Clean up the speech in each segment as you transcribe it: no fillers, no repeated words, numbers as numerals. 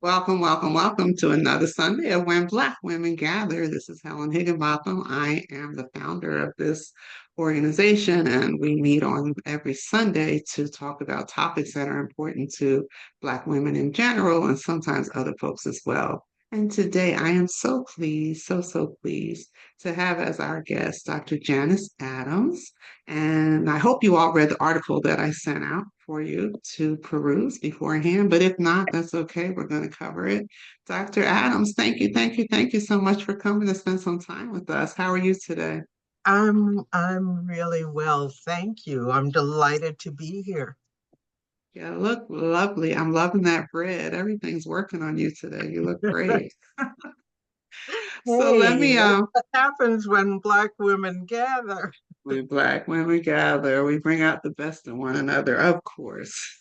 Welcome, welcome, welcome to another Sunday of When Black Women Gather. This is Helen Higginbotham. I am the founder of this organization, and we meet on every Sunday to talk about topics that are important to Black women in general and sometimes other folks as well. And today I am so pleased, so pleased to have as our guest Dr. Janice Adams. And I hope you all read the article that I sent out for you to peruse beforehand. But if not, that's okay. We're going to cover it. Dr. Adams, thank you so much for coming to spend some time with us. How are you today? I'm really well, thank you. I'm delighted to be here. Yeah, look lovely. I'm loving that bread. Everything's working on you today. You look great. So let Hey, me that's what happens when Black women gather. we Black women gather, we bring out the best in one another, of course.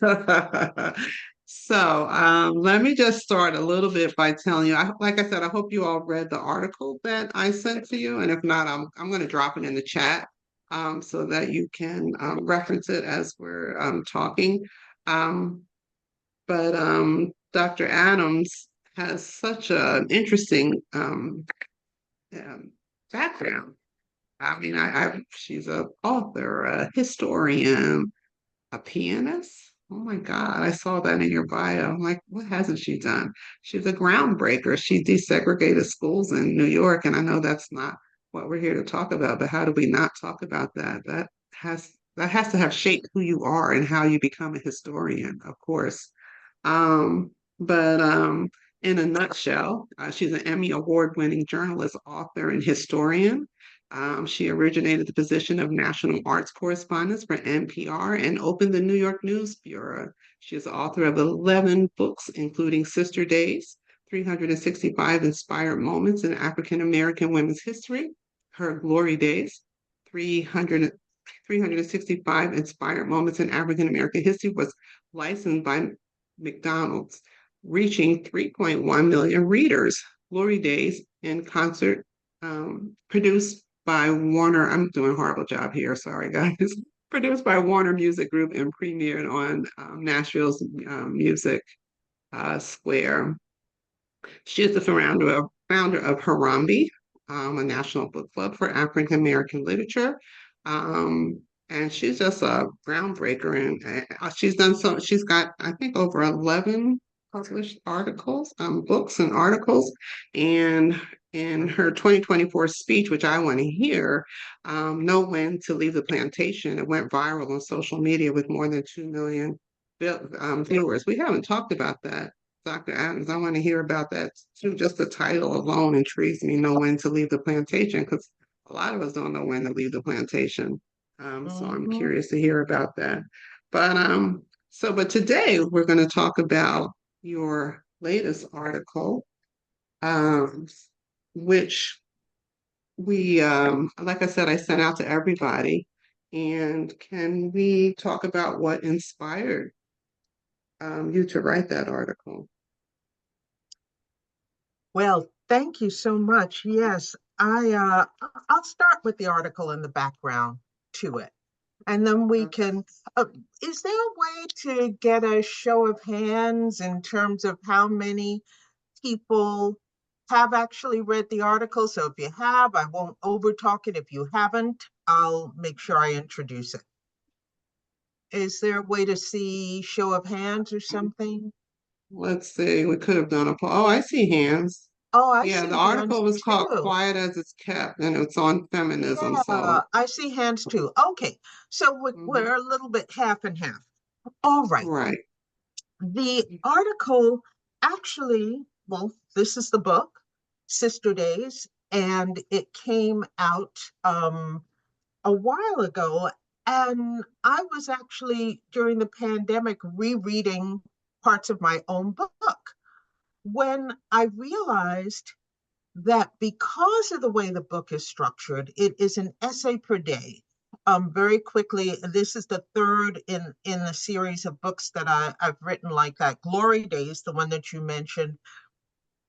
So let me just start a little bit by telling you, like I said, I hope you all read the article that I sent to you. And if not, I'm going to drop it in the chat so that you can reference it as we're talking. Um, but Dr. Adams has such an interesting um, background. I mean, she's a author, a historian, a pianist. Oh my God, I saw that in your bio. I'm like, what hasn't she done? She's a groundbreaker. She desegregated schools in New York, and I know that's not what we're here to talk about, but how do we not talk about that? That has to have shaped who you are and how you become a historian, of course. But in a nutshell, she's an Emmy award-winning journalist, author, and historian. She originated the position of National Arts Correspondent for NPR and opened the New York News Bureau. She is the author of 11 books, including Sister Days, 365 Inspired Moments in African American Women's History, Her Glory Days, 300, 365 Inspired Moments in African American History was licensed by McDonald's, reaching 3.1 million readers. Glory Days in concert, produced by Warner. I'm doing a horrible job here. Sorry, guys. Produced by Warner Music Group and premiered on Nashville's Music Square. She is the founder of Harambe, a national book club for African American literature. And she's just a groundbreaker. And she's got, I think, over 11 published articles, books and articles. And in her 2024 speech, which I want to hear, Know When to Leave the Plantation, it went viral on social media with more than 2 million viewers. We haven't talked about that. Dr. Adams, I want to hear about that too. Just the title alone intrigues me, Know When to Leave the Plantation, because a lot of us don't know when to leave the plantation. So I'm Mhm. curious to hear about that. But today we're going to talk about your latest article, um, which like I said, I sent out to everybody. And can we talk about what inspired you to write that article? Well, thank you so much. Yes, I'll start with the article and the background to it. And then we can, uh, is there a way to get a show of hands in terms of how many people have actually read the article? So if you have, I won't over talk it. If you haven't, I'll make sure I introduce it. Is there a way to see show of hands or something? Let's see, we could have done a poll. Oh, I see hands. Oh, I Yeah, the see hands article was called too. Quiet as It's Kept, and it's on feminism. So, Yeah, I see hands too. Okay, so we're mhm, a little bit half and half. All right. right. The article actually, well, this is the book, Sister Days, and it came out a while ago. And I was actually during the pandemic rereading parts of my own book when I realized that because of the way the book is structured, it is an essay per day. Very quickly, this is the third in the series of books that I've written like that. Glory Days, the one that you mentioned,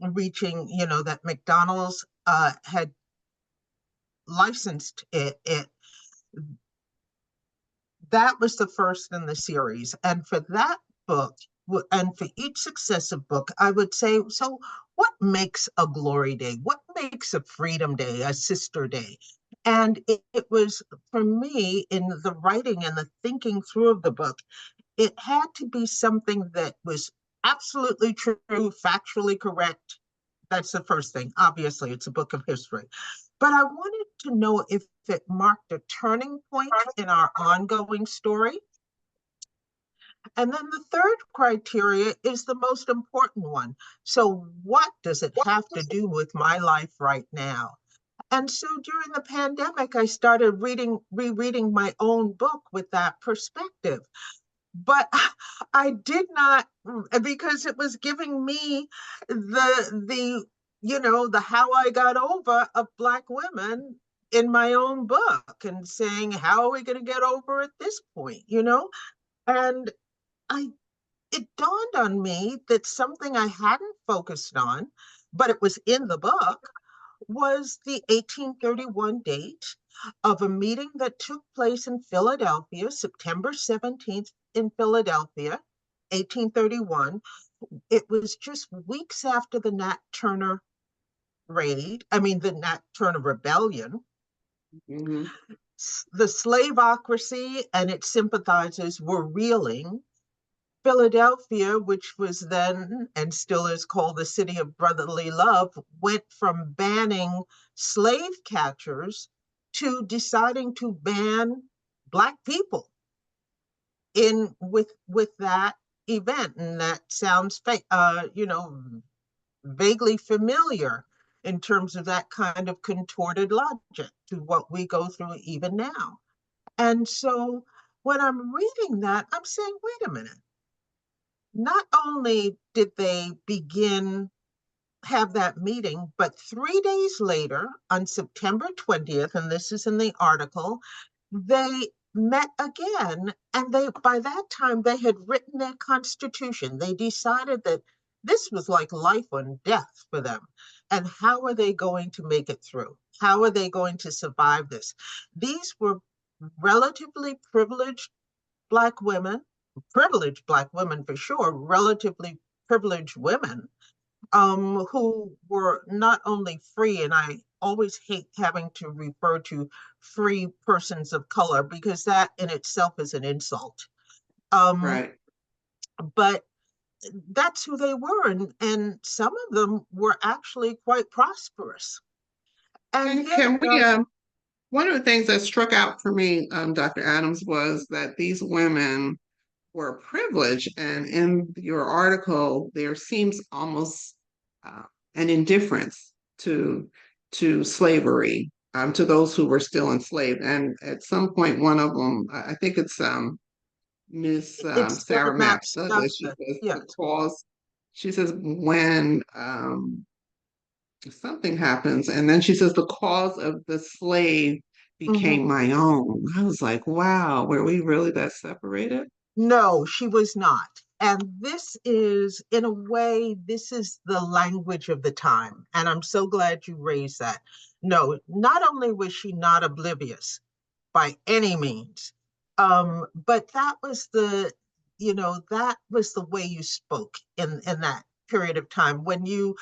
reaching, that McDonald's had licensed it. That was the first in the series. And for that book, and for each successive book, I would say, so what makes a Glory Day? What makes a Freedom Day, a Sister Day? And it was, for me, in the writing and the thinking through of the book, it had to be something that was absolutely true, factually correct. That's the first thing. Obviously, it's a book of history. But I wanted to know if it marked a turning point in our ongoing story. And then the third criteria is the most important one. So, what does it have to do with my life right now? And so during the pandemic, I started rereading my own book with that perspective. But I did not, because it was giving me the how I got over of Black women in my own book, and saying, how are we going to get over at this point, And I it dawned on me that something I hadn't focused on, but it was in the book, was the 1831 date of a meeting that took place in Philadelphia, September 17th in Philadelphia, 1831. It was just weeks after the Nat Turner the Nat Turner Rebellion. Mhm. The slaveocracy and its sympathizers were reeling. Philadelphia, which was then and still is called the city of brotherly love, went from banning slave catchers to deciding to ban Black people in with that event. And that sounds vaguely familiar in terms of that kind of contorted logic to what we go through even now. And so when I'm reading that, I'm saying, wait a minute, not only did they have that meeting, but 3 days later, on September 20th, and this is in the article, they met again. And by that time, they had written their constitution. They decided that this was like life or death for them. And how are they going to make it through? How are they going to survive this? These were relatively Black women, privileged Black women for sure, relatively privileged women, who were not only free, and I always hate having to refer to free persons of color because that in itself is an insult. Um, Right. but that's who they were, and some of them were actually quite prosperous. And And yet, can we, one of the things that struck out for me, Dr. Adams, was that these women were privileged. And in your article, there seems almost uh, an indifference to slavery, to those who were still enslaved. And at some point, one of them, I think it's Miss it's Sarah Maps Maps Douglas, she Douglas. says the Yes. cause. She says when something happens, and then she says the cause of the slave Mhm. became my own. I was like, wow, were we really that separated? No, she was not. And this is, in a way, this is the language of the time. And I'm so glad you raised that. No, not only was she not oblivious by any means, but that was the way you spoke in that period of time. When you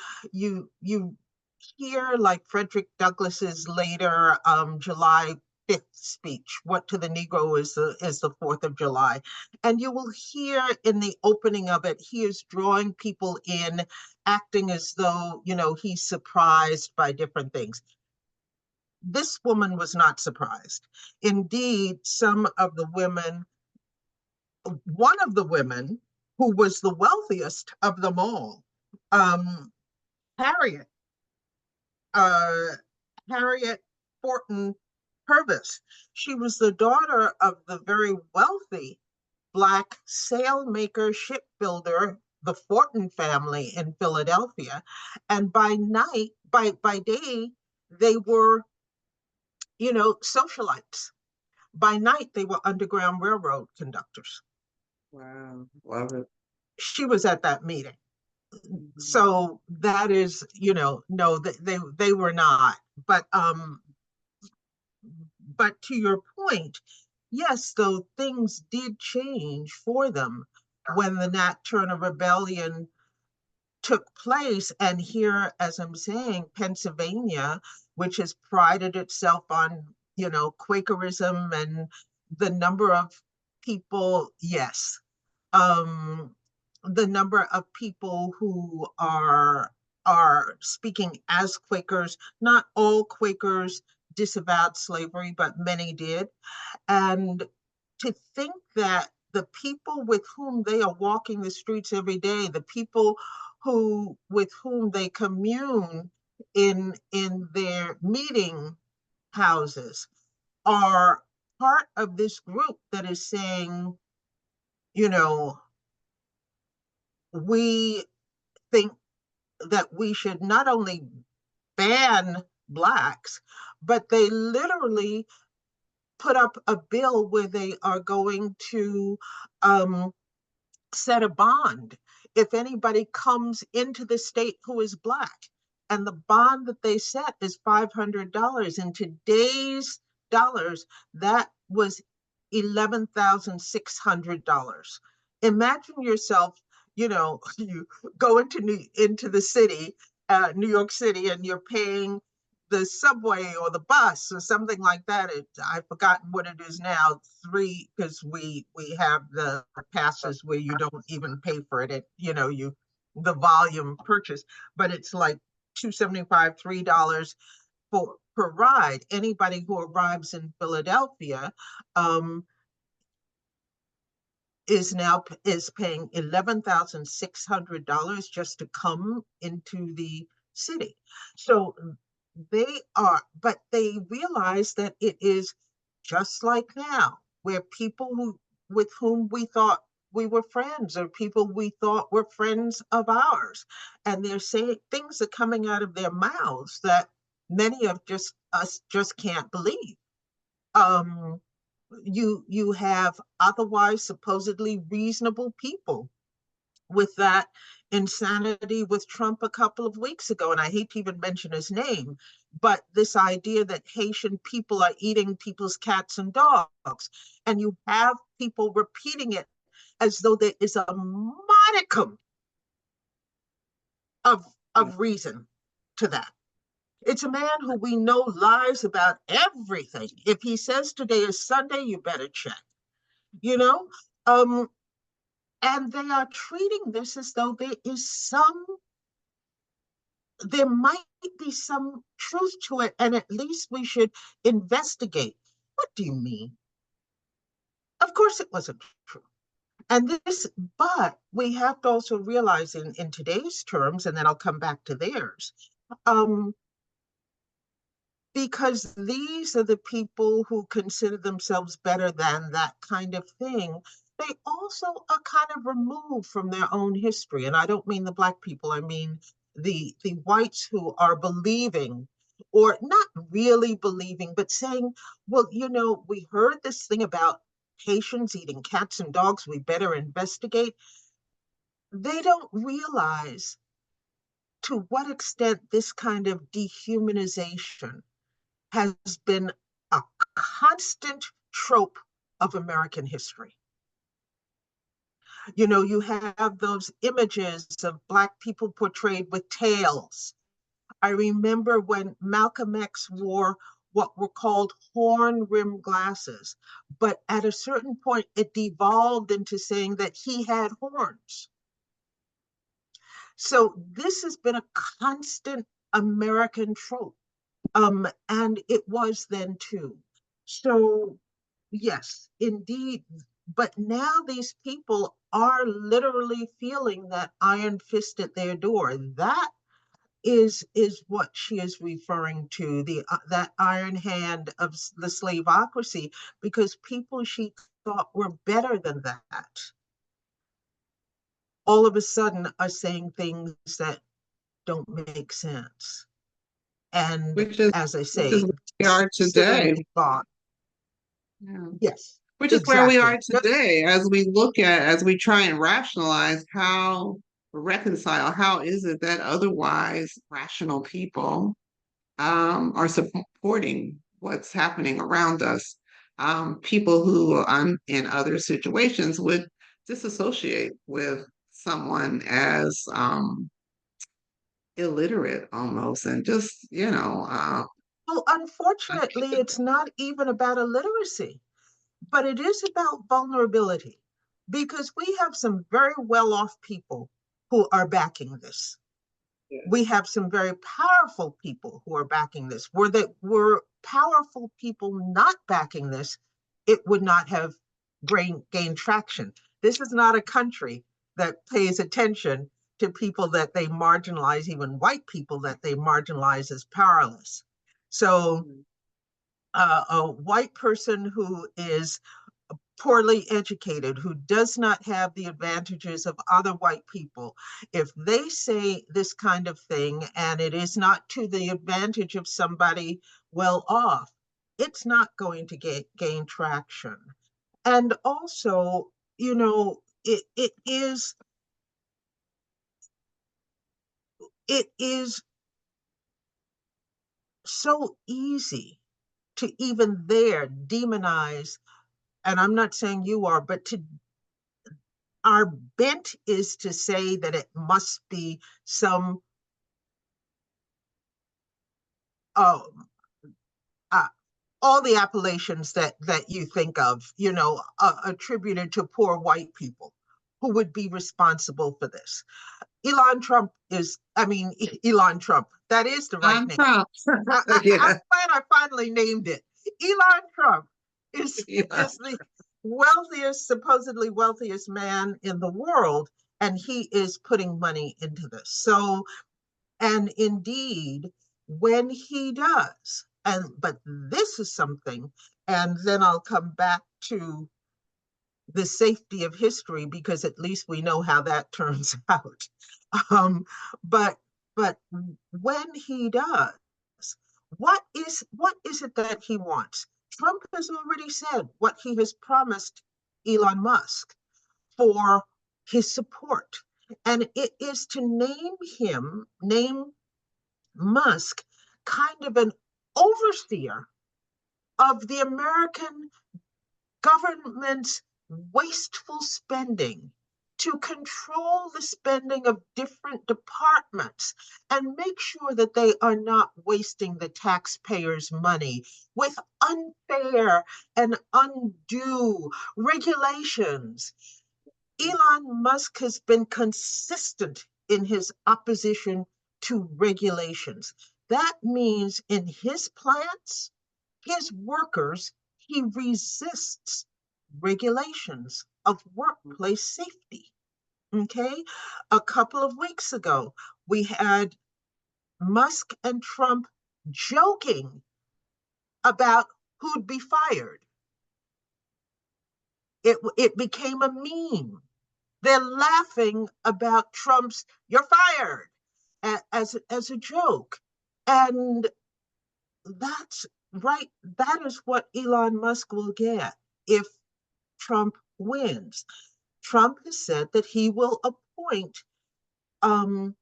hear like Frederick Douglass's later July 5th speech, what to the Negro is the 4th of July. And you will hear in the opening of it, he is drawing people in, acting as though, he's surprised by different things. This woman was not surprised. Indeed, one of the women who was the wealthiest of them all, um, Harriet, uh, Harriet Fortin Purvis. She was the daughter of the very wealthy Black sailmaker shipbuilder, the Fortin family in Philadelphia. And by day, they were, socialites. By night, they were Underground Railroad conductors. Wow, love it. She was at that meeting. Mhm. So that is, no, they were not. But to your point, yes, though things did change for them. when the Nat Turner Rebellion took place. And here, as I'm saying, Pennsylvania, which has prided itself on, Quakerism, and the number of people, yes, um, the number of people who are speaking as Quakers. Not all Quakers disavowed slavery, but many did. And to think that the people with whom they are walking the streets every day, the people with whom they commune in their meeting houses, are part of this group that is saying, you know, we think that we should not only ban Blacks, but they literally put up a bill where they are going to um, set a bond if anybody comes into the state who is Black. And the bond that they set is $500. In today's dollars, that was $11,600. Imagine yourself, you go into the city, New York City, and you're paying the subway or the bus or something like that. I've forgotten what it is now. Three, because we have the passes where you don't even pay for it. The volume purchase, but it's like $2.75, $3 for per ride. Anybody who arrives in Philadelphia is paying $11,600 just to come into the city. So but they realize that it is just like now, where people with whom we thought we were friends, or people we thought were friends of ours, and they're saying things are coming out of their mouths that many of us just can't believe. You have otherwise supposedly reasonable people with that insanity with Trump a couple of weeks ago. And I hate to even mention his name, but this idea that Haitian people are eating people's cats and dogs. And you have people repeating it as though there is a modicum of reason to that. It's a man who we know lies about everything. If he says today is Sunday, you better check, you know? And they are treating this as though there might be some truth to it, and at least we should investigate. What do you mean? Of course it wasn't true. But we have to also realize in today's terms, and then I'll come back to theirs, because these are the people who consider themselves better than that kind of thing. They also are kind of removed from their own history. And I don't mean the Black people, I mean the whites who are believing, or not really believing, but saying, well, we heard this thing about Haitians eating cats and dogs, we better investigate. They don't realize to what extent this kind of dehumanization has been a constant trope of American history. You have those images of Black people portrayed with tails. I remember when Malcolm X wore what were called horn-rimmed glasses, but at a certain point it devolved into saying that he had horns. So this has been a constant American trope. And it was then too. So yes, indeed. But now these people are literally feeling that iron fist at their door. That is what she is referring to, that iron hand of the slaveocracy, because people she thought were better than that all of a sudden are saying things that don't make sense. And which is as I which say, is where we are sitting today. in bond. Yeah. Yes, Which is where we exactly. are today, as we try and rationalize reconcile, how is it that otherwise rational people are supporting what's happening around us? People who in other situations would disassociate with someone as illiterate almost, and just, Well, unfortunately, it's not even about illiteracy, but it is about vulnerability because we have some very well off people who are backing this. We yes. have some very powerful people who are backing this. Were powerful people not backing this, it would not have gained traction. This is not a country that pays attention to people that they marginalize, even white people that they marginalize as powerless. So Mhm. a white person who is poorly educated, who does not have the advantages of other white people, if they say this kind of thing and it is not to the advantage of somebody well off, it's not going to gain traction. And also, it is so easy to even there demonize, and I'm not saying you are, but to our bent is to say that it must be some uh, uh, all the appellations that you think of, attributed to poor white people who would be responsible for this. Elon Trump, that is the right I'm name. Trump. I'm Yeah. glad I finally named it. Elon Trump is Yeah. is the wealthiest, supposedly wealthiest man in the world, and he is putting money into this. So, and indeed, when he does, but this is something, and then I'll come back to the safety of history because at least we know how that turns out. Um, but but when he does, what is it that he wants? Trump has already said what he has promised Elon Musk for his support, and it is to name Musk kind of an overseer of the American government's wasteful spending, to control the spending of different departments and make sure that they are not wasting the taxpayers' money with unfair and undue regulations. Elon Musk has been consistent in his opposition to regulations. That means in his plants, his workers, he resists regulations of workplace safety. Okay. A couple of weeks ago, we had Musk and Trump joking about who'd be fired. It became a meme. They're laughing about Trump's "you're fired" as a joke. And that's right. That is what Elon Musk will get if Trump wins. Trump has said that he will appoint um,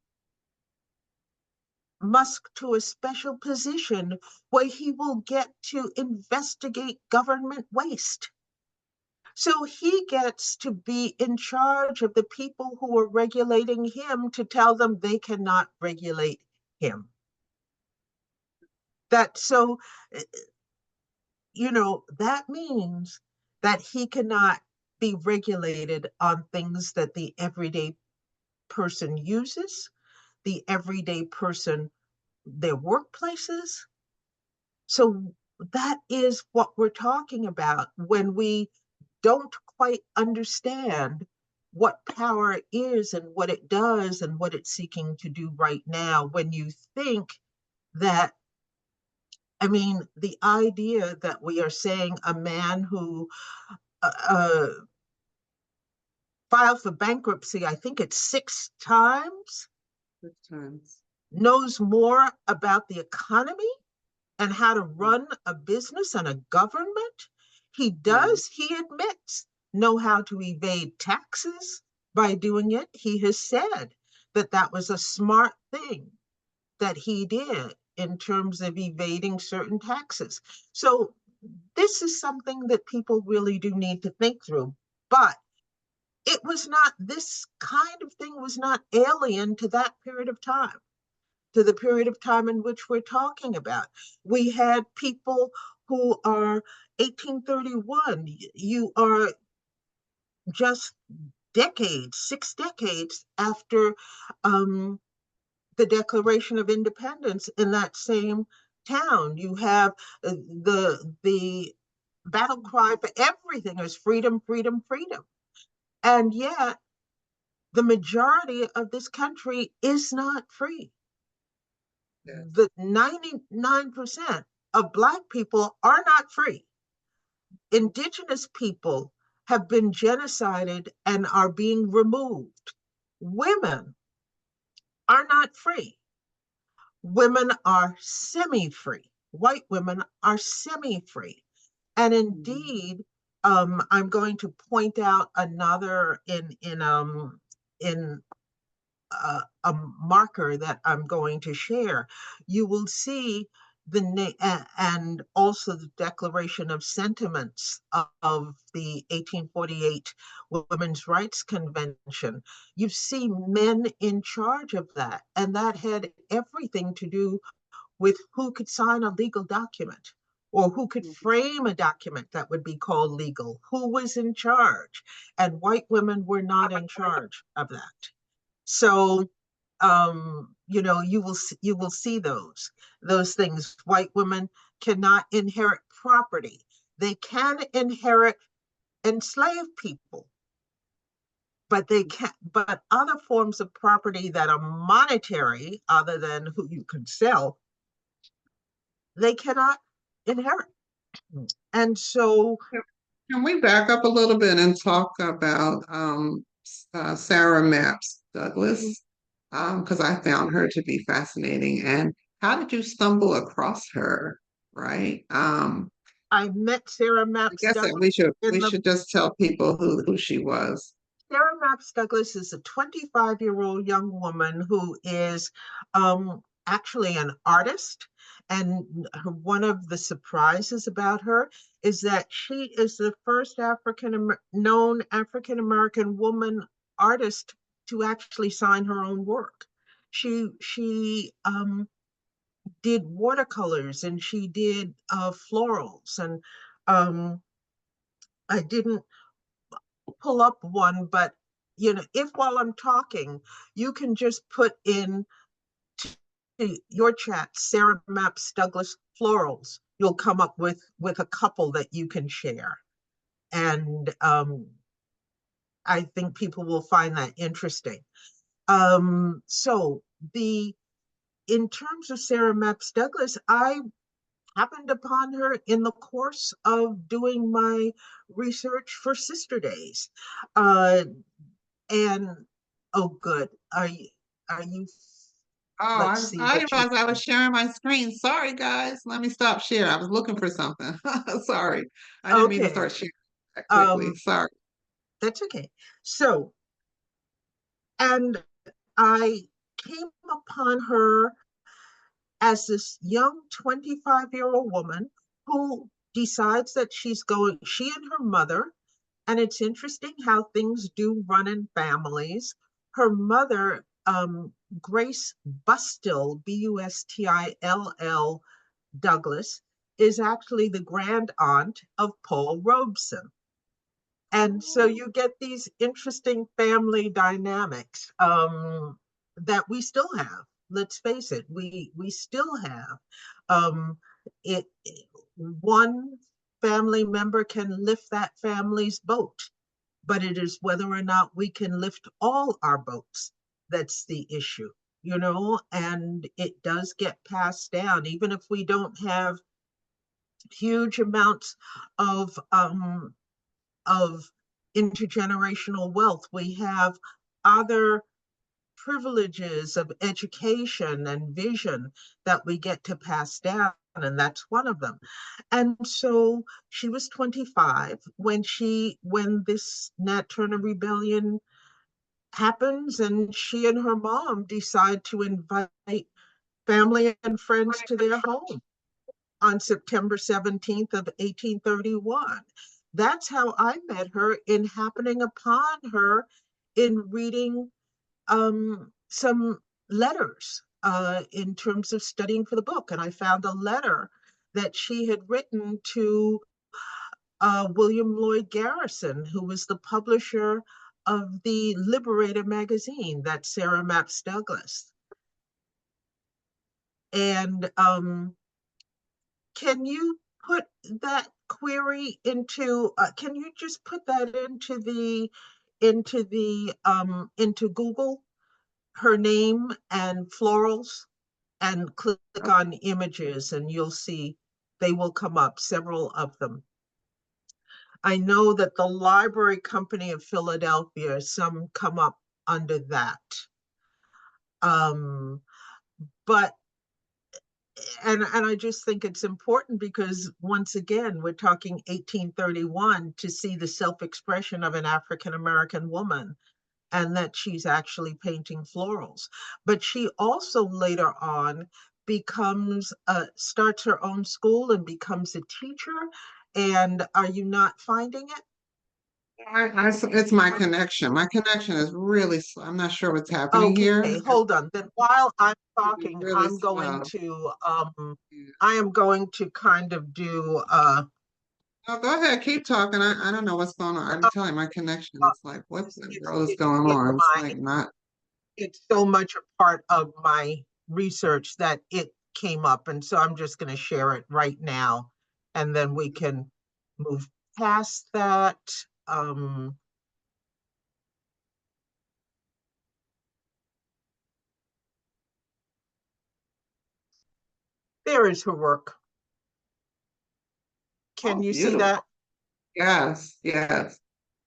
Musk to a special position where he will get to investigate government waste. So he gets to be in charge of the people who are regulating him to tell them they cannot regulate him. That so, that means that he cannot be regulated on things that the everyday person uses, the everyday person, their workplaces. So that is what we're talking about when we don't quite understand what power is and what it does and what it's seeking to do right now. When you think that, the idea that we are saying a man who filed for bankruptcy, I think it's 6 times, Good times. knows more about the economy and how to run a business and a government. He Right. does, he admits, know how to evade taxes by doing it. He has said that that was a smart thing that he did in terms of evading certain taxes. So this is something that people really do need to think through. But it was not, this kind of thing was not alien to that period of time, to the period of time in which we're talking about. We had people who are 1831, you are just decades, 6 decades after the Declaration of Independence in that same town. You have the battle cry for everything is freedom, freedom, freedom. And yet the majority of this country is not free. Yes. The 99% of Black people are not free. Indigenous people have been genocided and are being removed. Women are not free. Women are semi-free. White women are semi-free. And indeed, I'm going to point out another in a marker that I'm going to share. You will see and also the Declaration of Sentiments of the 1848 Women's Rights Convention. You see men in charge of that, and that had everything to do with who could sign a legal document or who could frame a document that would be called legal, who was in charge. And white women were not in charge of that. So, you will see those things. White women cannot inherit property. They can inherit enslaved people, but they can but other forms of property that are monetary, other than who you can sell, they cannot inherit. And so Can we back up a little bit and talk about Sarah Maps Douglas? Because I found her to be fascinating. And how did you stumble across her? Right. I met Sarah I Maps guess that Douglas in we the should just tell people who she was. Sarah Maps Douglas is a 25-year-old young woman who is actually an artist. And one of the surprises about her is that she is the first known African American woman artist to actually sign her own work. She did watercolors and she did florals, and I didn't pull up one, but if while I'm talking, you can just put in your chat Sarah Maps Douglas florals, you'll come up with a couple that you can share. And I think people will find that interesting. So the in terms of Sarah Maps Douglas, I happened upon her in the course of doing my research for Sister Days. Uh, and oh, good. Are you, Oh, let's see I what didn't she, realize I was sharing my screen. Sorry, guys. Let me stop sharing. I was looking for something. Sorry. I didn't mean to okay. start sharing that quickly. Um, Sorry. that's okay. So, and I came upon her as this young 25-year-old woman who decides that she and her mother, and it's interesting how things do run in families. Her mother, Grace Bustill, Bustill Douglas, is actually the grand aunt of Paul Robeson. And so you get these interesting family dynamics that we still have. Let's face it, we still have. Um, it one family member can lift that family's boat, but it is whether or not we can lift all our boats that's the issue, and it does get passed down, even if we don't have huge amounts of intergenerational wealth. We have other privileges of education and vision that we get to pass down, and that's one of them. And so she was 25 when this Nat Turner rebellion happens, and she and her mom decide to invite family and friends to their home on September 17th of 1831. that's how I met her, in happening upon her in reading some letters in terms of studying for the book. And I found a letter that she had written to William Lloyd Garrison, who was the publisher of the Liberator magazine, that Sarah Mapps Douglas. And can you put that query into, can you just put that into Google, her name and florals, and click on images, and you'll see they will come up, several of them. I know that the Library Company of Philadelphia, some come up under that. Um, but and I just think it's important because, once again, we're talking 1831, to see the self-expression of an African American woman, and that she's actually painting florals. But she also later on starts her own school and becomes a teacher. And are you not finding it? It's my connection. My connection is really slow. I'm not sure what's happening Okay, here. hold on. Then while I'm It's talking, really slow. Yeah. I am going to kind of do Oh, go ahead, keep talking. I don't know what's going on. I'm telling you, my connection is like, what it's the it's world is it's going in on? It's my like not. it's so much a part of my research that it came up. And so I'm just going to share it right now, and then we can move past that. Um, there is her work. Can Oh, you see beautiful. that? Yes, yes.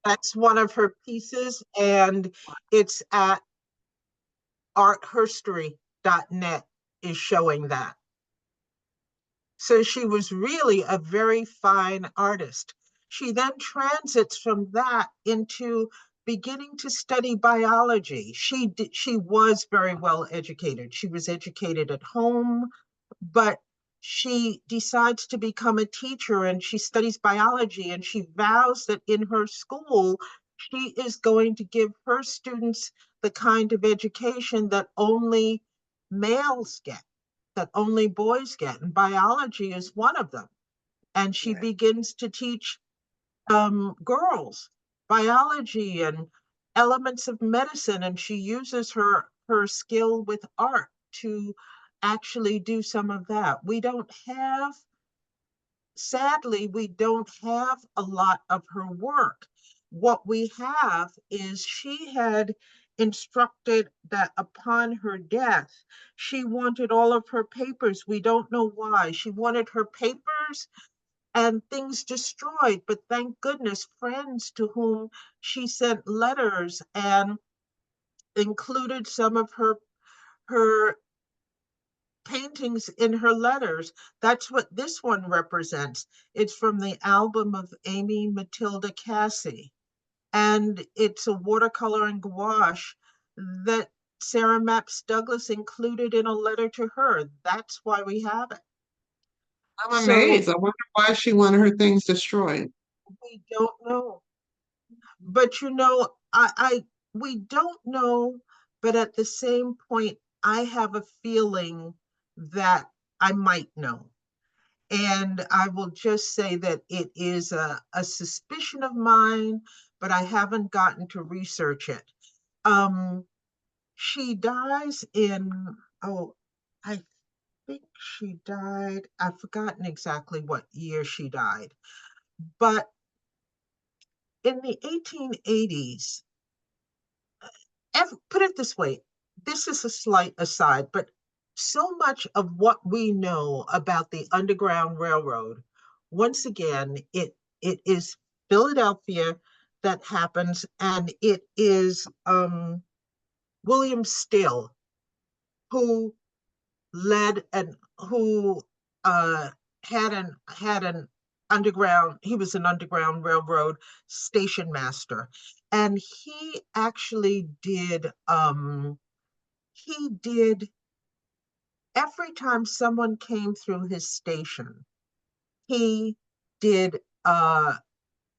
That's one of her pieces, and it's at artherstory.net is showing that. So she was really a very fine artist. She then transits from that into beginning to study biology. She was very well educated. She was educated at home, but she decides to become a teacher, and she studies biology, and she vows that in her school she is going to give her students the kind of education that only males get, that only boys get, and biology is one of them. And she Right. begins to teach girls biology and elements of medicine, and she uses her skill with art to actually do some of that. Sadly, we don't have a lot of her work. What we have is she had instructed that upon her death, she wanted all of her papers. We don't know why. She wanted her papers and things destroyed, but thank goodness, friends to whom she sent letters and included some of her paintings in her letters. That's what this one represents. It's from the album of Amy Matilda Cassie, and it's a watercolor and gouache that Sarah Mapps Douglas included in a letter to her. That's why we have it. I'm So amazed. I wonder why she wanted her things destroyed. we don't know. But I we don't know, but at the same point, I have a feeling that I might know. And I will just say that it is a suspicion of mine, but I haven't gotten to research it. Um, she dies in, oh, I think she died, I've forgotten exactly what year she died, but in the 1880s, put it this way, this is a slight aside, but so much of what we know about the Underground Railroad, once again, it is Philadelphia that happens, and it is William Still who led and who uh, had an underground. He was an Underground Railroad station master, and he did every time someone came through his station, he did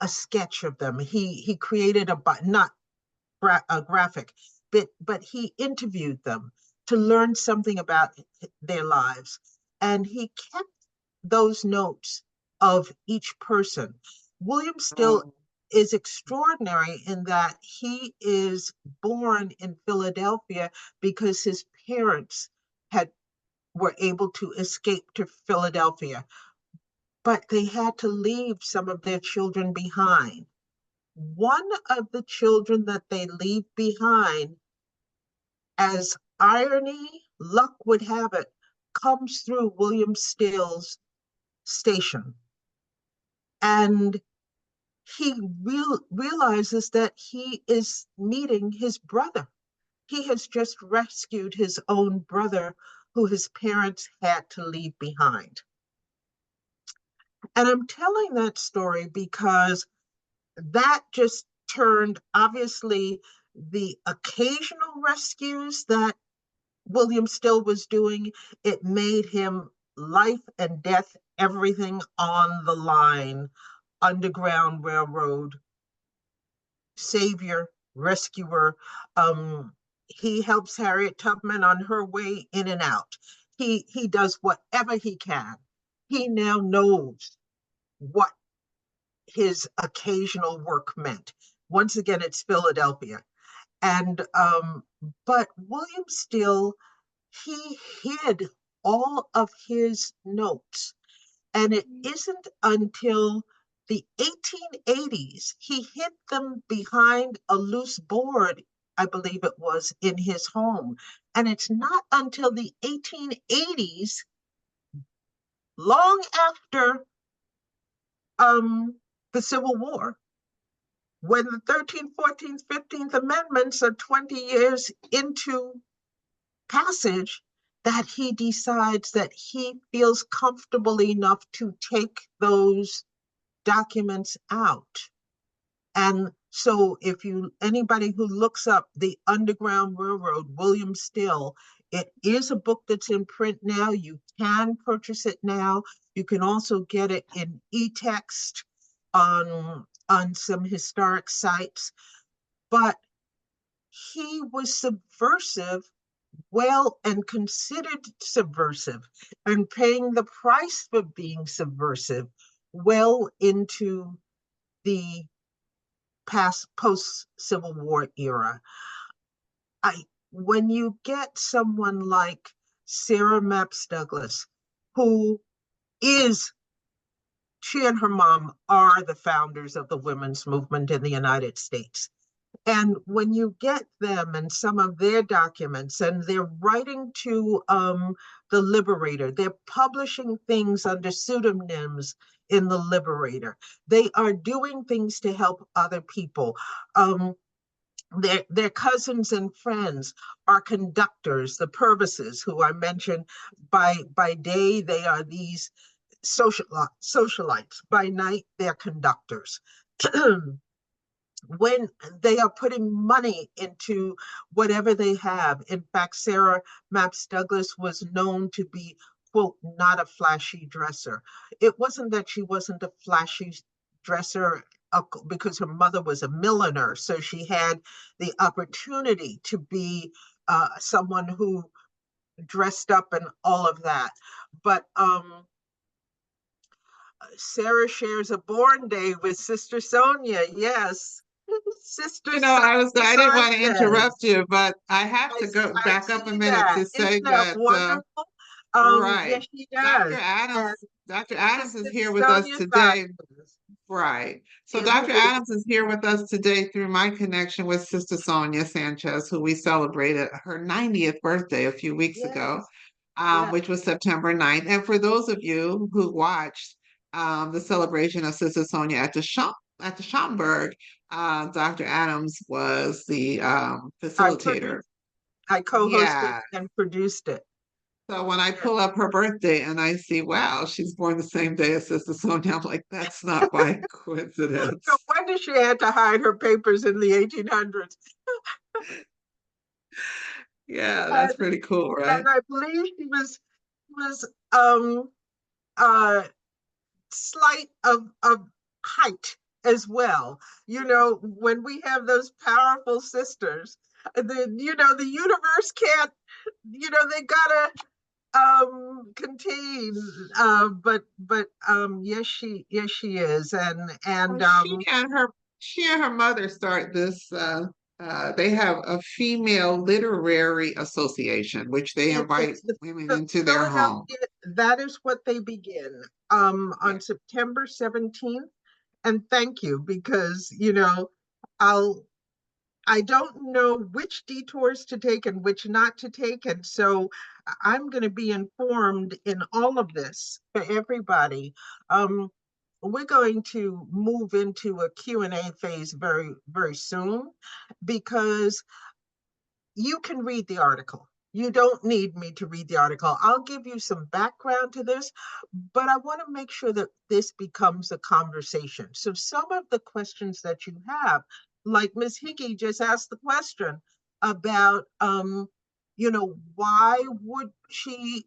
a sketch of them. He created not a graphic, but he interviewed them to learn something about their lives, and he kept those notes of each person. William Still Oh, is extraordinary in that he is born in Philadelphia because his parents had were able to escape to Philadelphia, but they had to leave some of their children behind. One of the children that they leave behind, as irony, luck would have it, comes through William Still's station. And he realizes that he is meeting his brother. He has just rescued his own brother who his parents had to leave behind. And I'm telling that story because that just turned, obviously, the occasional rescues that William Still was doing, it made him life and death, everything on the line. Underground Railroad, savior, rescuer. He helps Harriet Tubman on her way in and out. He does whatever he can. He now knows what his occasional work meant. Once again, it's Philadelphia. And but William Still, he hid all of his notes. And it isn't until the 1880s he hid them behind a loose board, I believe it was, in his home. And it's not until the 1880s, long after the Civil War, when the 13th, 14th, 15th Amendments are 20 years into passage, that he decides that he feels comfortable enough to take those documents out. And so if anybody who looks up the Underground Railroad, William Still, it is a book that's in print now. You can purchase it now. You can also get it in e-text on some historic sites. But he was subversive, well, and considered subversive, and paying the price for being subversive well into the post-Civil War era. When you get someone like Sarah Mapps Douglas, who is, she and her mom are the founders of the women's movement in the United States. And when you get them and some of their documents, and they're writing to the Liberator, they're publishing things under pseudonyms in the Liberator. They are doing things to help other people. Their cousins and friends are conductors, the Purvises, who I mentioned. By day, they are these socialites. By night, they're conductors. When they are putting money into whatever they have. In fact, Sarah Mapps Douglas was known to be, quote, not a flashy dresser. It wasn't that she wasn't a flashy dresser because her mother was a milliner, so she had the opportunity to be someone who dressed up and all of that. But Sarah shares a born day with Sister Sonia. Yes. Sister I didn't want to Sonia. interrupt you, but I have to go I back up a see minute that. to say Isn't that that, wonderful? right, Yes, she Dr. does. And Adams, Dr. Adams is Sister here with us Sonia today. Simons, Right. So who Dr. Adams is here with us today through my connection with Sister Sonia Sanchez, who we celebrated her 90th birthday a few weeks ago, yes, yes, which was September 9th. And for those of you who watched the celebration of Sister Sonia at the Schomburg, Dr. Adams was the I facilitator. produced, I co-hosted Yeah. and produced it. So when I Yes. pull up her birthday and I see, wow, she's born the same day as Sister Sonia, I'm like, that's not by No coincidence. wonder she had to hide her papers in the 1800s. Yeah, And, that's pretty cool, right? and I believe she was uh slight of height as well. You know, when we have those powerful sisters, the universe can't, they gotta contain, yes she is. And Well, she and her mother start this they have a female literary association, which they invite it's the women into their home. Philadelphia, that is what they begin Yeah. on September 17th. And thank you, because I'll I don't know which detours to take and which not to take. And so I'm going to be informed in all of this for everybody. Um, we're going to move into a Q&A phase very, very soon, because you can read the article. You don't need me to read the article. I'll give you some background to this, but I want to make sure that this becomes a conversation. So some of the questions that you have, like Ms. Hickey just asked the question about, why would she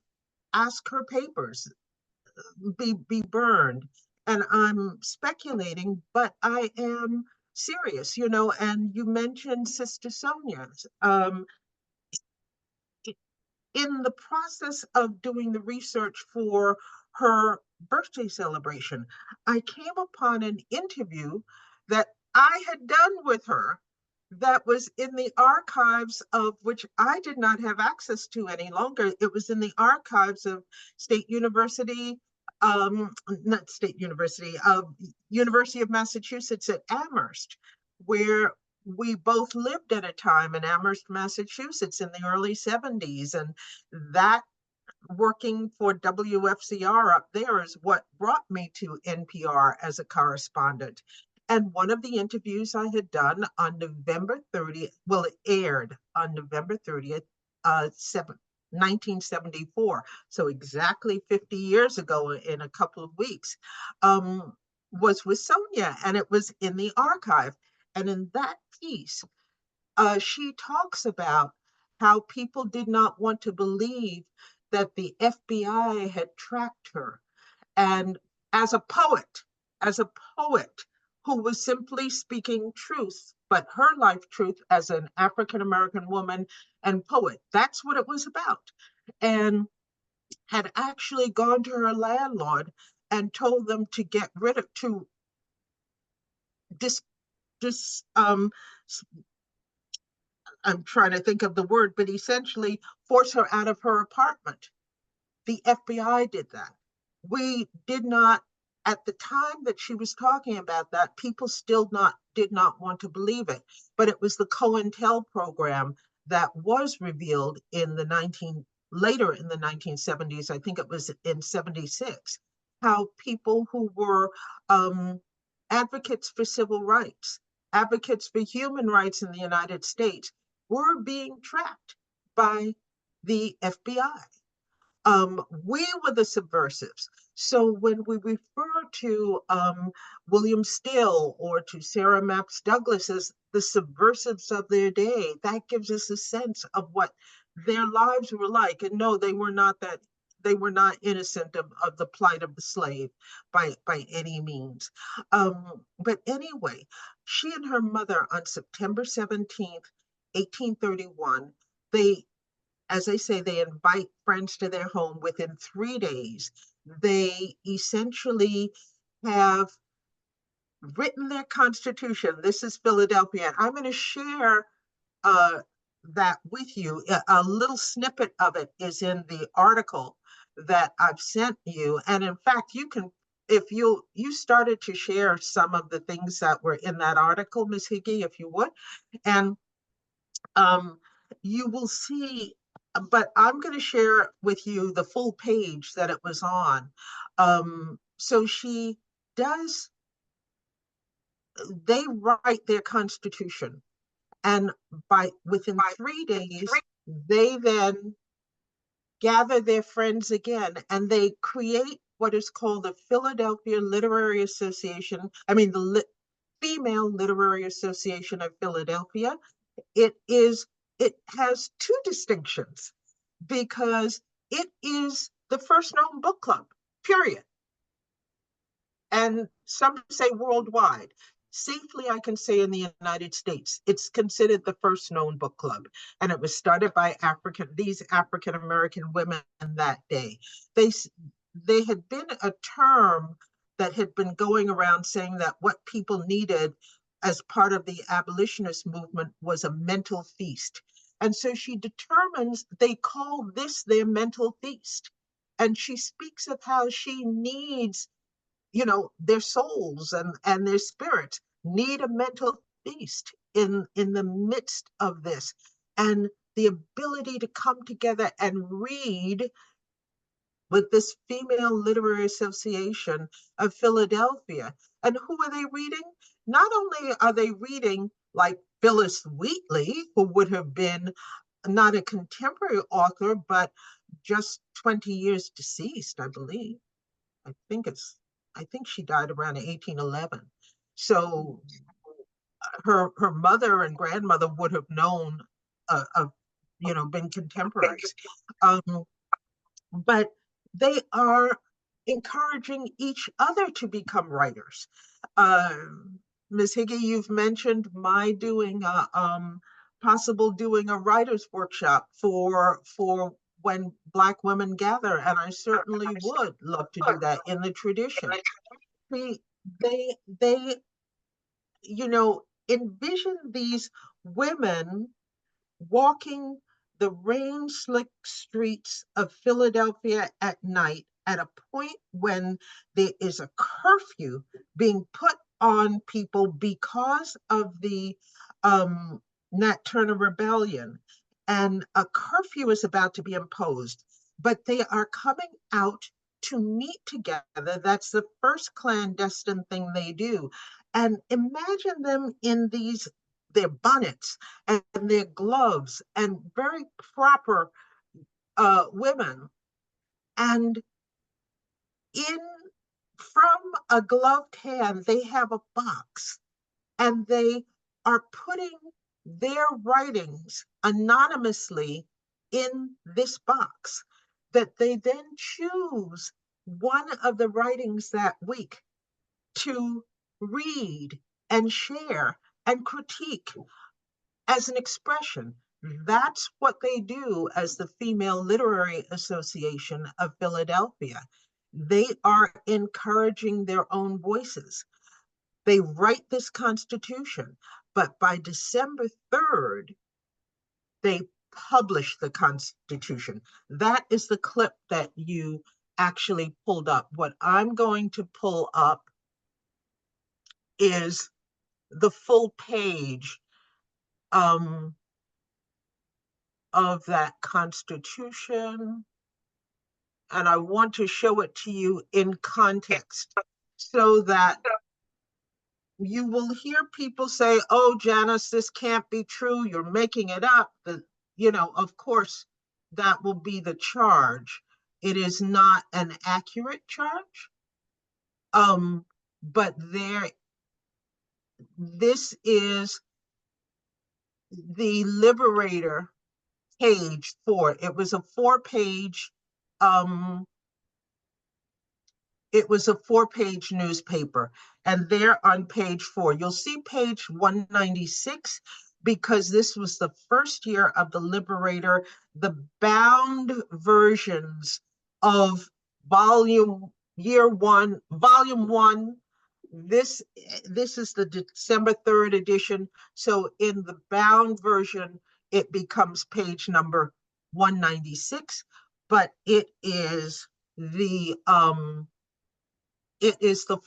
ask her papers be burned? And I'm speculating, but I am serious, and you mentioned Sister Sonia. In the process of doing the research for her birthday celebration, I came upon an interview that I had done with her that was in the archives, of which I did not have access to any longer. It was in the archives of State University, not State University, University of Massachusetts at Amherst, where we both lived at a time in Amherst, Massachusetts in the early 70s. And that, working for WFCR up there, is what brought me to NPR as a correspondent. And one of the interviews I had done on November 30th, well, it aired on November 30th, 1974. So exactly 50 years ago in a couple of weeks, was with Sonia, and it was in the archive. And in that piece, she talks about how people did not want to believe that the FBI had tracked her. And as a poet, as a poet who was simply speaking truth, but her life truth as an African American woman and poet, that's what it was about. And had actually gone to her landlord and told them to get rid of, to dis, dis I'm trying to think of the word, but essentially force her out of her apartment. The FBI did that. We did not, at the time that she was talking about that, people still did not want to believe it. But it was the COINTEL program that was revealed later in the 1970s. I think it was in 76, how people who were advocates for civil rights, advocates for human rights in the United States, were being tracked by the FBI. We were the subversives. So when we refer to William Still or to Sarah Maps Douglas as the subversives of their day, that gives us a sense of what their lives were like. And no, they were not that. They were not innocent of the plight of the slave by any means. But anyway, she and her mother on September 17th, 1831, they, as I say, they invite friends to their home within 3 days. They essentially have written their constitution. This is Philadelphia. I'm going to share uh, that with you. A little snippet of it is in the article that I've sent you. And in fact, you can, if you started to share some of the things that were in that article, Ms. Hickey, if you would. And um, you will see, but I'm going to share with you the full page that it was on. So she does, they write their constitution, and within 3 days, they then gather their friends again, and they create what is called the Philadelphia Literary Association. I mean, the Female Literary Association of Philadelphia. It has two distinctions, because it is the first known book club, period. and some say worldwide. Safely, I can say in the United States, it's considered the first known book club, and it was started by these African American women that day. They they had been a term that had been going around saying that what people needed as part of the abolitionist movement was a mental feast. And so she determines they call this their mental feast. And she speaks of how she needs, their souls and their spirits need a mental feast in the midst of this. And the ability to come together and read with this Female Literary Association of Philadelphia. And who are they reading? Not only are they reading like Phyllis Wheatley, who would have been not a contemporary author, but just 20 years deceased, I believe. I think it's, I think she died around 1811. So her mother and grandmother would have known, been contemporaries. Um, but they are encouraging each other to become writers. Uh, Ms. Higgy, you've mentioned my doing possible doing a writers workshop for when Black women gather, and I certainly would love to do that in the tradition. See, they envision these women walking the rain-slick streets of Philadelphia at night at a point when there is a curfew being put on people because of the Nat Turner Rebellion. And a curfew is about to be imposed, but they are coming out to meet together. That's the first clandestine thing they do. And imagine them in their bonnets and their gloves and very proper women. And in from a gloved hand, they have a box and they are putting their writings anonymously in this box that they then choose one of the writings that week to read and share and critique as an expression. That's what they do as the Female Literary Association of Philadelphia. They are encouraging their own voices. They write this Constitution, but by December 3rd, they publish the Constitution. That is the clip that you actually pulled up. What I'm going to pull up is the full page of that Constitution. And I want to show it to you in context so that you will hear people say, oh, Janice, this can't be true. You're making it up. Of course, that will be the charge. It is not an accurate charge. But this is the Liberator page 4. It was a 4-page newspaper. And there on page 4, you'll see page 196, because this was the first year of the Liberator, the bound versions of volume 1. This is the December 3rd edition. So in the bound version, it becomes page number 196, but it is the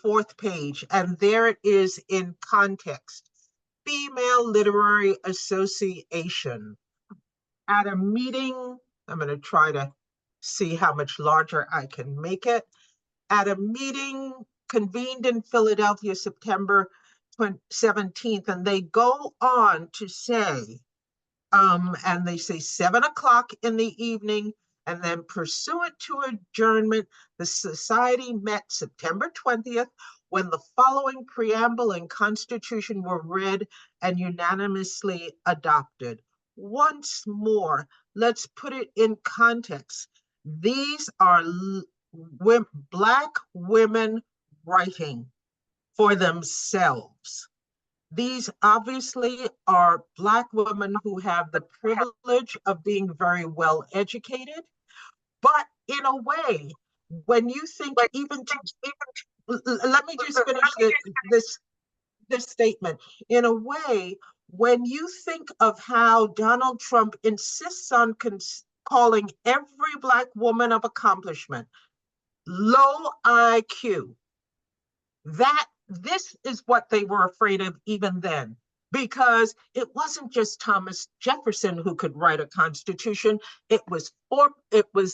4th page, and there it is in context. Female Literary Association. At a meeting, I'm going to try to see how much larger I can make it. At a meeting convened in Philadelphia, September 17th, and they go on to say, and they say 7:00 in the evening, and then pursuant to adjournment, the society met September 20th, when the following preamble and constitution were read and unanimously adopted. Once more, let's put it in context. These are Black women writing for themselves. These obviously are Black women who have the privilege of being very well educated, but in a way, when you think even to, let me just finish this statement. In a way, when you think of how Donald Trump insists on calling every Black woman of accomplishment low IQ, that this is what they were afraid of even then, because it wasn't just Thomas Jefferson who could write a constitution. It was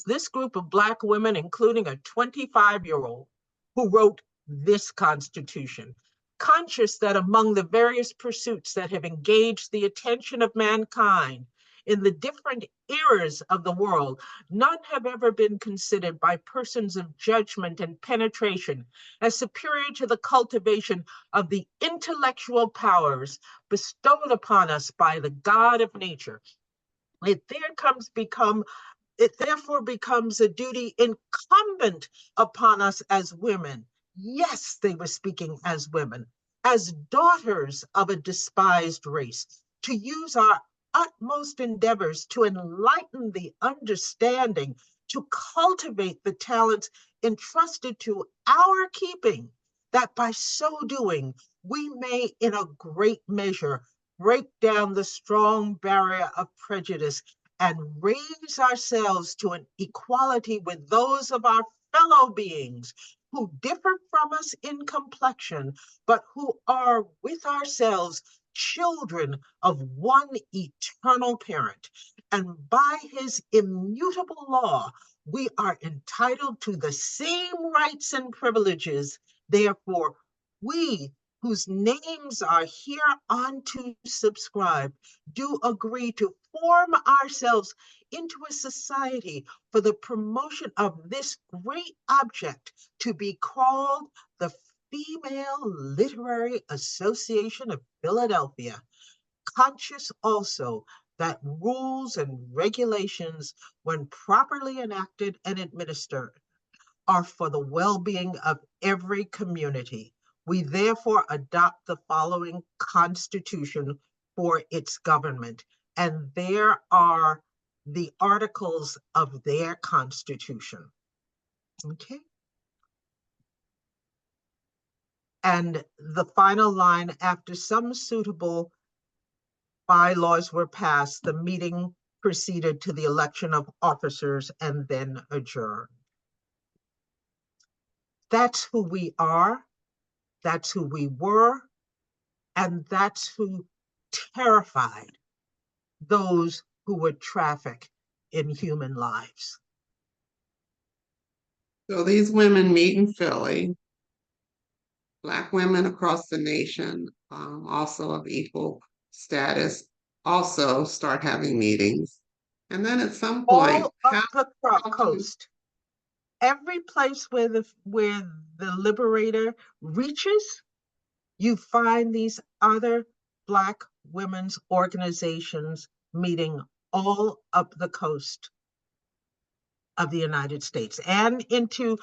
this group of Black women, including a 25-year-old, who wrote this constitution, conscious that among the various pursuits that have engaged the attention of mankind in the different eras of the world, none have ever been considered by persons of judgment and penetration as superior to the cultivation of the intellectual powers bestowed upon us by the God of nature. It therefore becomes a duty incumbent upon us as women. Yes, they were speaking as women, as daughters of a despised race, to use our utmost endeavors to enlighten the understanding, to cultivate the talents entrusted to our keeping, that by so doing, we may in a great measure break down the strong barrier of prejudice and raise ourselves to an equality with those of our fellow beings who differ from us in complexion, but who are with ourselves children of one eternal parent. And by his immutable law, we are entitled to the same rights and privileges. Therefore, we whose names are hereunto subscribed do agree to form ourselves into a society for the promotion of this great object, to be called the Female Literary Association of Philadelphia, conscious also that rules and regulations, when properly enacted and administered, are for the well-being of every community. We therefore adopt the following constitution for its government, and there are the articles of their constitution. Okay. And the final line, after some suitable bylaws were passed, the meeting proceeded to the election of officers and then adjourned. That's who we are, that's who we were, and that's who terrified those who would traffic in human lives. So these women meet in Philly. Black women across the nation, also of equal status, also start having meetings. And then at some point, all up the coast, every place where the liberator reaches, you find these other Black women's organizations meeting all up the coast of the United States and into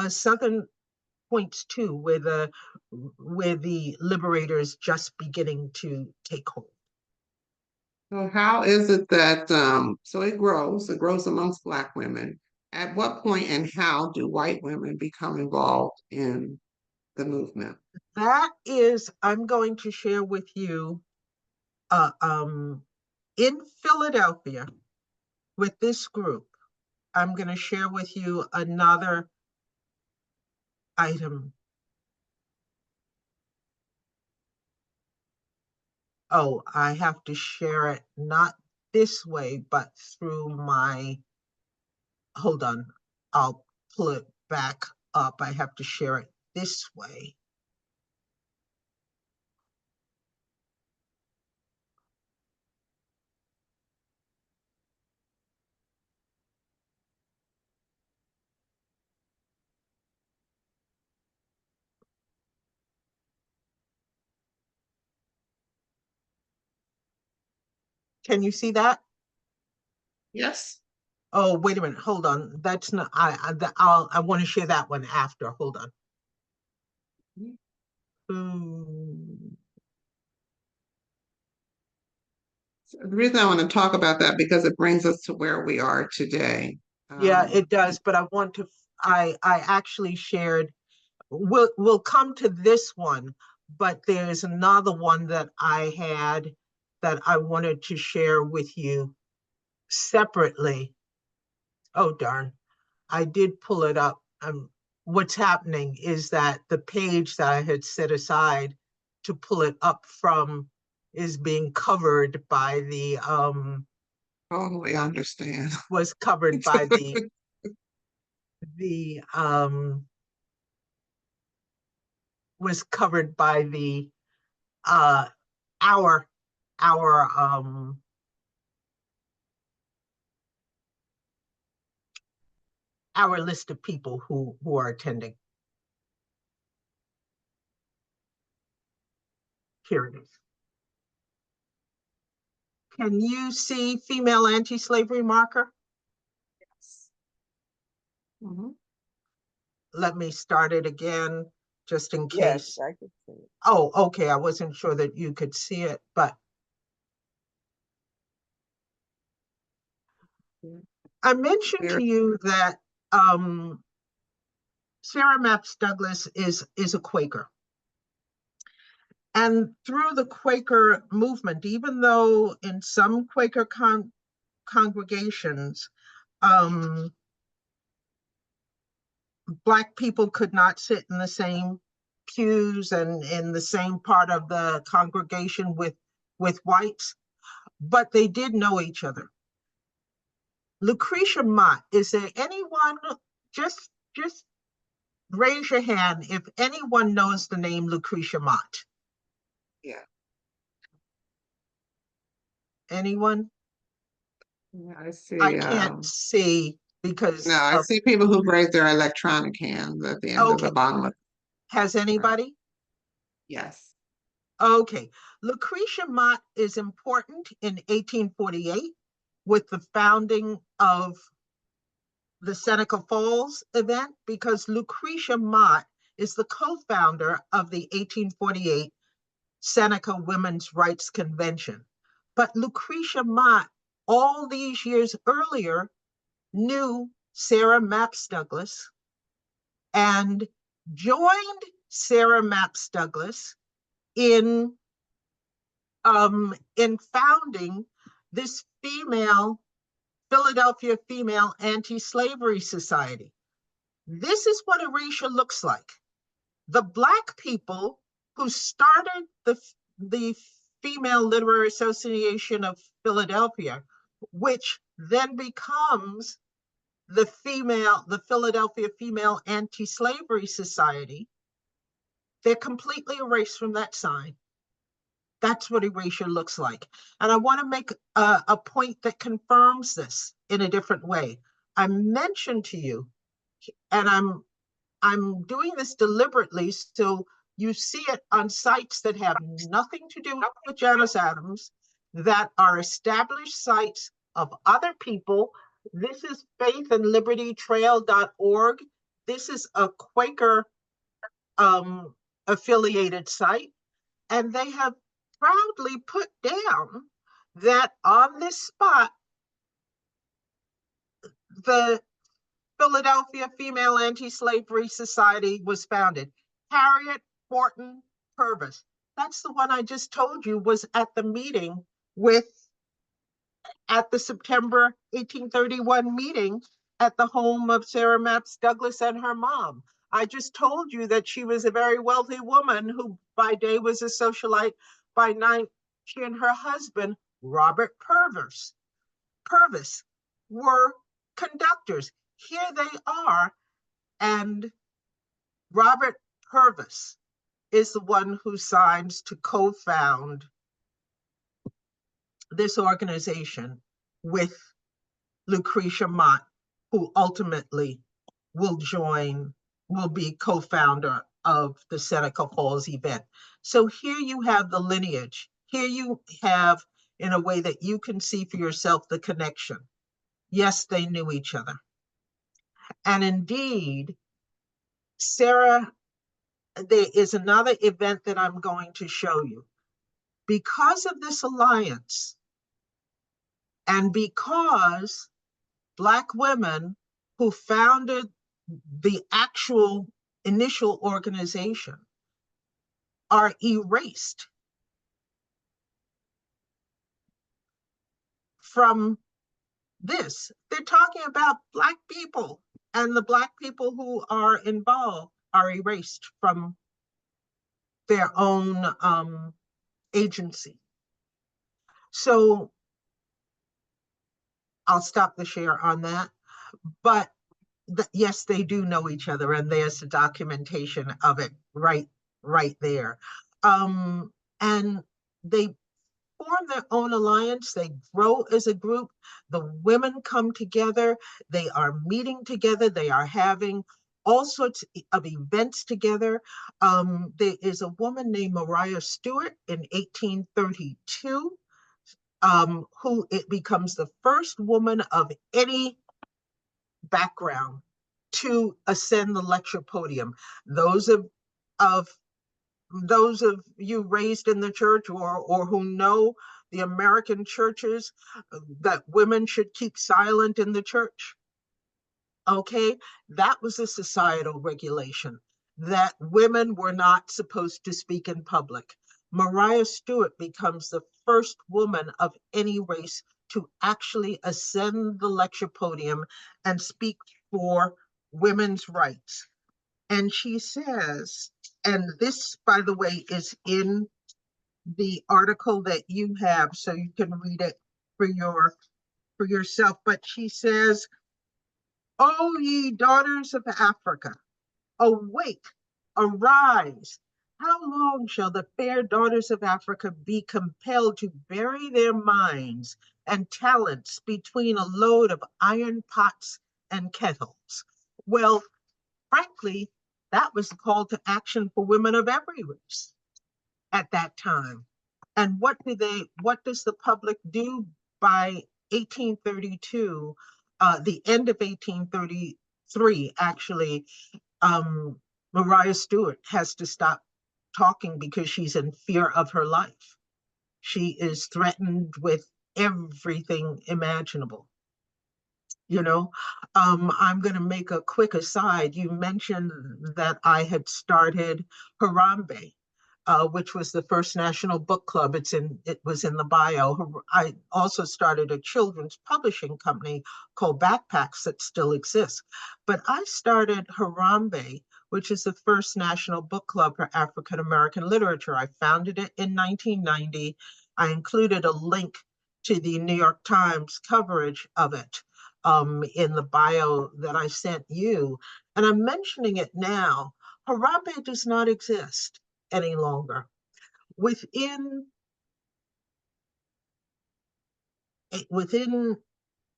southern points too, where the liberators just beginning to take hold. so how is it that so it grows amongst Black women. At what point and how do white women become involved in the movement? That is, I'm going to share with you in Philadelphia with this group. I'm going to share with you another item. Oh, I have to share it not this way, but through my, hold on, I'll pull it back up. I have to share it this way. Can you see that? Yes. Oh, wait a minute, hold on. That's not, I want to share that one after, hold on. Hmm. The reason I want to talk about that because it brings us to where we are today. Yeah, Um, it does, but I actually shared, we'll come to this one, but there's another one that I had that I wanted to share with you separately. Oh, darn. I did pull it up. What's happening is that the page that I had set aside to pull it up from is being covered by totally understand. was covered by the was covered by the uh our our our list of people who are attending. Here it is. Can you see female anti-slavery marker? Yes. Mhm. Let me start it again, just in Yes, case. I could see it. Oh, okay. I wasn't sure that you could see it, but Yeah. I mentioned Very- to you that um, Sarah Mapps Douglas is a Quaker. And through the Quaker movement, even though in some Quaker congregations, um, Black people could not sit in the same pews and in the same part of the congregation with whites, but they did know each other. Lucretia Mott, is there anyone, just raise your hand if anyone knows the name Lucretia Mott? Yeah. Anyone? Yeah, I I see. can't see No, because I of, see people who've raised their electronic hands at the end of the okay, bottom of. has Right. anybody? Yes. Okay, Lucretia Mott is important in 1848 with the founding of the Seneca Falls event because Lucretia Mott is the co-founder of the 1848 Seneca Women's Rights Convention. But Lucretia Mott, all these years earlier, knew Sarah Mapps Douglas and joined Sarah Mapps Douglas in founding this Philadelphia Female Anti-Slavery Society. This is what Erasure looks like. The Black people who started the Female Literary Association of Philadelphia, which then becomes the Philadelphia Female Anti-Slavery Society, they're completely erased from that sign. That's what erasure looks like. And I want to make a point that confirms this in a different way. I mentioned to you, and I'm doing this deliberately so you see it on sites that have nothing to do with Janice Adams, that are established sites of other people. This is faithandlibertytrail.org. This is a Quaker affiliated site, and they have proudly put down that on this spot, the Philadelphia Female Anti-Slavery Society was founded. Harriet Horton Purvis. That's the one I just told you was at the meeting at the September 1831 meeting at the home of Sarah Mapps Douglas and her mom. I just told you that she was a very wealthy woman who by day was a socialite, by night she and her husband, Robert Purvis were conductors. Here they are, and Robert Purvis is the one who signs to co-found this organization with Lucretia Mott, who ultimately will be co-founder of the Seneca Falls event. So here you have the lineage. Here you have, in a way that you can see for yourself, the connection. Yes, they knew each other. And indeed, Sarah there is another event that I'm going to show you. Because of this alliance, and because Black women who founded the actual initial organization are erased from this. They're talking about Black people, and the Black people who are involved are erased from their own agency. So I'll stop the share on that. But yes, they do know each other, and there's the documentation of it right there. And they form their own alliance. They grow as a group. The women come together. They are meeting together. They are having all sorts of events together. There is a woman named Maria Stewart in 1832, who it becomes the first woman of any background to ascend the lecture podium. Those of those of you raised in the church, or who know the American churches, that women should keep silent in the church. Okay, that was a societal regulation that women were not supposed to speak in public. Maria Stewart becomes the first woman of any race to actually ascend the lecture podium and speak for women's rights. And she says, and this, by the way, is in the article that you have, so you can read it for yourself. But she says, "O ye daughters of Africa, awake, arise. How long shall the fair daughters of Africa be compelled to bury their minds and talents between a load of iron pots and kettles?" Well, frankly, that was the call to action for women of every race at that time. And what does the public do by 1832, the end of 1833, actually? Maria Stewart has to stop talking because she's in fear of her life. She is threatened with everything imaginable. I'm going to make a quick aside. You mentioned that I had started Harambe, which was the first national book club. It was in the bio. I also started a children's publishing company called Backpacks that still exists. But I started Harambe, which is the first national book club for African American literature. I founded it in 1990. I included a link to the New York Times coverage of it in the bio that I sent you. And I'm mentioning it now. Harambe does not exist any longer. Within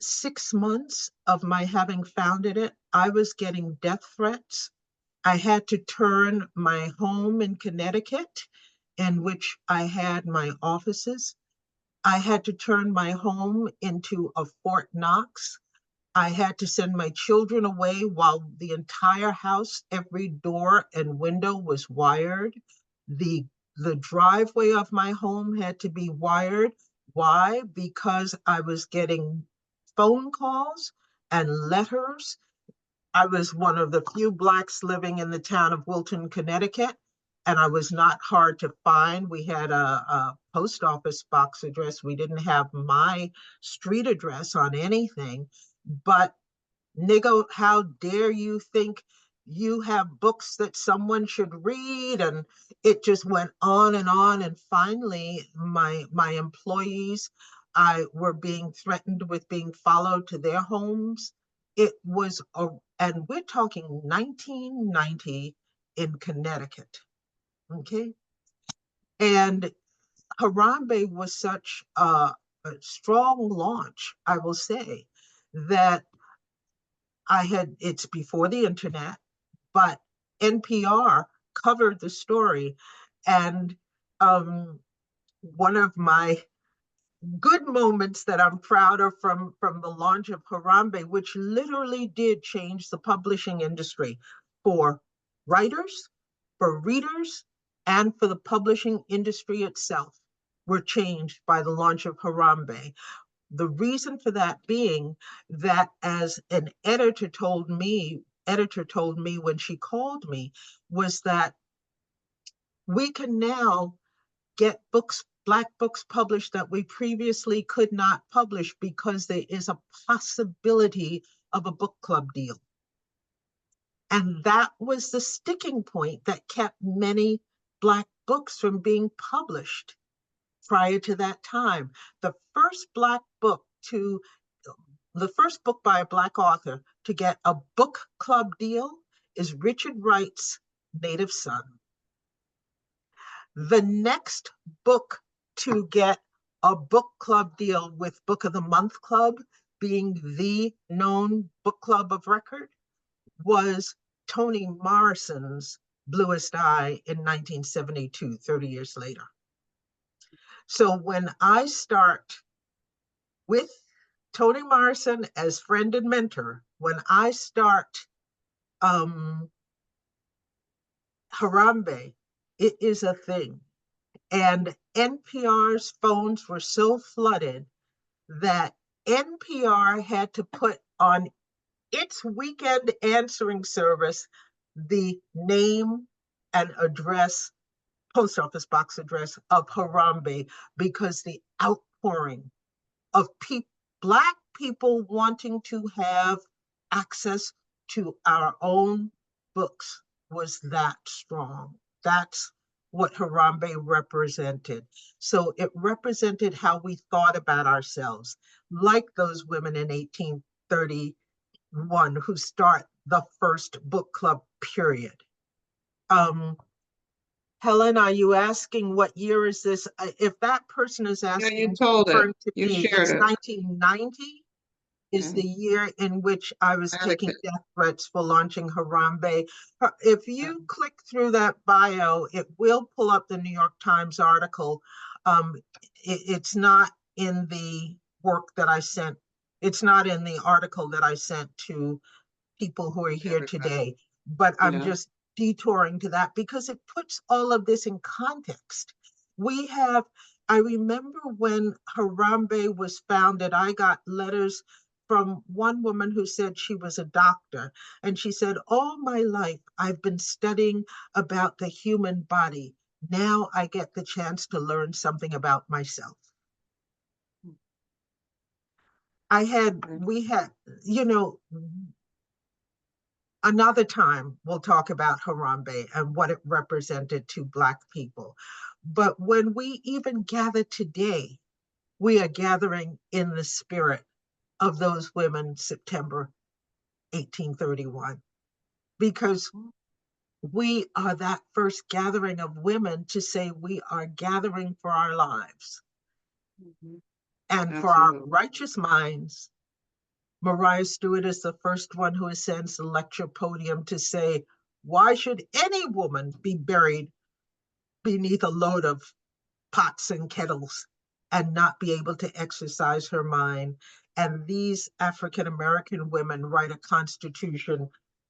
6 months of my having founded it, I was getting death threats. I had to turn my home in Connecticut, in which I had my offices. I had to turn my home into a Fort Knox. I had to send my children away while the entire house, every door and window was wired. The, the driveway of my home had to be wired. Why? Because I was getting phone calls and letters. I was one of the few Blacks living in the town of Wilton, Connecticut, and I was not hard to find. We had a post office box address. We didn't have my street address on anything. But nigga, how dare you think you have books that someone should read? And it just went on and on. And finally, my employees were being threatened with being followed to their homes. It was, and we're talking 1990 in Connecticut, okay? And Harambe was such a strong launch, I will say, that it's before the internet, but NPR covered the story. And one of my good moments that I'm proud of from the launch of Harambe, which literally did change the publishing industry for writers, for readers and for the publishing industry itself were changed by the launch of Harambe. The reason for that being that, as an editor told me when she called me, was that we can now get books, Black books published that we previously could not publish because there is a possibility of a book club deal. And that was the sticking point that kept many Black books from being published prior to that time. The first book by a Black author to get a book club deal is Richard Wright's Native Son. The next book to get a book club deal with Book of the Month Club being the known book club of record was Toni Morrison's Bluest Eye in 1972, 30 years later. So when I start with Toni Morrison as friend and mentor, when I start Harambe, it is a thing. And NPR's phones were so flooded that NPR had to put on its weekend answering service the name and address, post office box address of Harambe, because the outpouring of Black people wanting to have access to our own books was that strong. That's what Harambe represented. So it represented how we thought about ourselves, like those women in 1831 who start the first book club period. Helen, are you asking what year is this? If that person is asking, you told it. You me, shared it's it. 1990 is the year in which I was taking death threats for launching Harambe. If you click through that bio, it will pull up the New York Times article. It's not in the work that I sent. It's not in the article that I sent to people who are here today, but I'm just detouring to that because it puts all of this in context. I remember when Harambe was founded, I got letters from one woman who said she was a doctor. And she said, all my life, I've been studying about the human body. Now I get the chance to learn something about myself. We had, another time we'll talk about Harambe and what it represented to Black people. But when we even gather today, we are gathering in the spirit of those women, September 1831, because we are that first gathering of women to say we are gathering for our lives and for our righteous minds. Mariah Stewart is the first one who ascends the lecture podium to say, why should any woman be buried beneath a load of pots and kettles and not be able to exercise her mind? And these African-American women write a constitution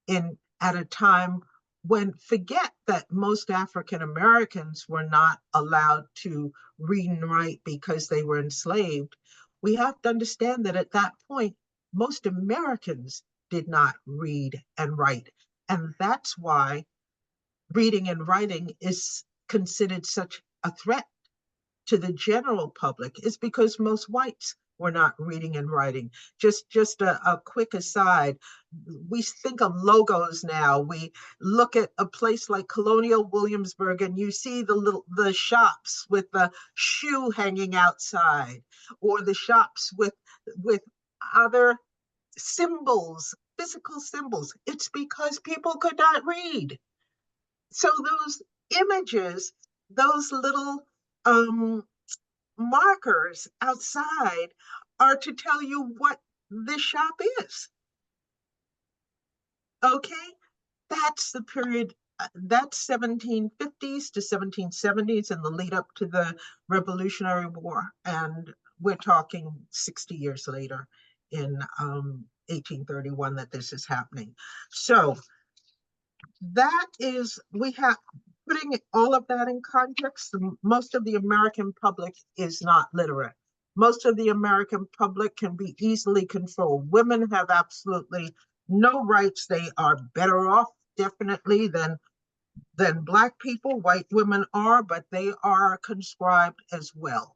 at a time when, forget that most African-Americans were not allowed to read and write because they were enslaved. We have to understand that at that point, most Americans did not read and write. And that's why reading and writing is considered such a threat to the general public, is because most whites were not reading and writing. Just a quick aside, we think of logos now. We look at a place like Colonial Williamsburg and you see the shops with the shoe hanging outside, or the shops with other symbols, physical symbols. It's because people could not read. So those images, those little markers outside are to tell you what this shop is. Okay, that's the period, that's 1750s to 1770s and the lead up to the Revolutionary War. And we're talking 60 years later in 1831 that this is happening. So that is, we have, putting all of that in context, most of the American public is not literate. Most of the American public can be easily controlled. Women have absolutely no rights. They are better off, definitely, than Black people. White women are, but they are conscribed as well.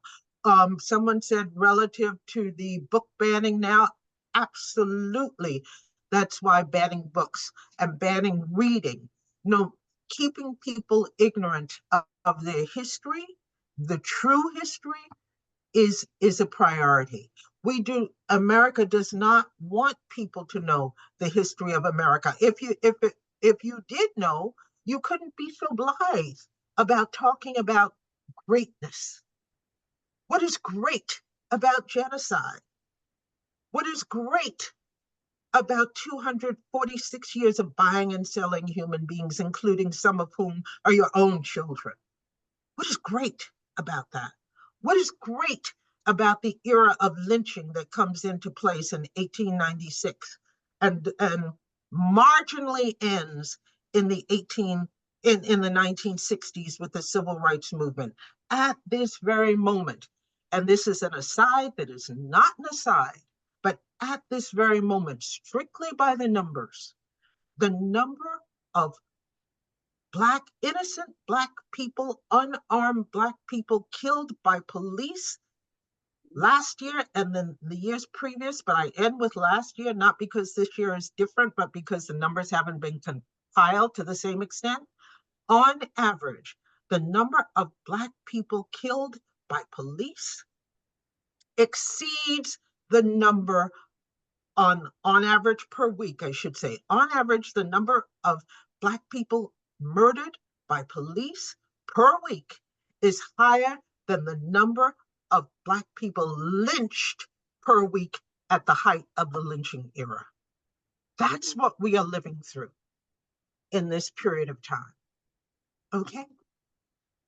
Someone said relative to the book banning now, absolutely. That's why banning books and banning reading, no, keeping people ignorant of their history, the true history, is a priority. America does not want people to know the history of America. If you did know, you couldn't be so blithe about talking about greatness. What is great about genocide? What is great about 246 years of buying and selling human beings, including some of whom are your own children? What is great about that? What is great about the era of lynching that comes into place in 1896 and marginally ends in the 1960s with the civil rights movement? At this very moment, and this is an aside that is not an aside, but at this very moment, strictly by the numbers, the number of innocent Black people, unarmed Black people killed by police last year and then the years previous, but I end with last year, not because this year is different, but because the numbers haven't been compiled to the same extent. On average, the number of Black people killed by police exceeds the number on average per week, I should say. On average, the number of Black people murdered by police per week is higher than the number of Black people lynched per week at the height of the lynching era. That's what we are living through in this period of time. Okay?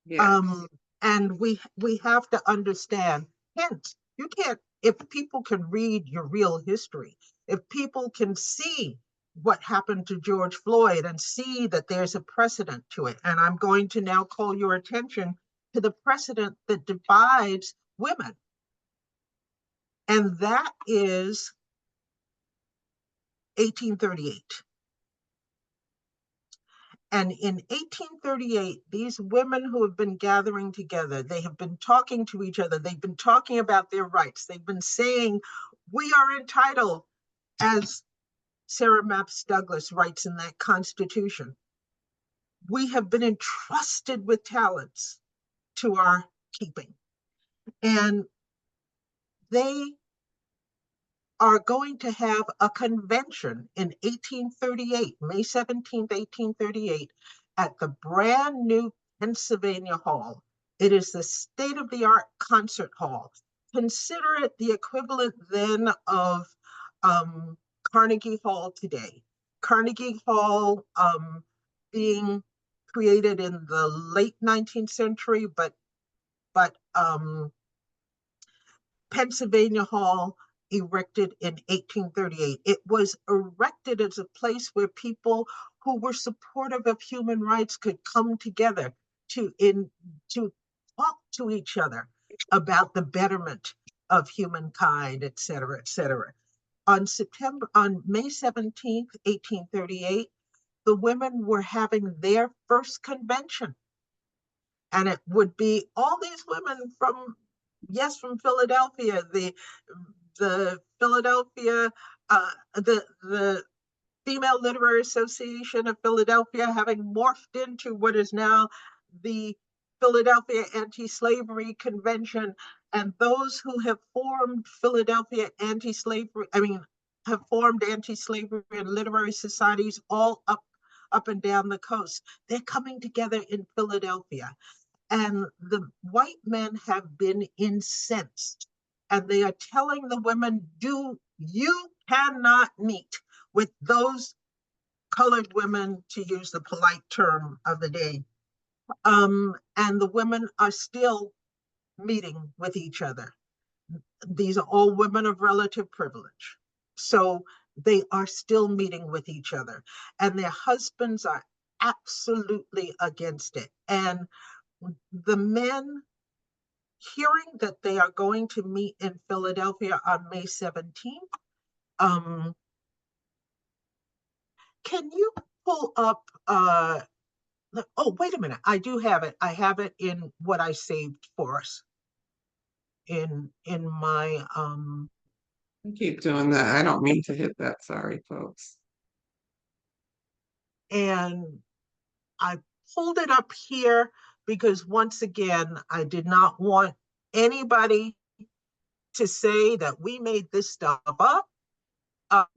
Yes. And we have to understand, hence, you can't, if people can read your real history, if people can see what happened to George Floyd and see that there's a precedent to it, and I'm going to now call your attention to the precedent that divides women, and that is 1838. And in 1838, these women who have been gathering together, they have been talking to each other, they've been talking about their rights, they've been saying, we are entitled, as Sarah Mapps Douglas writes in that Constitution, we have been entrusted with talents to our keeping. And they are going to have a convention in 1838, May 17th, 1838, at the brand new Pennsylvania Hall. It is the state-of-the-art concert hall. Consider it the equivalent then of Carnegie Hall today. Carnegie Hall being created in the late 19th century, but Pennsylvania Hall erected in 1838. It was erected as a place where people who were supportive of human rights could come together to talk to each other about the betterment of humankind, et cetera, et cetera. On May 17th, 1838, the women were having their first convention. And it would be all these women from Philadelphia, the Philadelphia, the Female Literary Association of Philadelphia, having morphed into what is now the Philadelphia Anti-Slavery Convention, and those who have formed Philadelphia anti-slavery, have formed anti-slavery and literary societies all up and down the coast. They're coming together in Philadelphia. And the white men have been incensed, and they are telling the women, you cannot meet with those colored women, to use the polite term of the day. And the women are still meeting with each other. These are all women of relative privilege. So they are still meeting with each other. And their husbands are absolutely against it. And the men hearing that they are going to meet in Philadelphia on May 17th, can you pull up oh, wait a minute. I do have it. I have it in what I saved for us in my Keep doing that. I don't mean to hit that. Sorry, folks. and I pulled it up here because once again, I did not want anybody to say that we made this stuff up.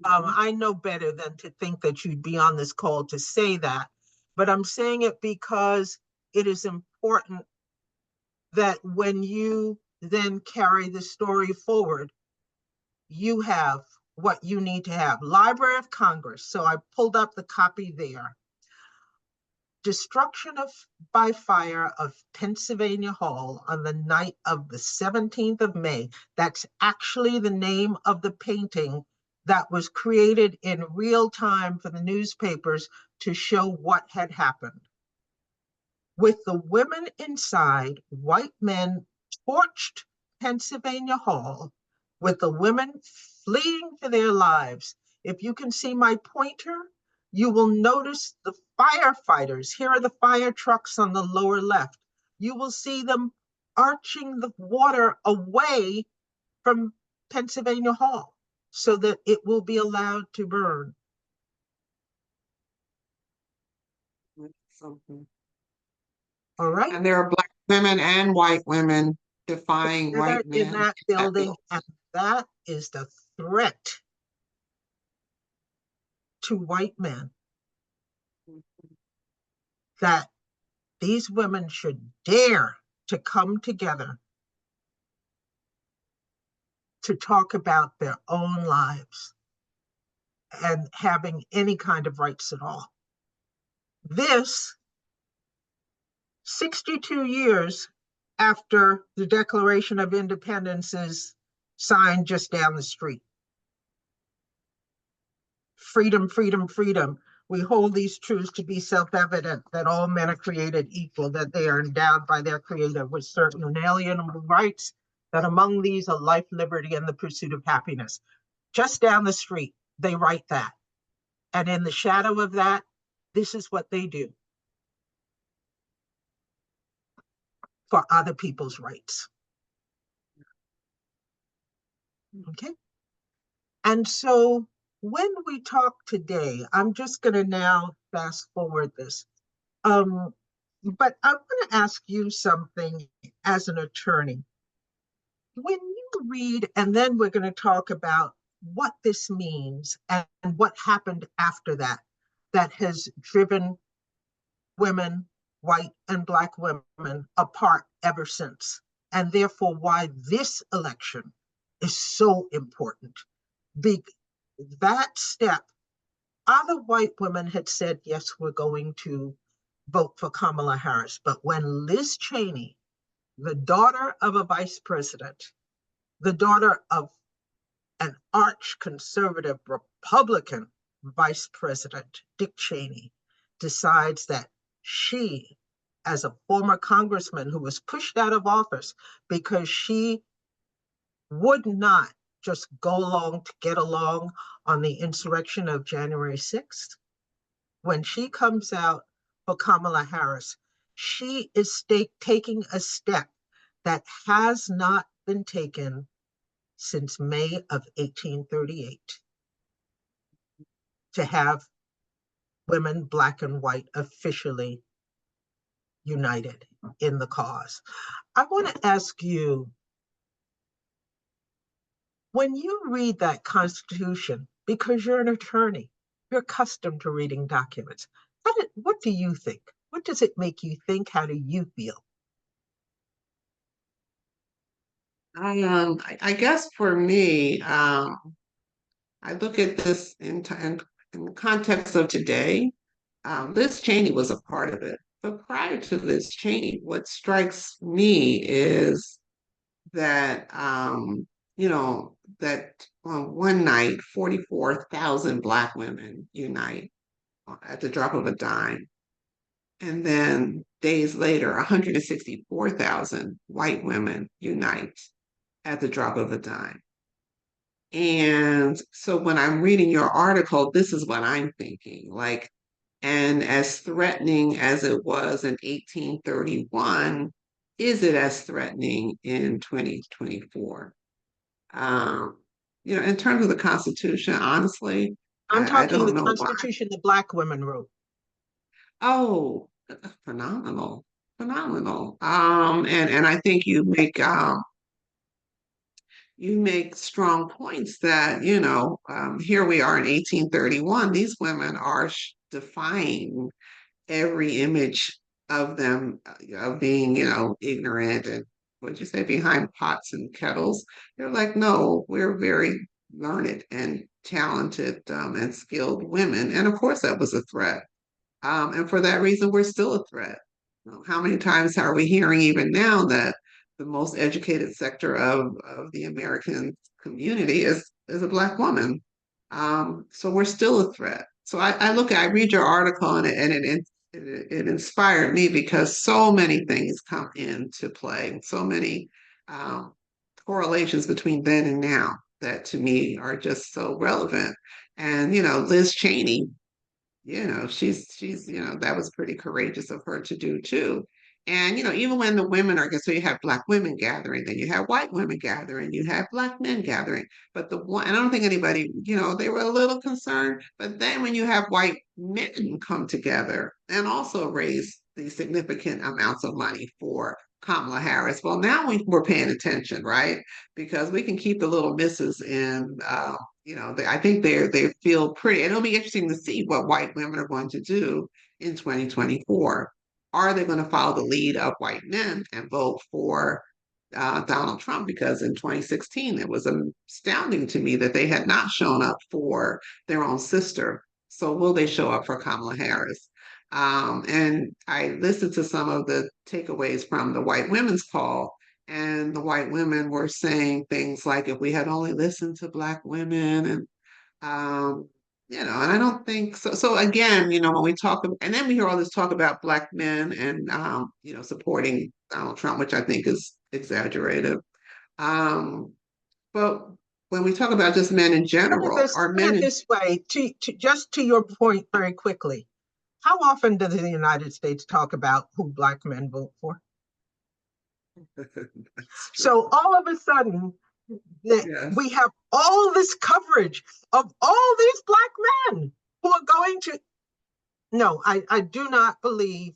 I know better than to think that you'd be on this call to say that, but I'm saying it because it is important that when you then carry the story forward, you have what you need to have. Library of Congress. So I pulled up the copy there. Destruction by fire of Pennsylvania Hall on the night of the 17th of May. That's actually the name of the painting that was created in real time for the newspapers to show what had happened. With the women inside, white men torched Pennsylvania Hall, with the women fleeing for their lives. If you can see my pointer, you will notice the firefighters. Here are the fire trucks on the lower left. You will see them arching the water away from Pennsylvania Hall so that it will be allowed to burn. Something. All right. And there are Black women and white women defying Together white in men. that building, and that is the threat to white men that these women should dare to come together to talk about their own lives and having any kind of rights at all. This 62 years after the Declaration of Independence is signed just down the street. Freedom, freedom, freedom. We hold these truths to be self-evident, that all men are created equal, that they are endowed by their creator with certain inalienable rights, that among these are life, liberty, and the pursuit of happiness. Just down the street, they write that. And in the shadow of that, this is what they do for other people's rights. Okay? And so when we talk today, I'm just going to now fast forward this. But I want to ask you something as an attorney. When you read, and then we're going to talk about what this means and what happened after that, that has driven women, white and Black women, apart ever since, and therefore why this election is so important. That step, other white women had said, yes, we're going to vote for Kamala Harris. But when Liz Cheyney, the daughter of a vice president, the daughter of an arch conservative Republican vice president, Dick Cheney, decides that she, as a former congressman who was pushed out of office because she would not just go along to get along on the insurrection of January 6th, when she comes out for Kamala Harris, she is taking a step that has not been taken since May of 1838 to have women, Black and white, officially united in the cause. I want to ask you, when you read that Constitution, because you're an attorney, you're accustomed to reading documents, what do you think? What does it make you think? How do you feel? I guess for me, I look at this in the context of today. Liz Cheney was a part of it. But prior to Liz Cheney, what strikes me is that, that on one night, 44,000 Black women unite at the drop of a dime. And then days later, 164,000 white women unite at the drop of a dime. And so when I'm reading your article, this is what I'm thinking. Like, and as threatening as it was in 1831, is it as threatening in 2024? Um, in terms of the Constitution, honestly, I'm I talking don't the know why. Constitution the Black women wrote. Oh, phenomenal, phenomenal. And I think you make strong points that, here we are in 1831. These women are defying every image of them of being, ignorant and what'd you say, behind pots and kettles. They're like, no, we're very learned and talented and skilled women. And of course, that was a threat. And for that reason, we're still a threat. How many times are we hearing even now that the most educated sector of the American community is a Black woman? So we're still a threat. So I read your article and it inspired me because so many things come into play, so many um, correlations between then and now that to me are just so relevant. And Liz Cheney, she's that was pretty courageous of her to do too. And even when the women are, so you have Black women gathering, then you have white women gathering, you have Black men gathering. But the one, and I don't think anybody, they were a little concerned. But then when you have white men come together and also raise these significant amounts of money for Kamala Harris, well, now we're paying attention, right? Because we can keep the little misses in I think they feel pretty. And it'll be interesting to see what white women are going to do in 2024. Are they going to follow the lead of white men and vote for Donald Trump? Because in 2016, it was astounding to me that they had not shown up for their own sister. So will they show up for Kamala Harris? And I listened to some of the takeaways from the white women's call, and the white women were saying things like, if we had only listened to Black women, um, and I don't think so. So again, when we talk, and then we hear all this talk about Black men and, supporting Donald Trump, which I think is exaggerated. Um, but when we talk about just men in general, are Put men it in, this way, just to your point very quickly. How often does the United States talk about who Black men vote for? that's true. So all of a sudden, Yes. we have all this coverage of all these Black men who are going to. No, I do not believe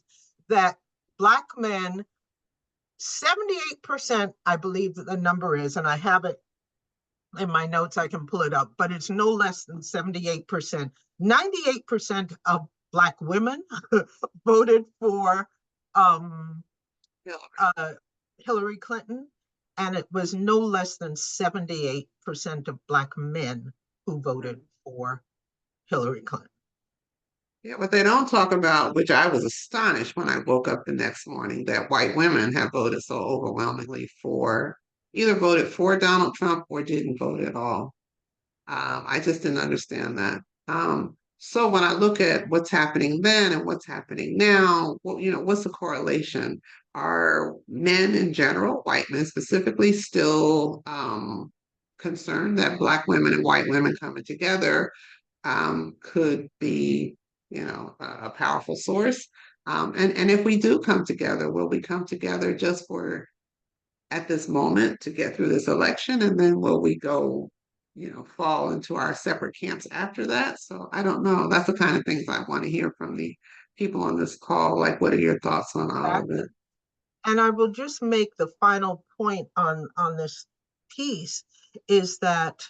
that Black men, 78%, I believe that the number is, and I have it in my notes, I can pull it up, but it's no less than 78%. 98% of Black women voted for um, uh, Hillary Clinton, and it was no less than 78% of Black men who voted for Hillary Clinton. Yeah, what they don't talk about, which I was astonished when I woke up the next morning, that white women have voted so overwhelmingly for, either voted for Donald Trump or didn't vote at all. I just didn't understand that. So when I look at what's happening then and what's happening now, well, what's the correlation? Are men in general, white men specifically, still concerned that Black women and white women coming together could be, a powerful source? And if we do come together, will we come together just for at this moment to get through this election, and then will we go, fall into our separate camps after that? So I don't know. That's the kind of things I want to hear from the people on this call. Like, what are your thoughts on all of it? And I will just make the final point on this piece is that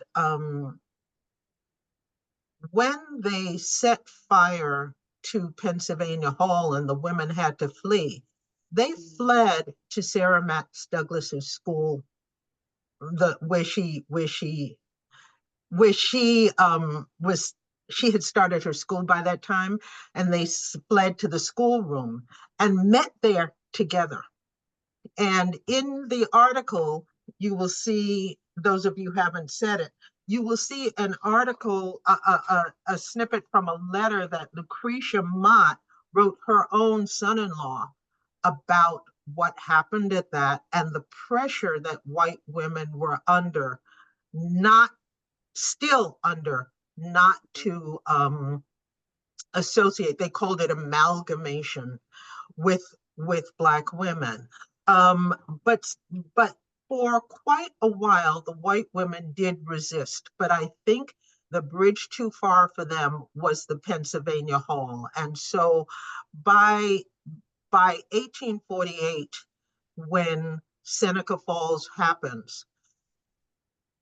when they set fire to Pennsylvania Hall and the women had to flee, they fled to Sarah Max Douglas's school, where she was she had started her school by that time, and they fled to the schoolroom and met there together. And in the article, you will see, those of you who haven't said it, you will see an article, a snippet from a letter that Lucretia Mott wrote her own son-in-law about what happened at that and the pressure that white women were under, not still under, not to associate. They called it amalgamation with Black women. Um, but but for quite a while, the white women did resist. But I think the bridge too far for them was the Pennsylvania Hall, and so by 1848, when Seneca Falls happens,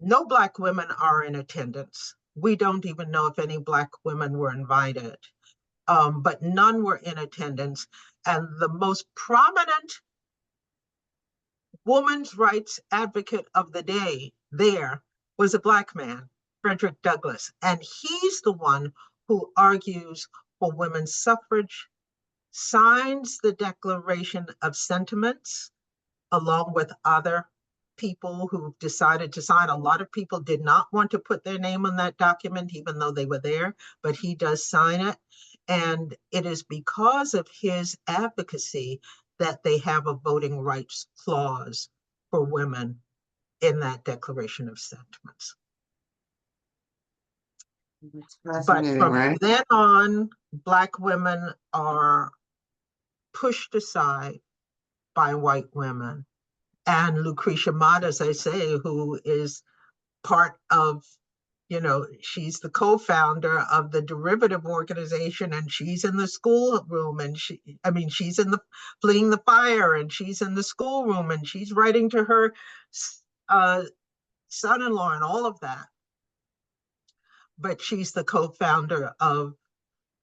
no Black women are in attendance. We don't even know if any Black women were invited, but none were in attendance. And the most prominent women's rights advocate of the day there was a Black man, Frederick Douglass. And he's the one who argues for women's suffrage, signs the Declaration of Sentiments, along with other people who decided to sign. A lot of people did not want to put their name on that document, even though they were there, but he does sign it. And it is because of his advocacy that they have a voting rights clause for women in that Declaration of Sentiments. But from right? then on, Black women are pushed aside by white women. And Lucretia Mott, as I say, who is part of, she's the co-founder of the derivative organization, and she's in the schoolroom, and she's in the fleeing the fire, and she's in the schoolroom, and she's writing to her son-in-law and all of that. But she's the co-founder of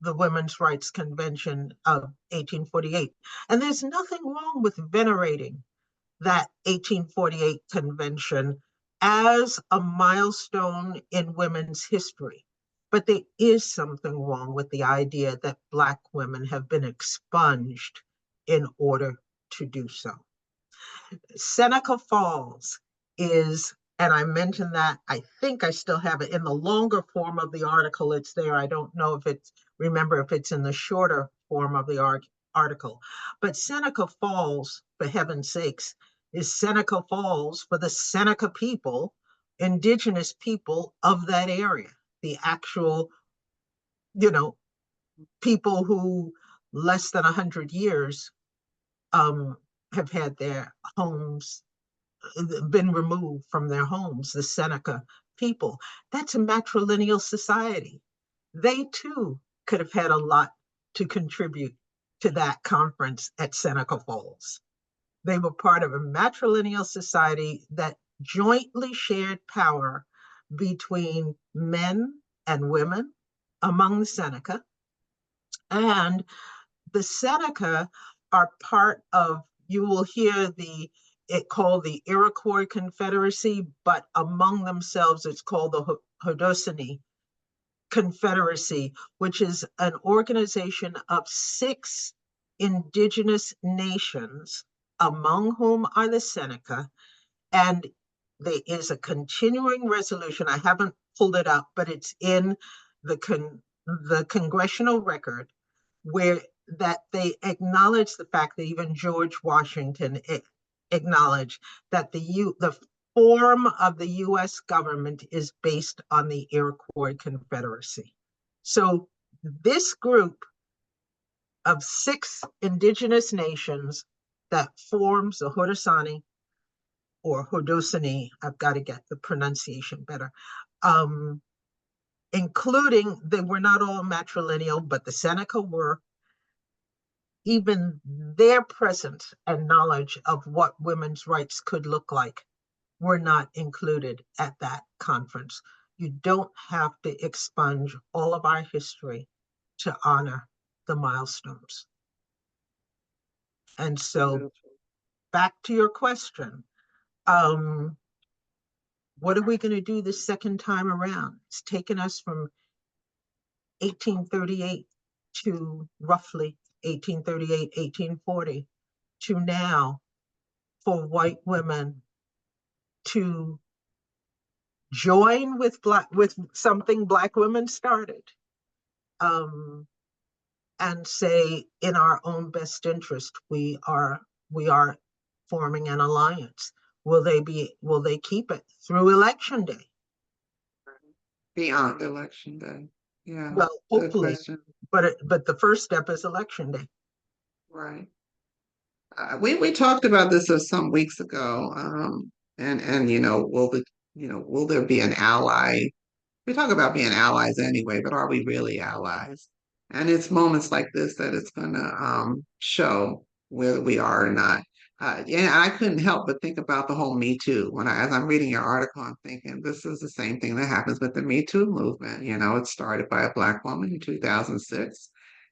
the Women's Rights Convention of 1848. And there's nothing wrong with venerating that 1848 convention as a milestone in women's history. But there is something wrong with the idea that Black women have been expunged in order to do so. Seneca Falls is, and I mentioned that, I think I still have it in the longer form of the article, it's there. I don't know if it's in the shorter form of the article. But Seneca Falls, for heaven's sakes, is Seneca Falls for the Seneca people, indigenous people of that area, the actual, people who less than 100 years have had their homes, been removed from their homes, the Seneca people. That's a matrilineal society. They too could have had a lot to contribute to that conference at Seneca Falls. They were part of a matrilineal society that jointly shared power between men and women among the Seneca. And the Seneca are part of, you will hear it called the Iroquois Confederacy, but among themselves it's called the Haudenosaunee Confederacy, which is an organization of 6 indigenous nations, among whom are the Seneca. And there is a continuing resolution. I haven't pulled it up, but it's in the congressional record, where that they acknowledge the fact that even George Washington acknowledged that the form of the US government is based on the Iroquois Confederacy. So this group of 6 indigenous nations that forms the Haudenosaunee or Haudenosaunee, I've got to get the pronunciation better, including, they were not all matrilineal, but the Seneca were. Even their presence and knowledge of what women's rights could look like were not included at that conference. You don't have to expunge all of our history to honor the milestones. And so back to your question, what are we going to do the second time around? It's taken us from 1838 to roughly 1838, 1840 to now for white women to join with something Black women started, and say, in our own best interest, we are forming an alliance. Will they keep it through election day? Beyond election day. Yeah, Well, good hopefully, question. but the first step is election day. Right. We talked about this some weeks ago, and will there be an ally? We talk about being allies anyway, but are we really allies? And it's moments like this that it's gonna show whether we are or not. Yeah, I couldn't help but think about the whole Me Too. As I'm reading your article, I'm thinking this is the same thing that happens with the Me Too movement. It started by a Black woman in 2006,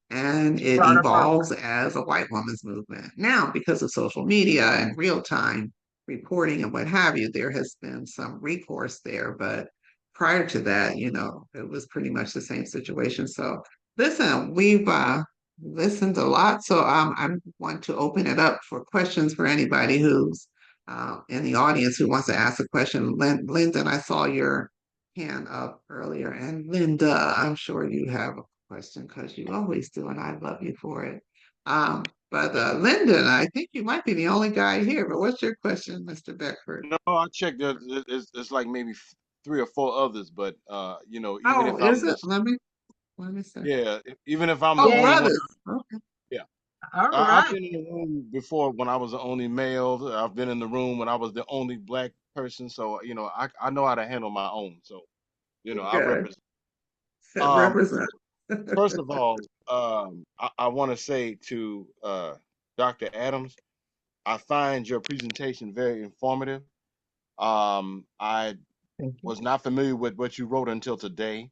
and it Brought about evolves as a white woman's movement. Now, because of social media and real time reporting and what have you, there has been some recourse there, but prior to that, it was pretty much the same situation. So, listen, we've listened a lot. So, I want to open it up for questions for anybody who's in the audience who wants to ask a question. Linda, I saw your hand up earlier. And Linda, I'm sure you have a question because you always do, and I love you for it. But Lyndon, I think you might be the only guy here. But what's your question, Mr. Beckford? No, I checked. It's like maybe three or four others, but even Oh, if is I'm it? this, Let me see. yeah, even if I'm the Oh, only Yay. one, brothers. Okay. yeah. All I've right. been in the room before when I was the only male. I've been in the room when I was the only black person. So I know how to handle my own. So I Good. represent. Um, Represent. First of all, I want to say to Dr. Adams, I find your presentation very informative. I Thank you. was not familiar with what you wrote until today.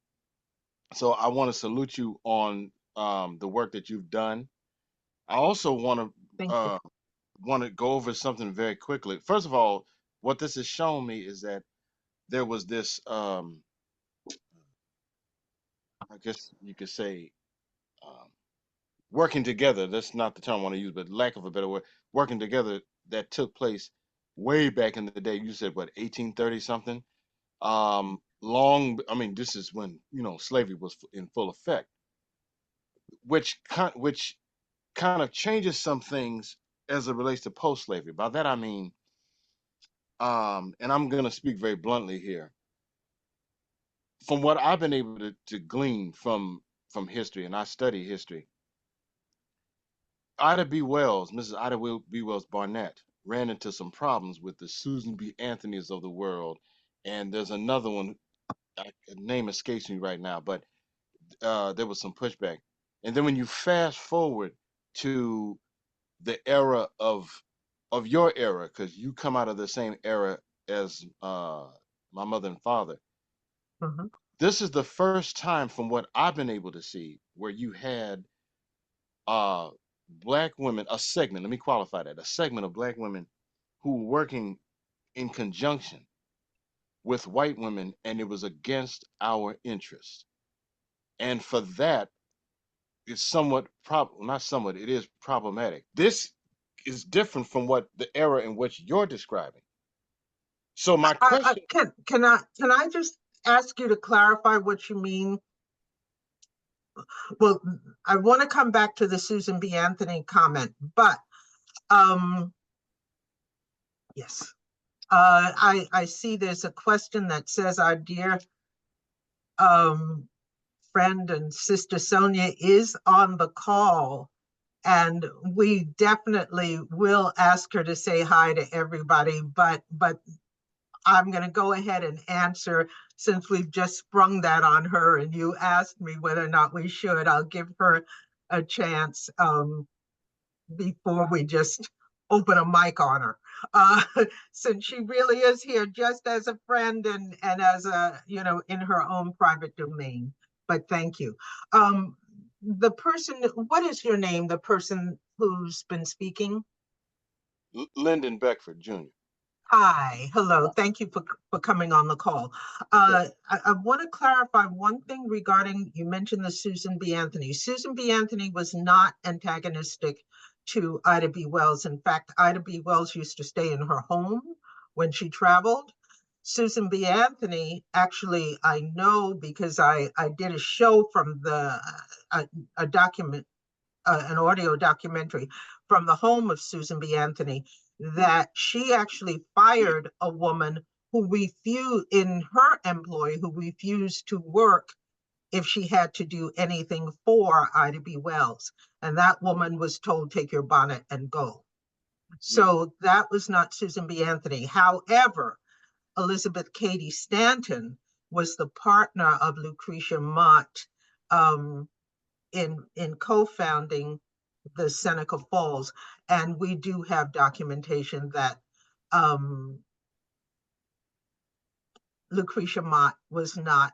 So I want to salute you on the work that you've done. I also Thank you. uh, want to go over something very quickly. First of all, what this has shown me is that there was this, I guess you could say, um, working together. That's not the term I want to use, but lack of a better word, working together that took place way back in the day. You said what, 1830 something? I mean, this is when slavery was in full effect, which kind of changes some things as it relates to post-slavery. By that I mean, and I'm going to speak very bluntly here. From what I've been able to glean from history, and I study history, Ida B. Wells, Mrs. B. Wells Barnett, ran into some problems with the Susan B. Anthony's of the world, and there's another one. Name escapes me right now, but there was some pushback. And then when you fast forward to the era of your era, because you come out of the same era as my mother and father. Mhm. This is the first time, from what I've been able to see, where you had uh, black women, a segment. Let me qualify that: a segment of black women who were working in conjunction with white women, and it was against our interests. And for that, it's somewhat not somewhat. It is problematic. This is different from what the era in which you're describing. So my question, Can I just ask you to clarify what you mean? Well, I want to come back to the Susan B. Anthony comment, but um, yes, I see there's a question that says our dear um, friend and sister Sonia is on the call, and we definitely will ask her to say hi to everybody. But I'm going to go ahead and answer, since we've just sprung that on her and you asked me whether or not we should. I'll give her a chance before we just open a mic on her. Uh, since she really is here just as a friend and as in her own private domain. But thank you. The person, what is your name? The person who's been speaking? Lyndon Beckford Jr. Hi, hello. Thank you for coming on the call. Sure. I want to clarify one thing regarding, you mentioned the Susan B. Anthony. Susan B. Anthony was not antagonistic to Ida B. Wells. In fact, Ida B. Wells used to stay in her home when she traveled. Susan B. Anthony, actually, I know because I did a show from a document an audio documentary from the home of Susan B. Anthony, that she actually fired a woman who refused, in her employ, who refused to work if she had to do anything for Ida B. Wells. And that woman was told, take your bonnet and go. So that was not Susan B. Anthony. However, Elizabeth Cady Stanton was the partner of Lucretia Mott in co-founding the Seneca Falls. And we do have documentation that Lucretia Mott was not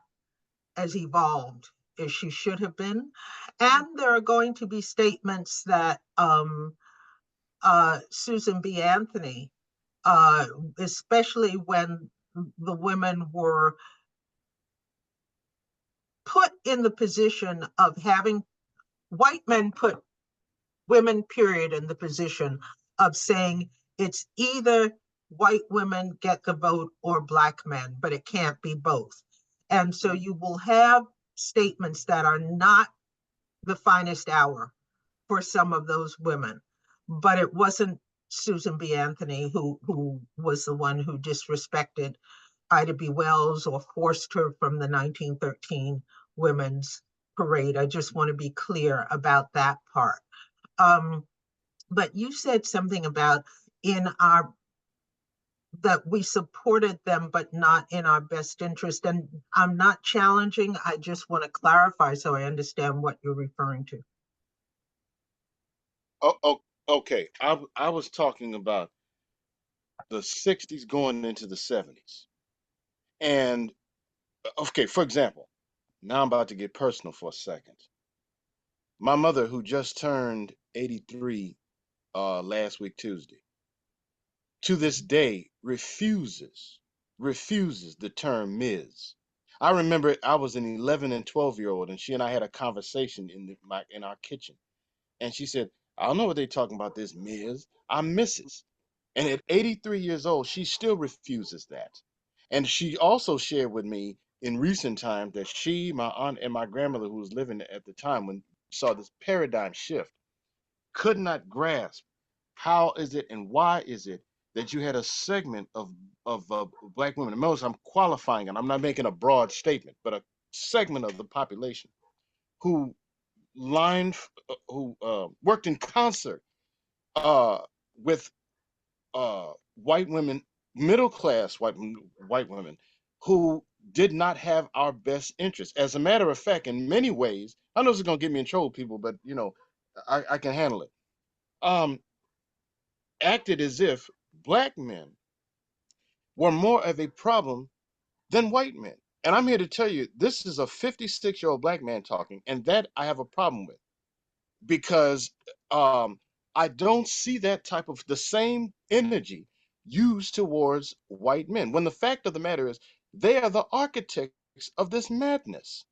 as evolved as she should have been. And there are going to be statements that Susan B. Anthony, especially when the women were put in the position of having, white men put women, period, in the position of saying it's either white women get the vote or black men, but it can't be both. And so you will have statements that are not the finest hour for some of those women, but it wasn't Susan B. Anthony who was the one who disrespected Ida B. Wells or forced her from the 1913 Women's Parade. I just want to be clear about that part. But you said something about that we supported them, but not in our best interest. And I'm not challenging, I just want to clarify so I understand what you're referring to. Oh, okay. I was talking about the 60s going into the 70s. And okay, for example, now I'm about to get personal for a second. My mother, who just turned 83 last week Tuesday, to this day refuses the term Ms. I remember I was an 11 and 12-year-old, and she and I had a conversation in our kitchen, and she said, "I don't know what they're talking about, this Ms. I'm Mrs." And at 83 years old, she still refuses that. And she also shared with me in recent times that she, my aunt, and my grandmother, who was living at the time when we saw this paradigm shift, could not grasp how is it and why is it that you had a segment of black women. And most I'm qualifying, and I'm not making a broad statement, but a segment of the population who worked in concert with white women, middle class white women, who did not have our best interests. As a matter of fact, in many ways, I know this is gonna get me in trouble, people, but I can handle it. Um, Acted as if black men were more of a problem than white men. And I'm here to tell you, this is a 56-year-old black man talking, and that I have a problem with, because I don't see that type of the same energy used towards white men. When the fact of the matter is, they are the architects of this madness.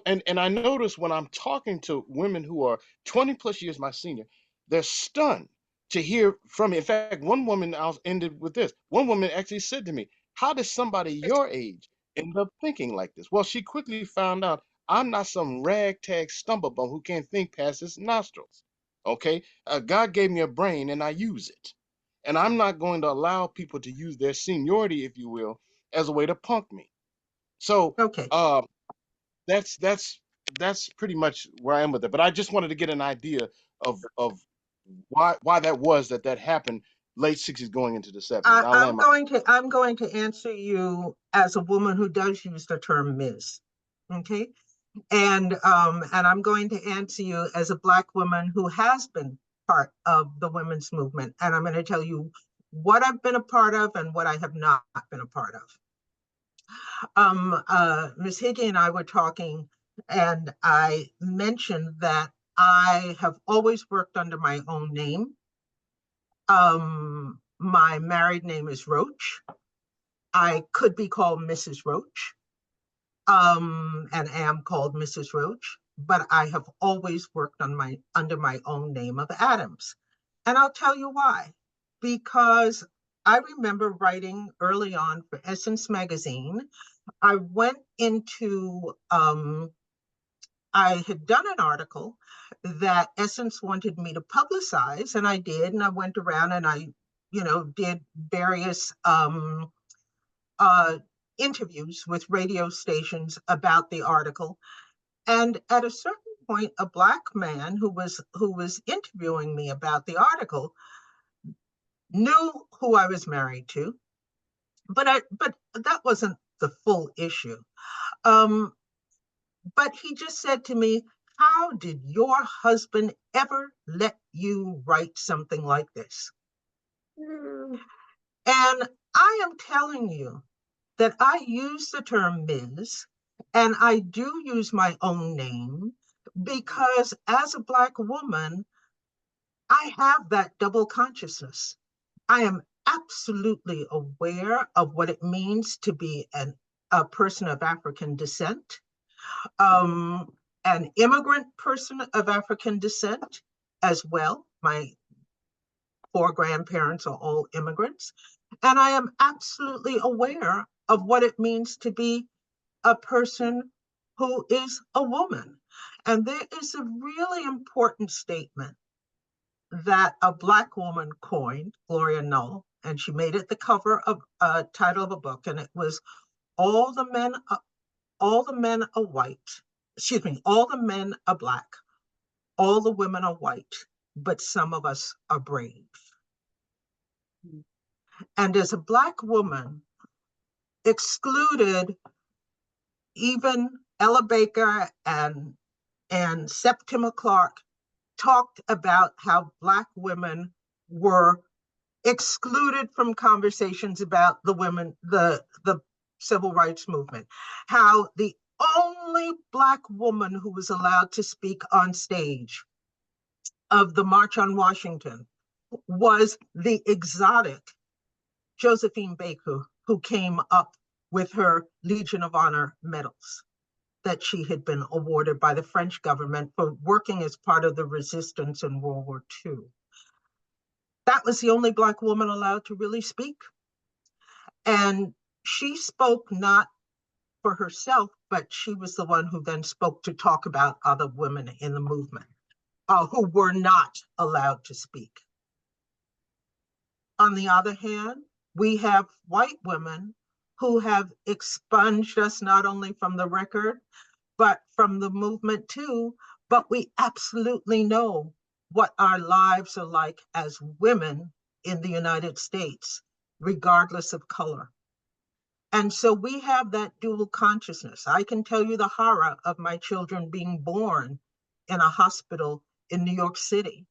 And I notice when I'm talking to women who are 20 plus years my senior, they're stunned to hear from me. In fact, one woman, I'll end it with this. One woman actually said to me, "How does somebody your age end up thinking like this?" Well, she quickly found out I'm not some ragtag stumblebum who can't think past his nostrils. Okay, God gave me a brain and I use it, and I'm not going to allow people to use their seniority, if you will, as a way to punk me. So, Okay. That's pretty much where I am with it. But I just wanted to get an idea of why that was that happened late 60s going into the 70s. I'll land my I'm going to answer you as a woman who does use the term Ms. Okay. And I'm going to answer you as a Black woman who has been part of the women's movement. And I'm going to tell you what I've been a part of and what I have not been a part of. Ms. Higgy and I were talking, and I mentioned that I have always worked under my own name. My married name is Roach. I could be called Mrs. Roach, and am called Mrs. Roach, but I have always worked under my own name of Adams. And I'll tell you why. Because I remember writing early on for Essence magazine. I went into I had done an article that Essence wanted me to publicize, and I did. And I went around and I, did various uh, interviews with radio stations about the article. And at a certain point, a Black man who was interviewing me about the article knew who I was married to, but that wasn't the full issue. Um, but he just said to me, "How did your husband ever let you write something like this?" Mm. And I am telling you that I use the term Ms. and I do use my own name because as a Black woman, I have that double consciousness. I am absolutely aware of what it means to be a person of African descent, an immigrant person of African descent as well. My 4 grandparents are all immigrants. And I am absolutely aware of what it means to be a person who is a woman. And there is a really important statement that a Black woman coined, Gloria Null, and she made it the cover of a title of a book, and it was all the men are white. Excuse me, all the men are Black, all the women are white, but some of us are brave. And as a Black woman, excluded, even Ella Baker and Septima Clark talked about how Black women were excluded from conversations about the civil rights movement, how the only Black woman who was allowed to speak on stage of the March on Washington was the exotic Josephine Baker, who came up with her Legion of Honor medals that she had been awarded by the French government for working as part of the resistance in World War II. That was the only Black woman allowed to really speak. And she spoke not for herself, but she was the one who then spoke to talk about other women in the movement who were not allowed to speak. On the other hand, we have white women who have expunged us not only from the record, but from the movement too. But we absolutely know what our lives are like as women in the United States, regardless of color. And so we have that dual consciousness. I can tell you the horror of my children being born in a hospital in New York City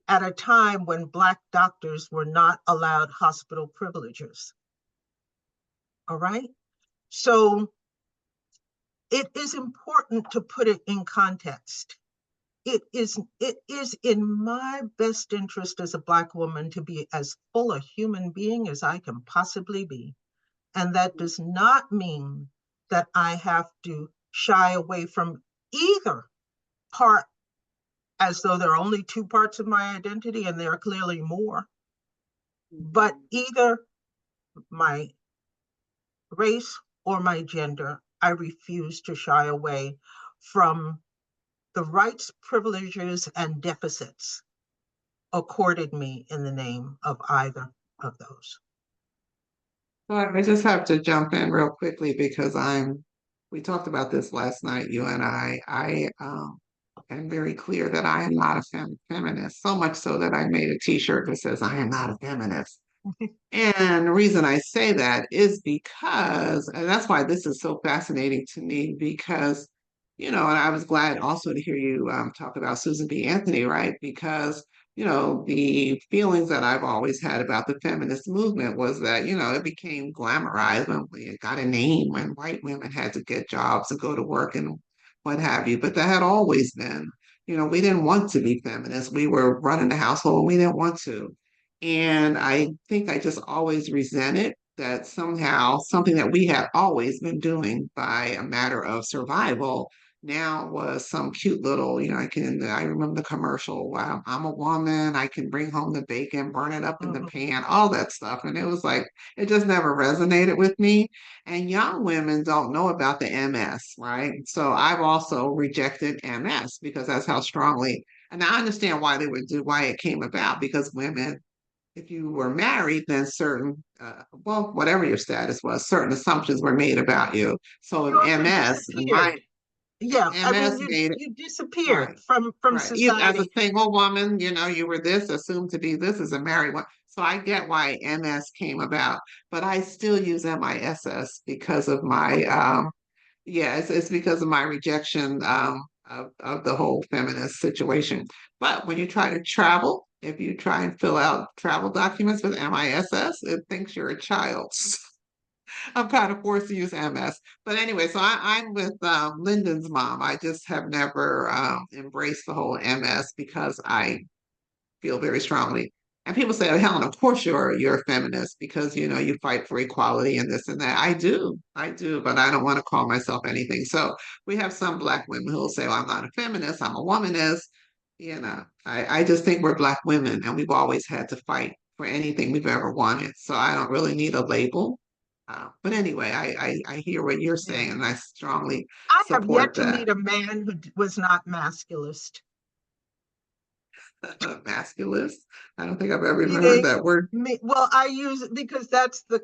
at a time when Black doctors were not allowed hospital privileges. All right? So it is important to put it in context. It is in my best interest as a Black woman to be as full a human being as I can possibly be. And that does not mean that I have to shy away from either part, as though there are only 2 parts of my identity and there are clearly more. But either my race or my gender, I refuse to shy away from the rights, privileges, and deficits accorded me in the name of either of those. Well, I just have to jump in real quickly because we talked about this last night, you and I. I am very clear that I am not a feminist, so much so that I made a t-shirt that says I am not a feminist. And the reason I say that is because, and that's why this is so fascinating to me, because, and I was glad also to hear you talk about Susan B. Anthony, right? Because, the feelings that I've always had about the feminist movement was that, it became glamorized when we got a name, when white women had to get jobs and go to work and what have you. But that had always been, we didn't want to be feminists. We were running the household and we didn't want to. And I think I just always resented that somehow something that we had always been doing by a matter of survival now was some cute little, I remember the commercial, wow, I'm a woman, I can bring home the bacon, burn it up in the Mhm. pan, all that stuff. And it was like, it just never resonated with me. And young women don't know about the MS, right? So I've also rejected MS because that's how strongly, and I understand why why it came about, because women, if you were married, then certain, well, whatever your status was, certain assumptions were made about you. So You if also MS, disappeared. Yeah, I mean, MS made it you disappeared right, from right. You, as a society. single woman, you were this, assumed to be this as a married one. So I get why MS came about, but I still use MISS because of my yeah, it's because of my rejection of the whole feminist situation. But when you try to travel, if you try and fill out travel documents with MISS, it thinks you're a child. I'm kind of forced to use MS. But anyway, so I'm with Lyndon's mom. I just have never embraced the whole MS because I feel very strongly. And people say, oh, Helen, of course you're a feminist because you fight for equality and this and that. I do, but I don't want to call myself anything. So we have some Black women who will say, well, I'm not a feminist, I'm a womanist. I just think we're Black women and we've always had to fight for anything we've ever wanted. So I don't really need a label. But anyway, I hear what you're Yeah. saying and I strongly I have yet support to that. meet a man who was not masculist. Masculist. I don't think I've ever even heard Meaning, that word. well, I use it because that's the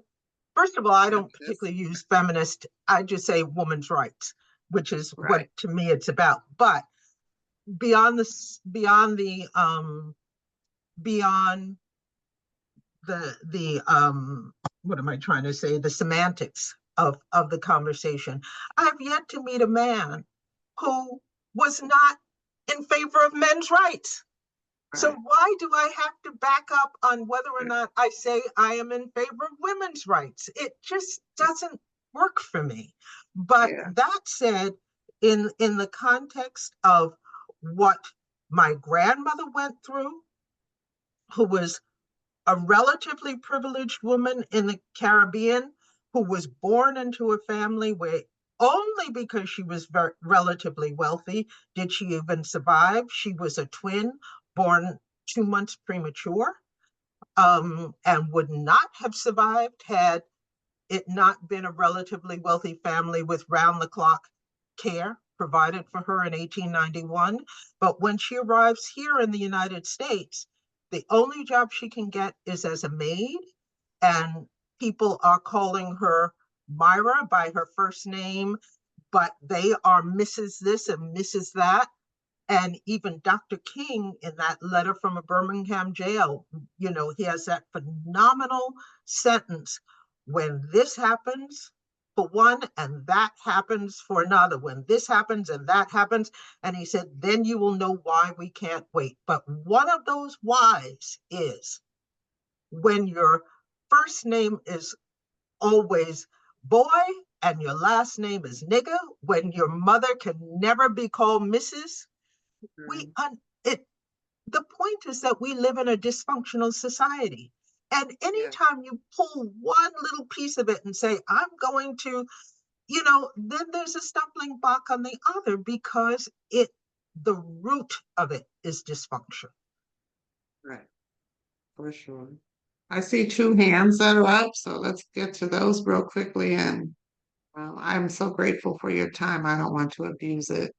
first of all, I don't Feminist. particularly use feminist. I just say women's rights, which is what Right. to me it's about. But beyond the what am I trying to say? The semantics of the conversation. I have yet to meet a man who was not in favor of men's rights. So Right. why do I have to back up on whether or Right. not I say I am in favor of women's rights? It just doesn't work for me. But Yeah. that said, in the context of what my grandmother went through, who was a relatively privileged woman in the Caribbean who was born into a family where only because she was relatively wealthy did she even survive. She was a twin born 2 months premature, and would not have survived had it not been a relatively wealthy family with round the clock care provided for her in 1891. But when she arrives here in the United States, the only job she can get is as a maid, and people are calling her Myra by her first name, but they are Mrs. This and Mrs. That. And even Dr. King, in that letter from a Birmingham jail, he has that phenomenal sentence: when this happens for one and that happens for another, when this happens and that happens. And he said, then you will know why we can't wait. But one of those whys is when your first name is always boy and your last name is nigger, when your mother can never be called Mrs. we Mm. it The point is that we live in a dysfunctional society, and Yeah. anytime you pull one little piece of it and say I'm going to, then there's a stumbling block on the other, because the root of it is dysfunction. Right. For sure. I see two hands that are up, so let's get to those real quickly. And I'm so grateful for your time. I don't want to abuse it.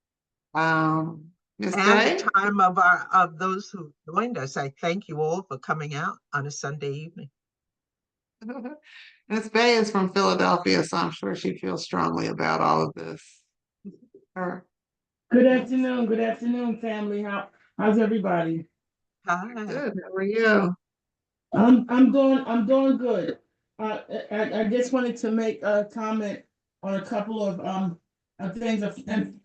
Miss And the Bay? time of those who joined us, I thank you all for coming out on a Sunday evening. Miss Bay is from Philadelphia, so I'm sure she feels strongly about all of this. Her. Good afternoon, family. How's everybody? Hi. Good. How are you? I'm doing good. I just wanted to make a comment on a couple of things. And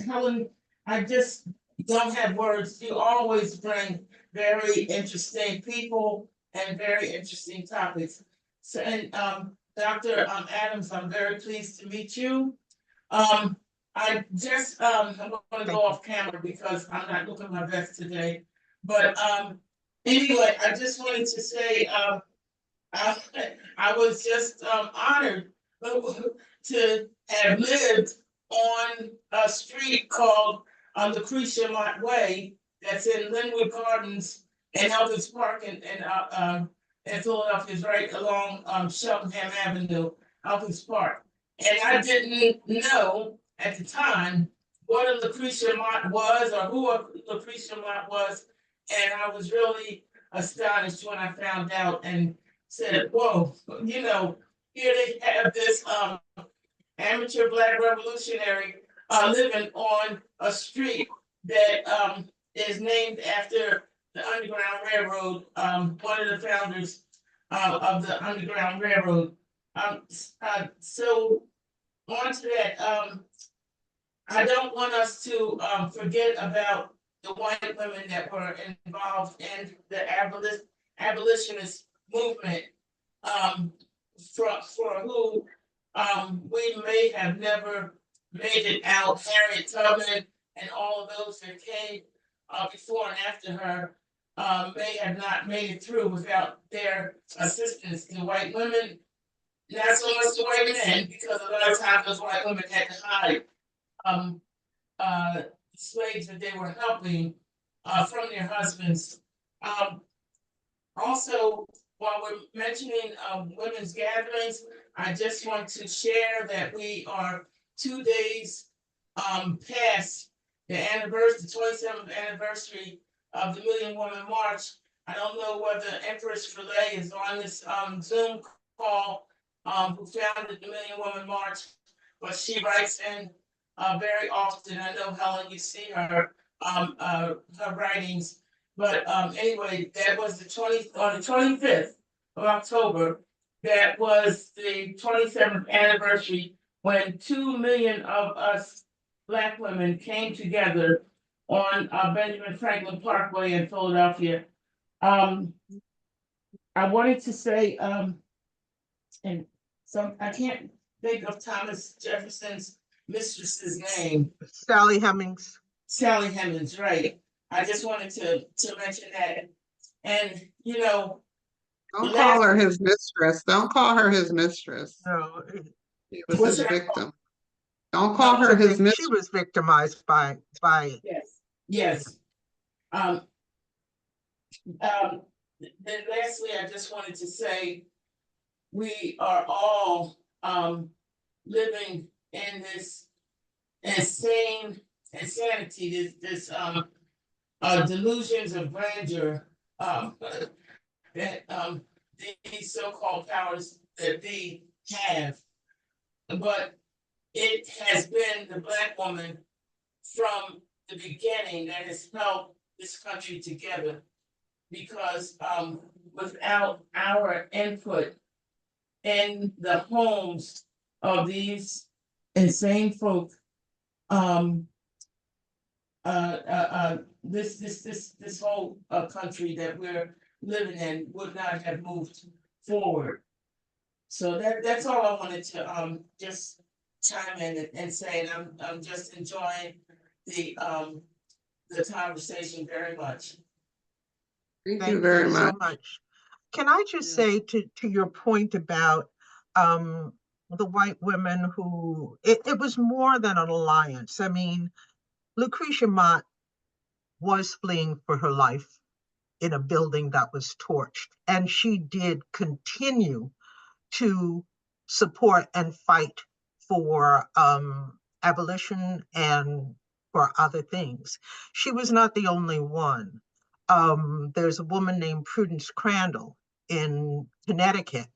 Helen, I just don't have words. You always bring very interesting people and very interesting topics. So, and Dr. Adams, I'm very pleased to meet you. Um, I'm gonna Thank go you. off camera because I'm not looking my best today. But anyway, I just wanted to say, I, I was just honored to have lived on a street called Lucretia Mott Way that's in Linwood Gardens and Elvis Park in Philadelphia, is right along Cheltenham Avenue, Elvis Park. And I didn't know at the time what a Lucretia Mott was or who a Lucretia Mott was. And I was really astonished when I found out and said, whoa, you know, here they have this amateur Black revolutionary living on a street that is named after the Underground Railroad, one of the founders of the Underground Railroad. So on to that, I don't want us to forget about the white women that were involved in the abolitionist movement, for who we may have never made it out. Harriet Tubman and all of those that came before and after her may have not made it through without their assistance. The white women, not so much the white men, because a lot of times those white women had to hide slaves that they were helping from their husbands. Also, while we're mentioning women's gatherings, I just want to share that we are 2 days past the 27th anniversary of the Million Woman March. I don't know whether Empress Relay is on this Zoom call, who founded the Million Woman March, but she writes in very often. I know, Helen, you see her writings. But anyway, that was on the 25th of October. That was the 27th anniversary when 2 million of us Black women came together on Benjamin Franklin Parkway in Philadelphia. I wanted to say, and so I can't think of Thomas Jefferson's mistress's name. Sally Hemings. Sally Hemings, right. I just wanted to mention that. And, you know, Don't call her his mistress. Don't call her his mistress. No, She was What's his that? Don't call her his she mistress. was victimized by it. Yes. Then lastly, I just wanted to say, we are all living in this insanity, this delusions of grandeur that these so-called powers that be have. But it has been the Black woman from the beginning that has held this country together, because without our input in the homes of these insane folk, this whole country that we're living in would not have moved forward. So that's all I wanted to just chime in and say, and I'm just enjoying the conversation very much. Thank Thank you very you much. so much. Can I just say to your point about the white women who, it was more than an alliance. I mean, Lucretia Mott was fleeing for her life in a building that was torched, and she did continue to support and fight for abolition and for other things. She was not the only one. There's a woman named Prudence Crandall in Connecticut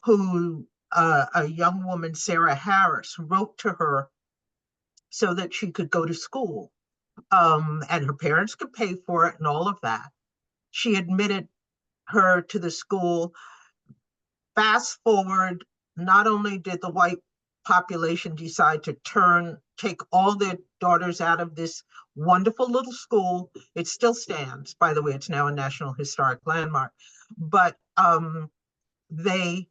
who a young woman, Sarah Harris, wrote to her so that she could go to school, and her parents could pay for it and all of that. She admitted her to the school. Fast forward, not only did the white population decide to take all their daughters out of this wonderful little school. It still stands, by the way, it's now a National Historic Landmark, but they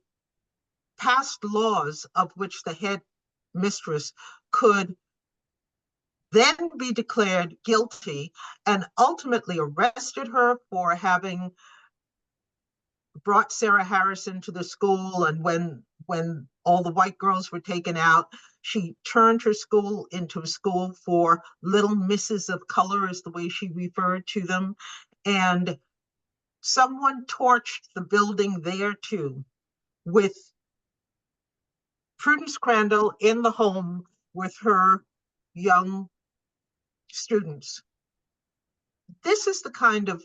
passed laws of which the head mistress could then be declared guilty, and ultimately arrested her for having brought Sarah Harris into the school. And when all the white girls were taken out, She turned her school into a school for little misses of color, is the way she referred to them. And someone torched the building there too, with Prudence Crandall in the home with her young students. This is the kind of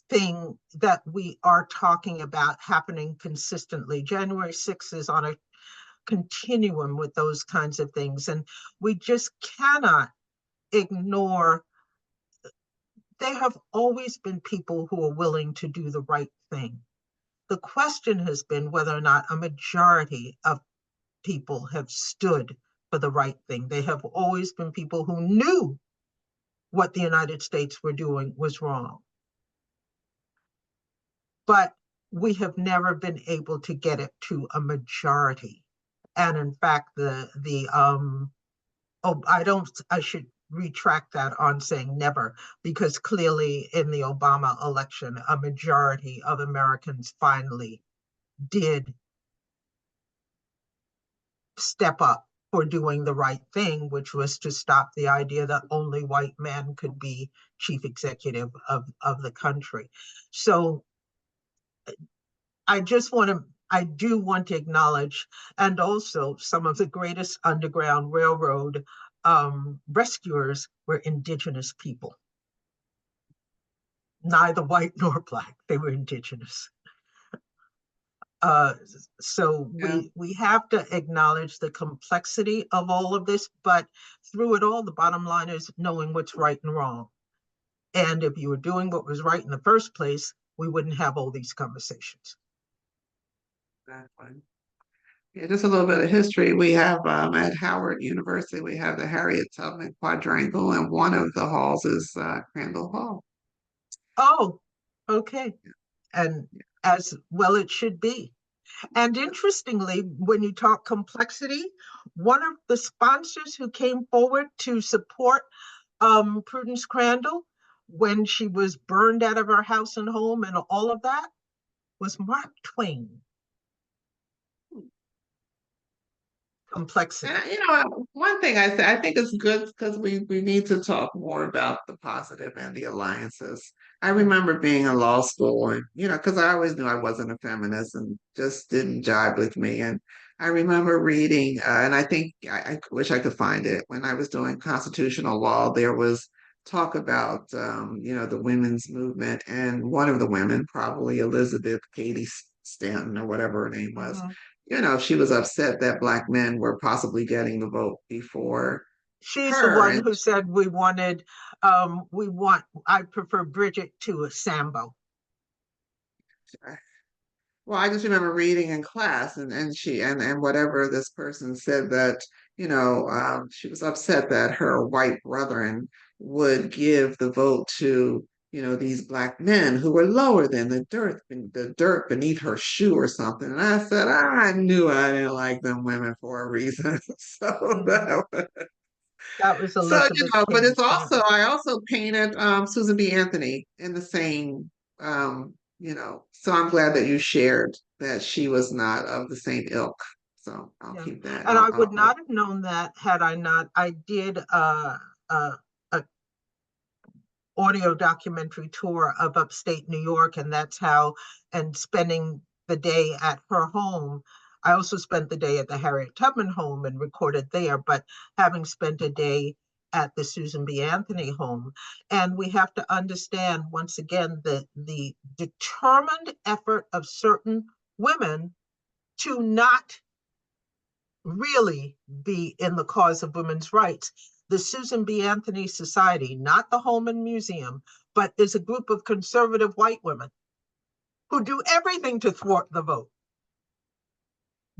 thing that we are talking about happening consistently. January 6th is on a continuum with those kinds of things, and we just cannot ignore. There have always been people who are willing to do the right thing. The question has been whether or not a majority of people have stood for the right thing. They have always been people who knew what the United States were doing was wrong. But we have never been able to get it to a majority. And in fact, I should retract that on saying never, because clearly in the Obama election, a majority of Americans finally did step up for doing the right thing, which was to stop the idea that only white men could be chief executive of the country. So I do want to acknowledge, and also some of the greatest Underground Railroad rescuers were indigenous people. Neither white nor black, they were indigenous. So Yeah. we have to acknowledge the complexity of all of this, but through it all, the bottom line is knowing what's right and wrong. And if you were doing what was right in the first place, we wouldn't have all these conversations. Exactly. Yeah, just a little bit of history. We have at Howard University, we have the Harriet Tubman Quadrangle, and one of the halls is Crandall Hall. Oh, okay. And as well it should be. And interestingly, when you talk complexity, one of the sponsors who came forward to support Prudence Crandall when she was burned out of her house and home and all of that was Mark Twain. Complexity. And one thing I say, I think it's good because we need to talk more about the positive and the alliances. I remember being in law school, and because I always knew I wasn't a feminist and just didn't jive with me. And I remember reading, and I think I wish I could find it. When I was doing constitutional law, there was talk about the women's movement, and one of the women, probably Elizabeth Cady Stanton or whatever her name was. Mm-hmm. She was upset that black men were possibly getting the vote before She's the her. one And who said I prefer Bridget to a Sambo. well, I just remember reading in class, and she and whatever this person said that she was upset that her white brethren would give the vote to these black men who were lower than the dirt beneath her shoe or something. And I said, I knew I didn't like them women for a reason. So Mm-hmm. That was so, Elizabeth but Cady it's also, Stanton. I also painted Susan B. Anthony in the same, so I'm glad that you shared that she was not of the same ilk. So I'll Yeah. keep that. And I would not have known that had I not. I did a audio documentary tour of upstate New York, and that's how, and spending the day at her home. I also spent the day at the Harriet Tubman home and recorded there, but having spent a day at the Susan B. Anthony home. And we have to understand, once again, the determined effort of certain women to not really be in the cause of women's rights. The Susan B. Anthony Society, not the home and museum, but is a group of conservative white women who do everything to thwart the vote.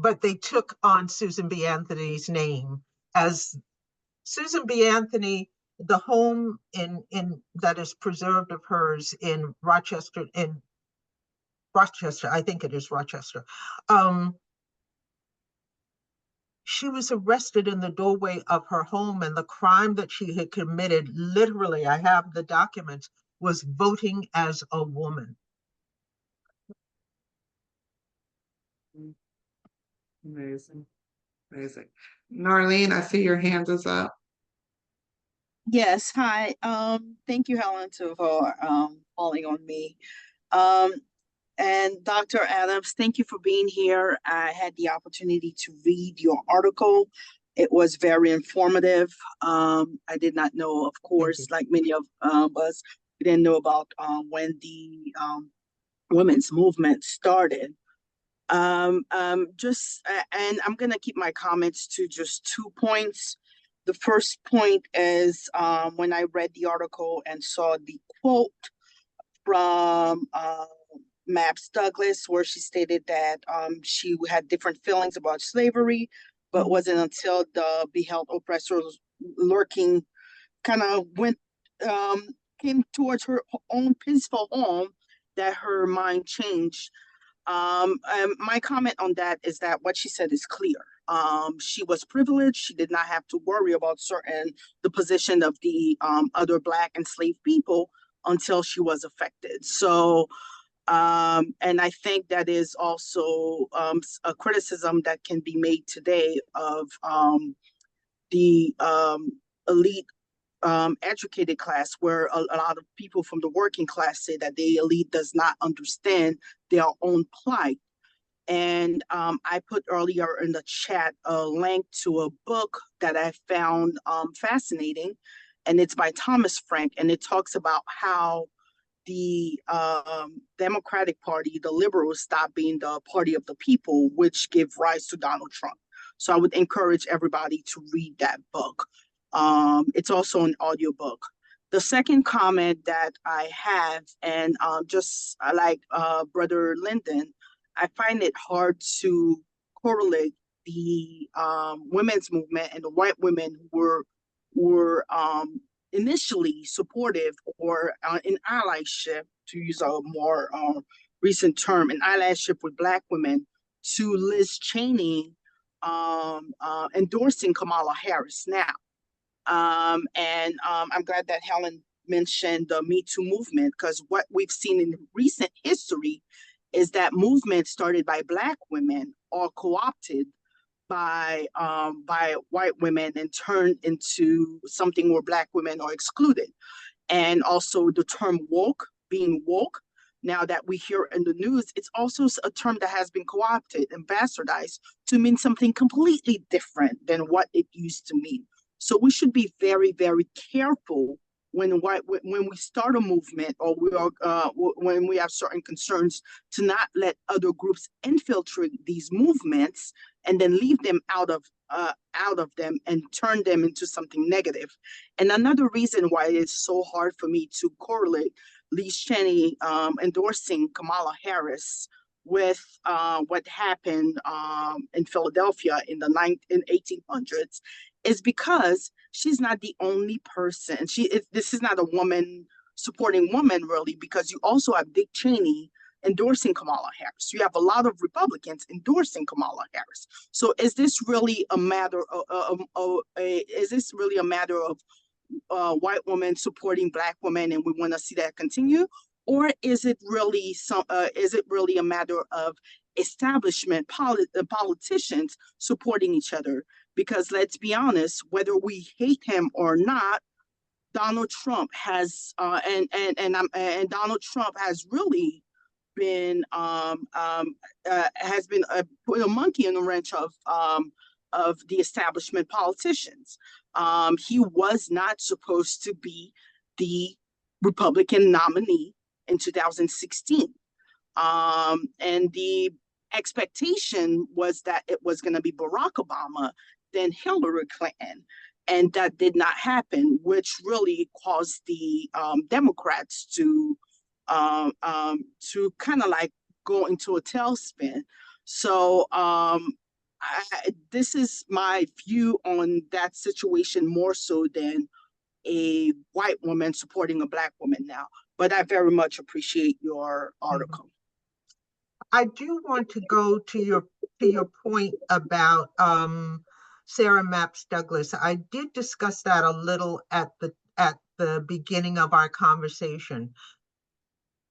But they took on Susan B. Anthony's name as Susan B. Anthony, the home in that is preserved of hers in Rochester, I think it is Rochester. She was arrested in the doorway of her home, and the crime that she had committed, literally, I have the documents, was voting as a woman. Amazing. Amazing. Narlene, I see your hand is up. Yes, hi. Thank you, Helen, for calling on me. Um, and Dr. Adams, thank you for being here. I had the opportunity to read your article. It was very informative. I did not know, of course, like many of us, we didn't know about when the women's movement started. And I'm gonna keep my comments to just 2 points. The first point is when I read the article and saw the quote from Maps Douglas, where she stated that she had different feelings about slavery, but wasn't until the beheld oppressors lurking kind of went came towards her own peaceful home that her mind changed. My comment on that is that what she said is clear. She was privileged. She did not have to worry about the position of the other Black enslaved people until she was affected. So, and I think that is also a criticism that can be made today of the elite educated class, where a lot of people from the working class say that the elite does not understand their own plight. And I put earlier in the chat a link to a book that I found fascinating, and it's by Thomas Frank, and it talks about how the Democratic Party, the liberals, stopped being the party of the people, which gave rise to Donald Trump. So I would encourage everybody to read that book. It's also an audiobook. The second comment that I have, and just like Brother Lyndon, I find it hard to correlate the women's movement and the white women who were initially supportive or in allyship, to use a more recent term, in allyship with Black women, to Liz Cheyney endorsing Kamala Harris now. I'm glad that Helen mentioned the Me Too movement, because what we've seen in recent history is that movements started by Black women are co-opted by white women and turned into something where Black women are excluded. And also the term woke, being woke, now that we hear in the news, it's also a term that has been co-opted and bastardized to mean something completely different than what it used to mean. So we should be very, very careful when we start a movement, or when we have certain concerns, to not let other groups infiltrate these movements and then leave them out of them and turn them into something negative. And another reason why it's so hard for me to correlate Liz Cheyney endorsing Kamala Harris with what happened in Philadelphia in the 1800s is because she's not the only person. This is not a woman supporting woman, really, because you also have Dick Cheney endorsing Kamala Harris. You have a lot of Republicans endorsing Kamala Harris. So is this really a matter of white women supporting Black women, and we want to see that continue? Or is it really a matter of establishment politicians supporting each other? Because let's be honest, whether we hate him or not, Donald Trump has Donald Trump has really been put a monkey in the wrench of the establishment politicians. He was not supposed to be the Republican nominee in 2016. And the expectation was that it was going to be Barack Obama, then Hillary Clinton. And that did not happen, which really caused the Democrats to kind of like go into a tailspin. So this is my view on that situation, more so than a white woman supporting a Black woman now. But I very much appreciate your article. I do want to go to your point about Sarah Mapps Douglas. I did discuss that a little at the beginning of our conversation.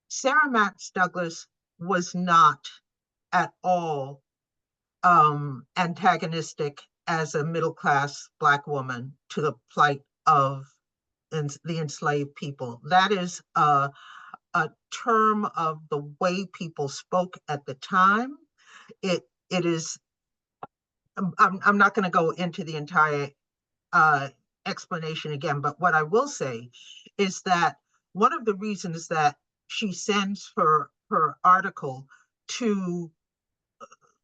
Sarah Mapps Douglas was not at all antagonistic as a middle-class Black woman to the plight of the enslaved people. That is a term of the way people spoke at the time. It is, I'm not going to go into the entire explanation again, but what I will say is that one of the reasons that she sends her article to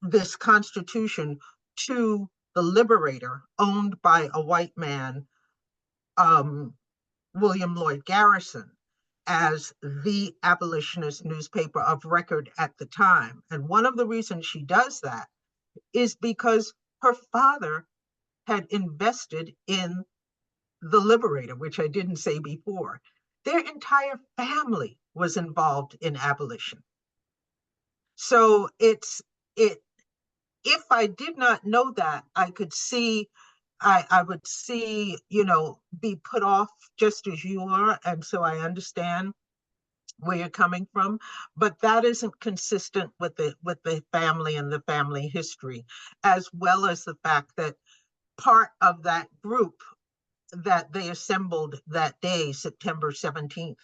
this Constitution to the Liberator, owned by a white man, William Lloyd Garrison, as the abolitionist newspaper of record at the time. And one of the reasons she does that is because her father had invested in the Liberator, which I didn't say before. Their entire family was involved in abolition. So if I did not know that, I could see, I would see, be put off just as you are. And so I understand where you're coming from, but that isn't consistent with the family and the family history, as well as the fact that part of that group that they assembled that day, September 17th,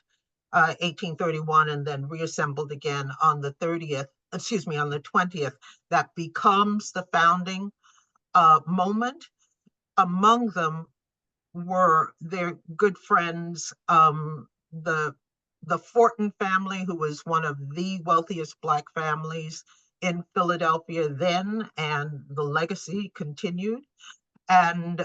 1831, and then reassembled again on the 30th, on the 20th, that becomes the founding moment. Among them were their good friends, the Fortin family, who was one of the wealthiest Black families in Philadelphia then, and the legacy continued. And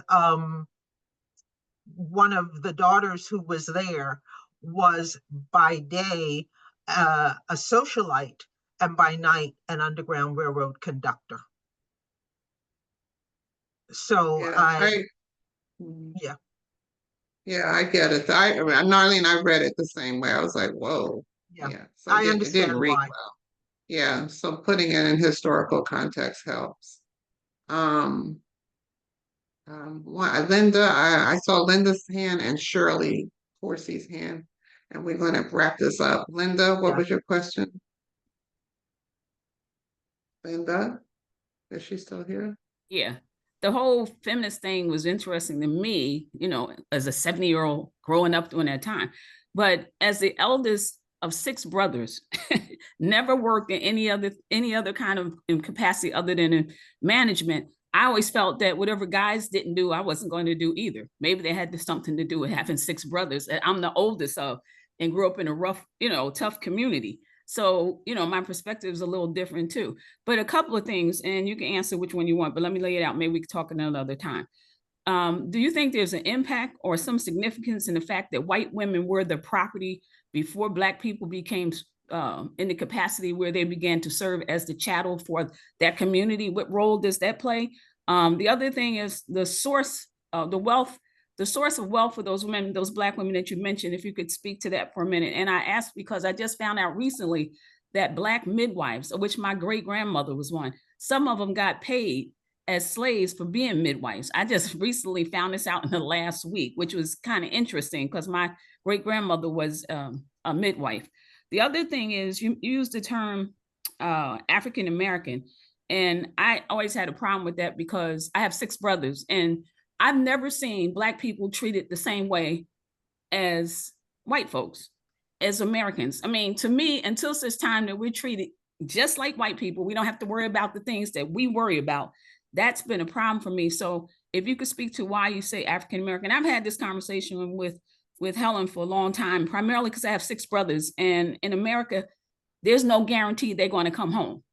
one of the daughters who was there was by day a socialite, and by night an Underground Railroad conductor. So yeah, I get it. Narlene, I read it the same way. I was like, whoa. Yeah. So I it understand didn't read why. well. Yeah, so putting it in historical context helps. Linda, I saw Linda's hand and Shirley Corsi's hand, and we're going to wrap this up. Linda, what was your question? Linda, is she still here? Yeah, the whole feminist thing was interesting to me, as a 70-year-old growing up during that time. But as the eldest of 6 brothers, never worked in any other kind of capacity other than in management, I always felt that whatever guys didn't do, I wasn't going to do either. Maybe they had something to do with having 6 brothers. I'm the oldest of, and grew up in a rough, tough community. So, my perspective is a little different too. But a couple of things, and you can answer which one you want, but let me lay it out. Maybe we can talk another time. Do you think there's an impact or some significance in the fact that white women were the property before Black people became in the capacity where they began to serve as the chattel for that community? What role does that play? The other thing is the source of the wealth. The source of wealth for those women, those Black women that you mentioned, if you could speak to that for a minute. And I asked because I just found out recently that Black midwives, of which my great-grandmother was one, some of them got paid as slaves for being midwives. I just recently found this out in the last week, which was kind of interesting because my great-grandmother was a midwife. The other thing is you use the term African-American, and I always had a problem with that because I have 6 brothers, and I've never seen Black people treated the same way as white folks, as Americans. I mean, to me, until such time that we're treated just like white people, we don't have to worry about the things that we worry about. That's been a problem for me. So if you could speak to why you say African-American. I've had this conversation with Helen for a long time, primarily because I have 6 brothers. And in America, there's no guarantee they're going to come home.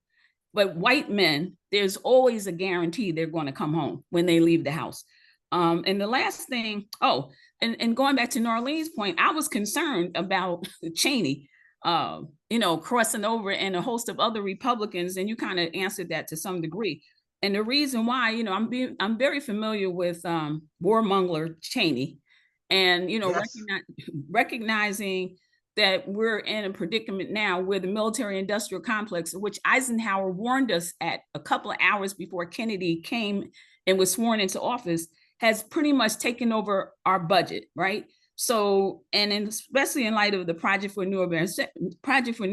But white men, there's always a guarantee they're going to come home when they leave the house. And the last thing, and going back to Narlene's point, I was concerned about Cheney, crossing over, and a host of other Republicans, and you kind of answered that to some degree. And the reason why, I'm very familiar with warmonger Cheney, and Yes. recognizing that we're in a predicament now where the military-industrial complex, which Eisenhower warned us at a couple of hours before Kennedy came and was sworn into office, has pretty much taken over our budget, right? So, and especially in light of the Project for a New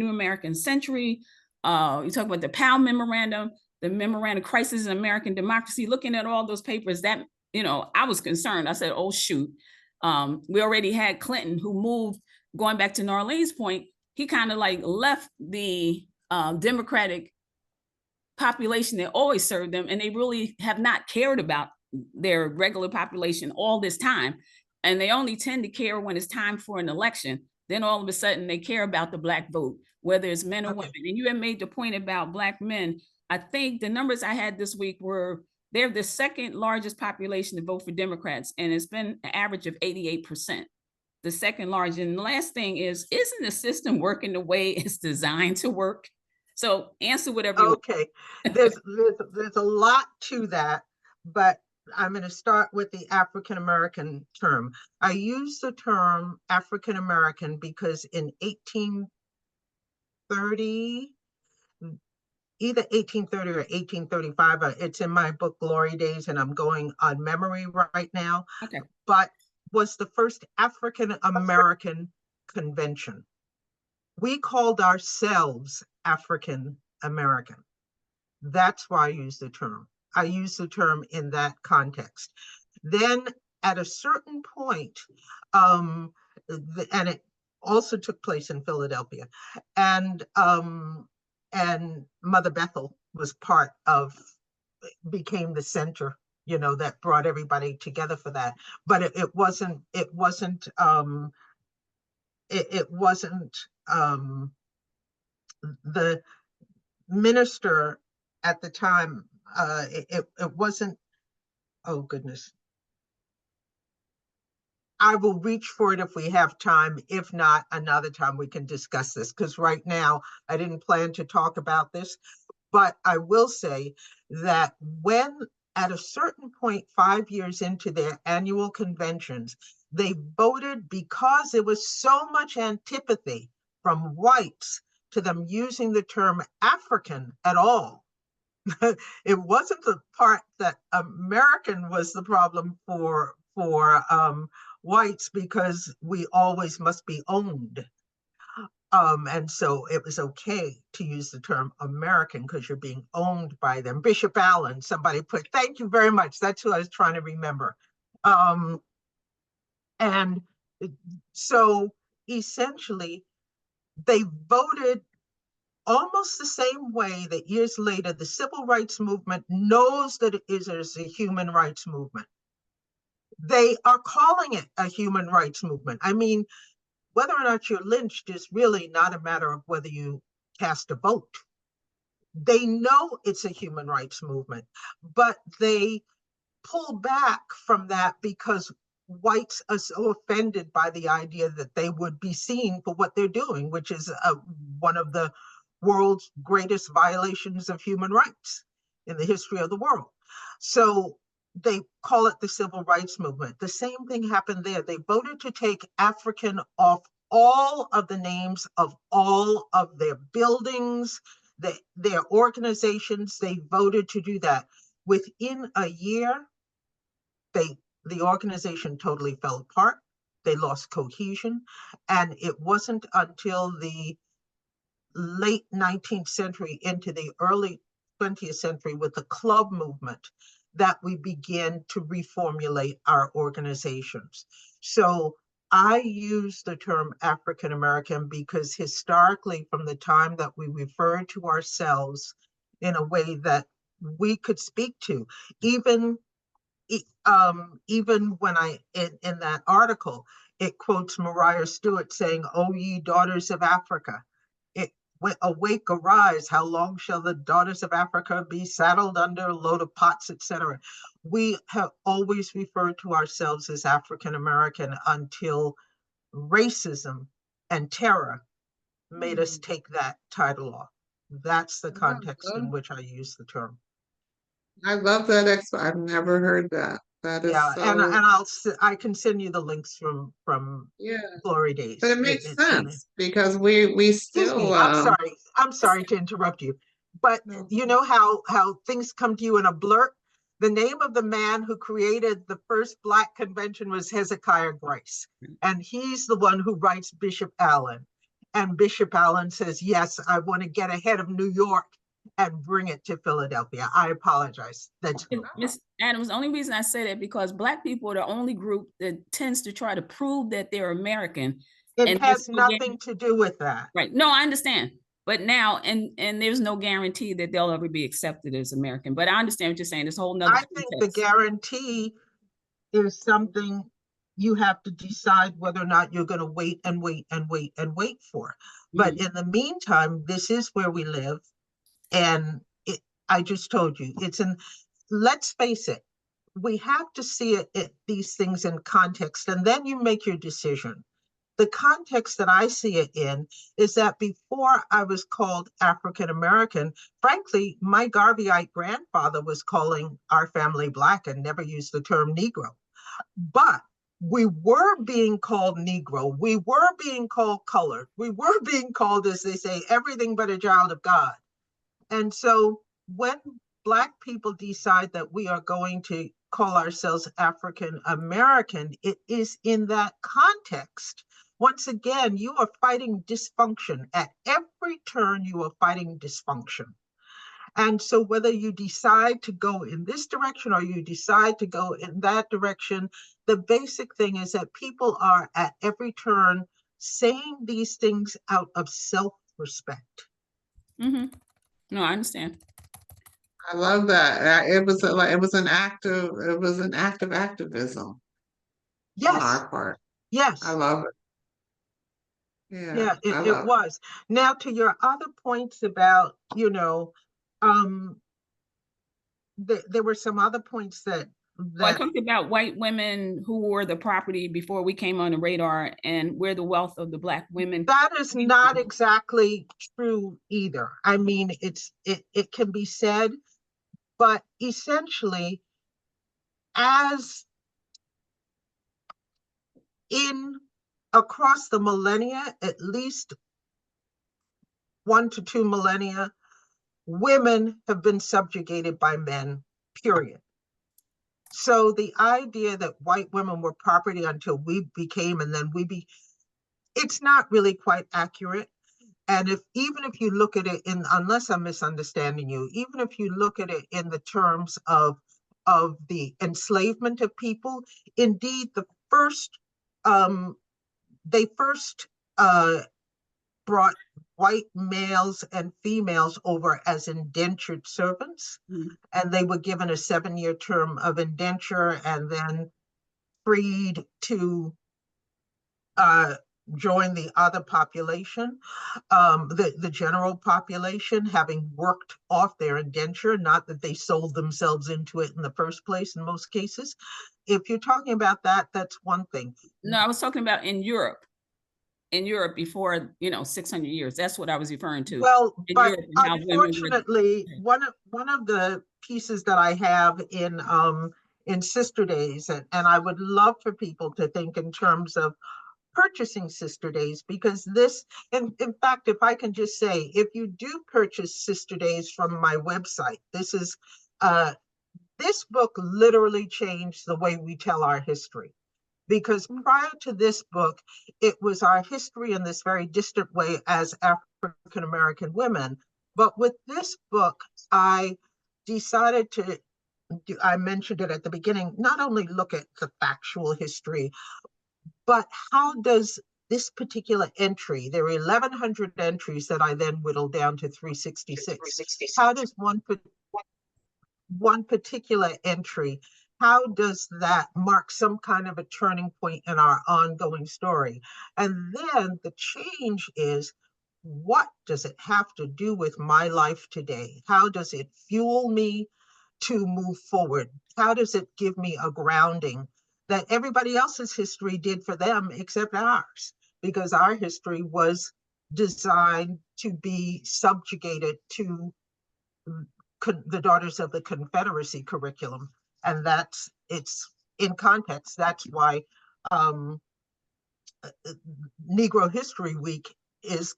American Century, you talk about the Powell Memorandum, the Memorandum Crisis in American Democracy, looking at all those papers, that, you know, I was concerned. I said, oh, shoot. We already had Clinton, who moved, going back to Norlene's point, he kind of like left the Democratic population that always served them, and they really have not cared about their regular population all this time. And they only tend to care when it's time for an election. Then all of a sudden they care about the Black vote, whether it's men or women. And you have made the point about Black men. I think the numbers I had this week were, they're the second largest population to vote for Democrats, and it's been an average of 88%, the second largest. And the last thing is, isn't the system working the way it's designed to work? So answer whatever you Okay, there's a lot to that, but I'm going to start with the African American term. I use the term African American because in 1830, either 1830 or 1835, it's in my book Glory Days, and I'm going on memory right now. Okay. But was the first African American convention. We called ourselves African American. That's why I use the term. I use the term in that context. Then at a certain point, and it also took place in Philadelphia, and Mother Bethel was part of, became the center, you know, that brought everybody together for that. But it wasn't the minister at the time, it wasn't, oh goodness. I will reach for it if we have time. If not, another time we can discuss this, because right now I didn't plan to talk about this, but I will say that when at a certain point, 5 years into their annual conventions, they voted, because there was so much antipathy from whites to them using the term African at all. It wasn't the part that American was the problem for whites, because we always must be owned. And so it was okay to use the term American because you're being owned by them. Bishop Allen, somebody put, thank you very much. That's who I was trying to remember. And so essentially they voted almost the same way that years later, the civil rights movement knows that it is a human rights movement. They are calling it a human rights movement. I mean, whether or not you're lynched is really not a matter of whether you cast a vote. They know it's a human rights movement, but they pull back from that because whites are so offended by the idea that they would be seen for what they're doing, which is one of the world's greatest violations of human rights in the history of the world. So they call it the civil rights movement. The same thing happened there. They voted to take African off all of the names of all of their buildings, their organizations. They voted to do that. Within a year, the organization totally fell apart. They lost cohesion. And it wasn't until the late 19th century into the early 20th century with the club movement that we began to reformulate our organizations. So I use the term African American because historically, from the time that we referred to ourselves in a way that we could speak to, even when in that article, it quotes Mariah Stewart saying, "O ye daughters of Africa, awake, arise, how long shall the daughters of Africa be saddled under a load of pots," etc. We have always referred to ourselves as African American until racism and terror made us take that title off. That's the context in which I use the term. I love that. I've never heard that. That is Yeah, so. and I can send you the links from Yeah, Glory Days. but it makes sense because we Excuse me, still. I'm sorry to interrupt you, but No. you know how things come to you in a blurt? The name of the man who created the first Black convention was Hezekiah Grice, and he's the one who writes Bishop Allen. And Bishop Allen says, yes, I want to get ahead of New York and bring it to Philadelphia. I apologize. That's Miss Adams, the only reason I say that because Black people are the only group that tends to try to prove that they're American. it And has nothing to do with that. right. No, I understand. But now, and there's no guarantee that they'll ever be accepted as American. But I understand what you're saying. There's a whole nother I think the guarantee is something you have to decide whether or not you're going to wait and wait and wait and wait for. But in the meantime, this is where we live. And I just told you, let's face it, we have to see these things in context, and then you make your decision. The context that I see it in is that before I was called African American, frankly, my Garveyite grandfather was calling our family Black and never used the term Negro. But we were being called Negro. We were being called colored. We were being called, as they say, everything but a child of God. And so when Black people decide that we are going to call ourselves African American, it is in that context. Once again, you are fighting dysfunction. At every turn, you are fighting dysfunction. And so whether you decide to go in this direction or you decide to go in that direction, the basic thing is that people are at every turn saying these things out of self-respect. No, I understand. I love that. It was an act of activism Yes. on our part. Yes. I love it. Yeah, it was. Now, to your other points about, there were some other points that I talked about white women who were the property before we came on the radar, and where the wealth of the Black women. That is not exactly true either. I mean, it can be said, but essentially, as across the millennia, at least 1 to 2 millennia, women have been subjugated by men, period. So the idea that white women were property until we became, and then it's not really quite accurate. And even if you look at it unless I'm misunderstanding you, even if you look at it in the terms of the enslavement of people, indeed, they first brought white males and females over as indentured servants, and they were given a 7-year term of indenture and then freed to join the other population, the general population, having worked off their indenture, not that they sold themselves into it in the first place in most cases. If you're talking about that, that's one thing. No, I was talking about in Europe. In Europe before, 600 years. That's what I was referring to. Well, but unfortunately, one of the pieces that I have in Sister Days, and I would love for people to think in terms of purchasing Sister Days, because this, in fact, if I can just say, if you do purchase Sister Days from my website, this book literally changed the way we tell our history. Because prior to this book, it was our history in this very distant way as African American women. But with this book, I decided I mentioned it at the beginning, not only look at the factual history, but how does this particular entry, there are 1,100 entries that I then whittled down to 366. How does one particular entry, how does that mark some kind of a turning point in our ongoing story? And then the change is, what does it have to do with my life today? How does it fuel me to move forward? How does it give me a grounding that everybody else's history did for them except ours? Because our history was designed to be subjugated to the Daughters of the Confederacy curriculum. And it's in context. That's why Negro History Week is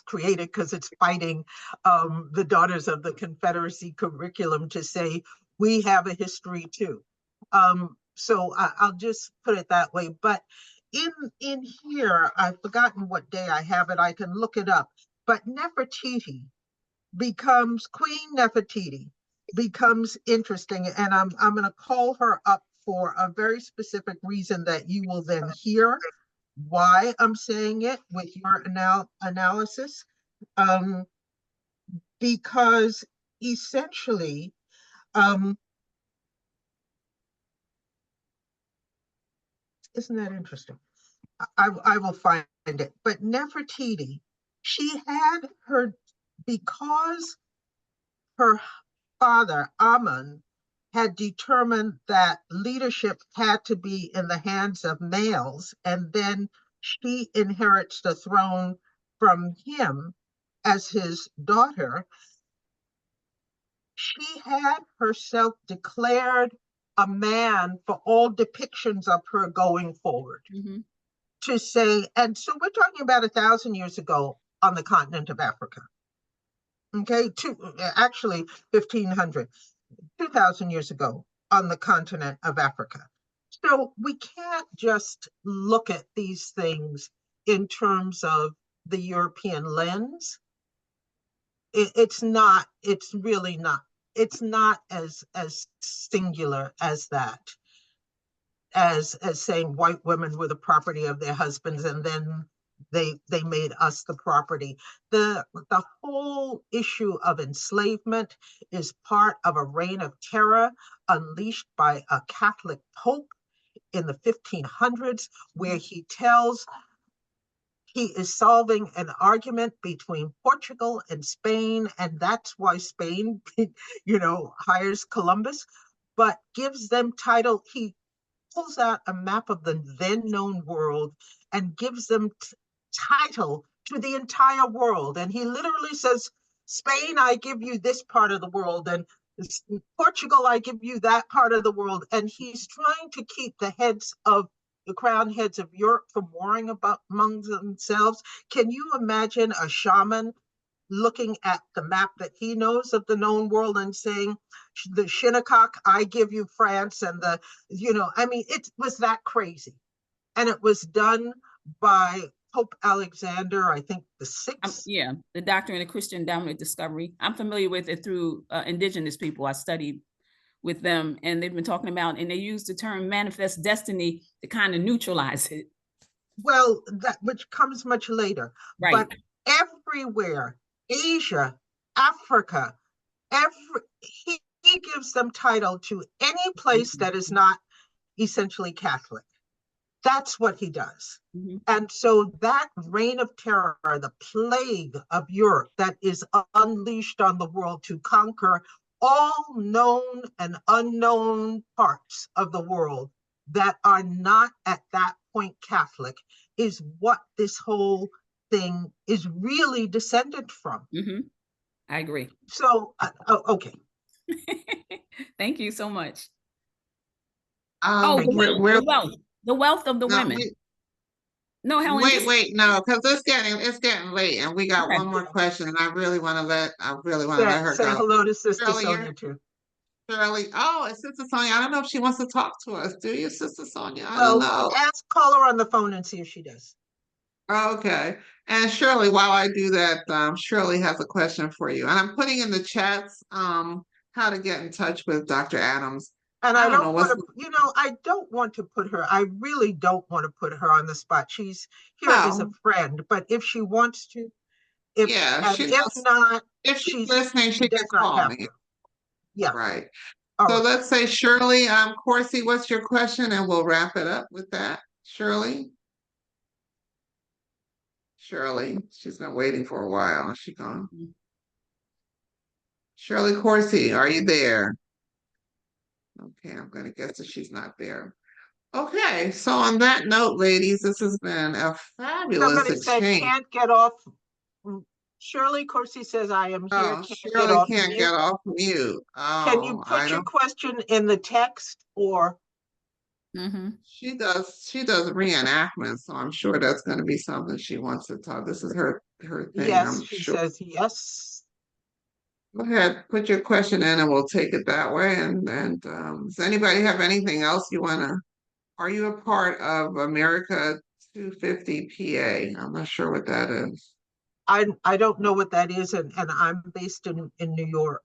created, because it's fighting the Daughters of the Confederacy curriculum to say, we have a history too. So I'll just put it that way. But in here, I've forgotten what day I have it. I can look it up. But Nefertiti becomes Queen Nefertiti, becomes interesting. And I'm going to call her up for a very specific reason that you will then hear why I'm saying it with your analysis. Because essentially, isn't that interesting? I will find it. But Nefertiti, she had her, because her father, Amun, had determined that leadership had to be in the hands of males, and then she inherits the throne from him as his daughter. She had herself declared a man for all depictions of her going forward. Mm-hmm. To say, and so we're talking about 1,000 years ago on the continent of Africa. Okay, actually 1,500, 2,000 years ago on the continent of Africa. So we can't just look at these things in terms of the European lens. It's not, it's really not, it's not as singular as that, as saying white women were the property of their husbands and then they made us the property. The whole issue of enslavement is part of a reign of terror unleashed by a Catholic Pope in the 1500s, where he is solving an argument between Portugal and Spain, and that's why Spain, hires Columbus, but gives them title. He pulls out a map of the then known world and gives them title to the entire world. And he literally says, Spain, I give you this part of the world, and Portugal, I give you that part of the world. And he's trying to keep the crown heads of Europe from warring among themselves. Can you imagine a shaman looking at the map that he knows of the known world and saying, the Shinnecock, I give you France, and it was that crazy. And it was done by Pope Alexander, I think the sixth. Yeah, the Doctrine of Christian Dominant Discovery. I'm familiar with it through indigenous people. I studied with them, and they've been talking about, and they use the term manifest destiny to kind of neutralize it. Well, that which comes much later. Right. But everywhere, Asia, Africa, he gives them title to any place that is not essentially Catholic. That's what he does. Mm-hmm. And so that reign of terror, the plague of Europe that is unleashed on the world to conquer all known and unknown parts of the world that are not at that point Catholic, is what this whole thing is really descended from. Mm-hmm. I agree. So, okay. Thank you so much. The wealth of the women. No, Helen. Wait, no, because it's getting late, and we got one more question, and I really want to let her say go. hello to Sister Sonia too. Shirley, it's Sister Sonia. I don't know if she wants to talk to us. Do you, Sister Sonia? I don't know. Call her on the phone and see if she does. Okay. And Shirley, while I do that, Shirley has a question for you. And I'm putting in the chats how to get in touch with Dr. Adams. And I don't want to put her, I really don't want to put her on the spot. She's here as a friend, but if she wants to, if she's listening, she can call me. Yeah. Right. So let's say Shirley, Corsi, what's your question? And we'll wrap it up with that. Shirley, she's been waiting for a while. Is she gone? Shirley Corsi, are you there? Okay, I'm going to guess that she's not there. Okay, so on that note, ladies, this has been a fabulous exchange. Somebody said can't get off. Shirley Corsi says I am here. Shirley can't get off mute. Can you put your question in the text or? Mm-hmm. She does reenactments, so I'm sure that's going to be something she wants to talk. This is her thing. Yes, she says yes. Go ahead, put your question in, and we'll take it that way. And does anybody have anything else you want to? Are you a part of America 250 PA? I'm not sure what that is. I don't know what that is, and I'm based in New York.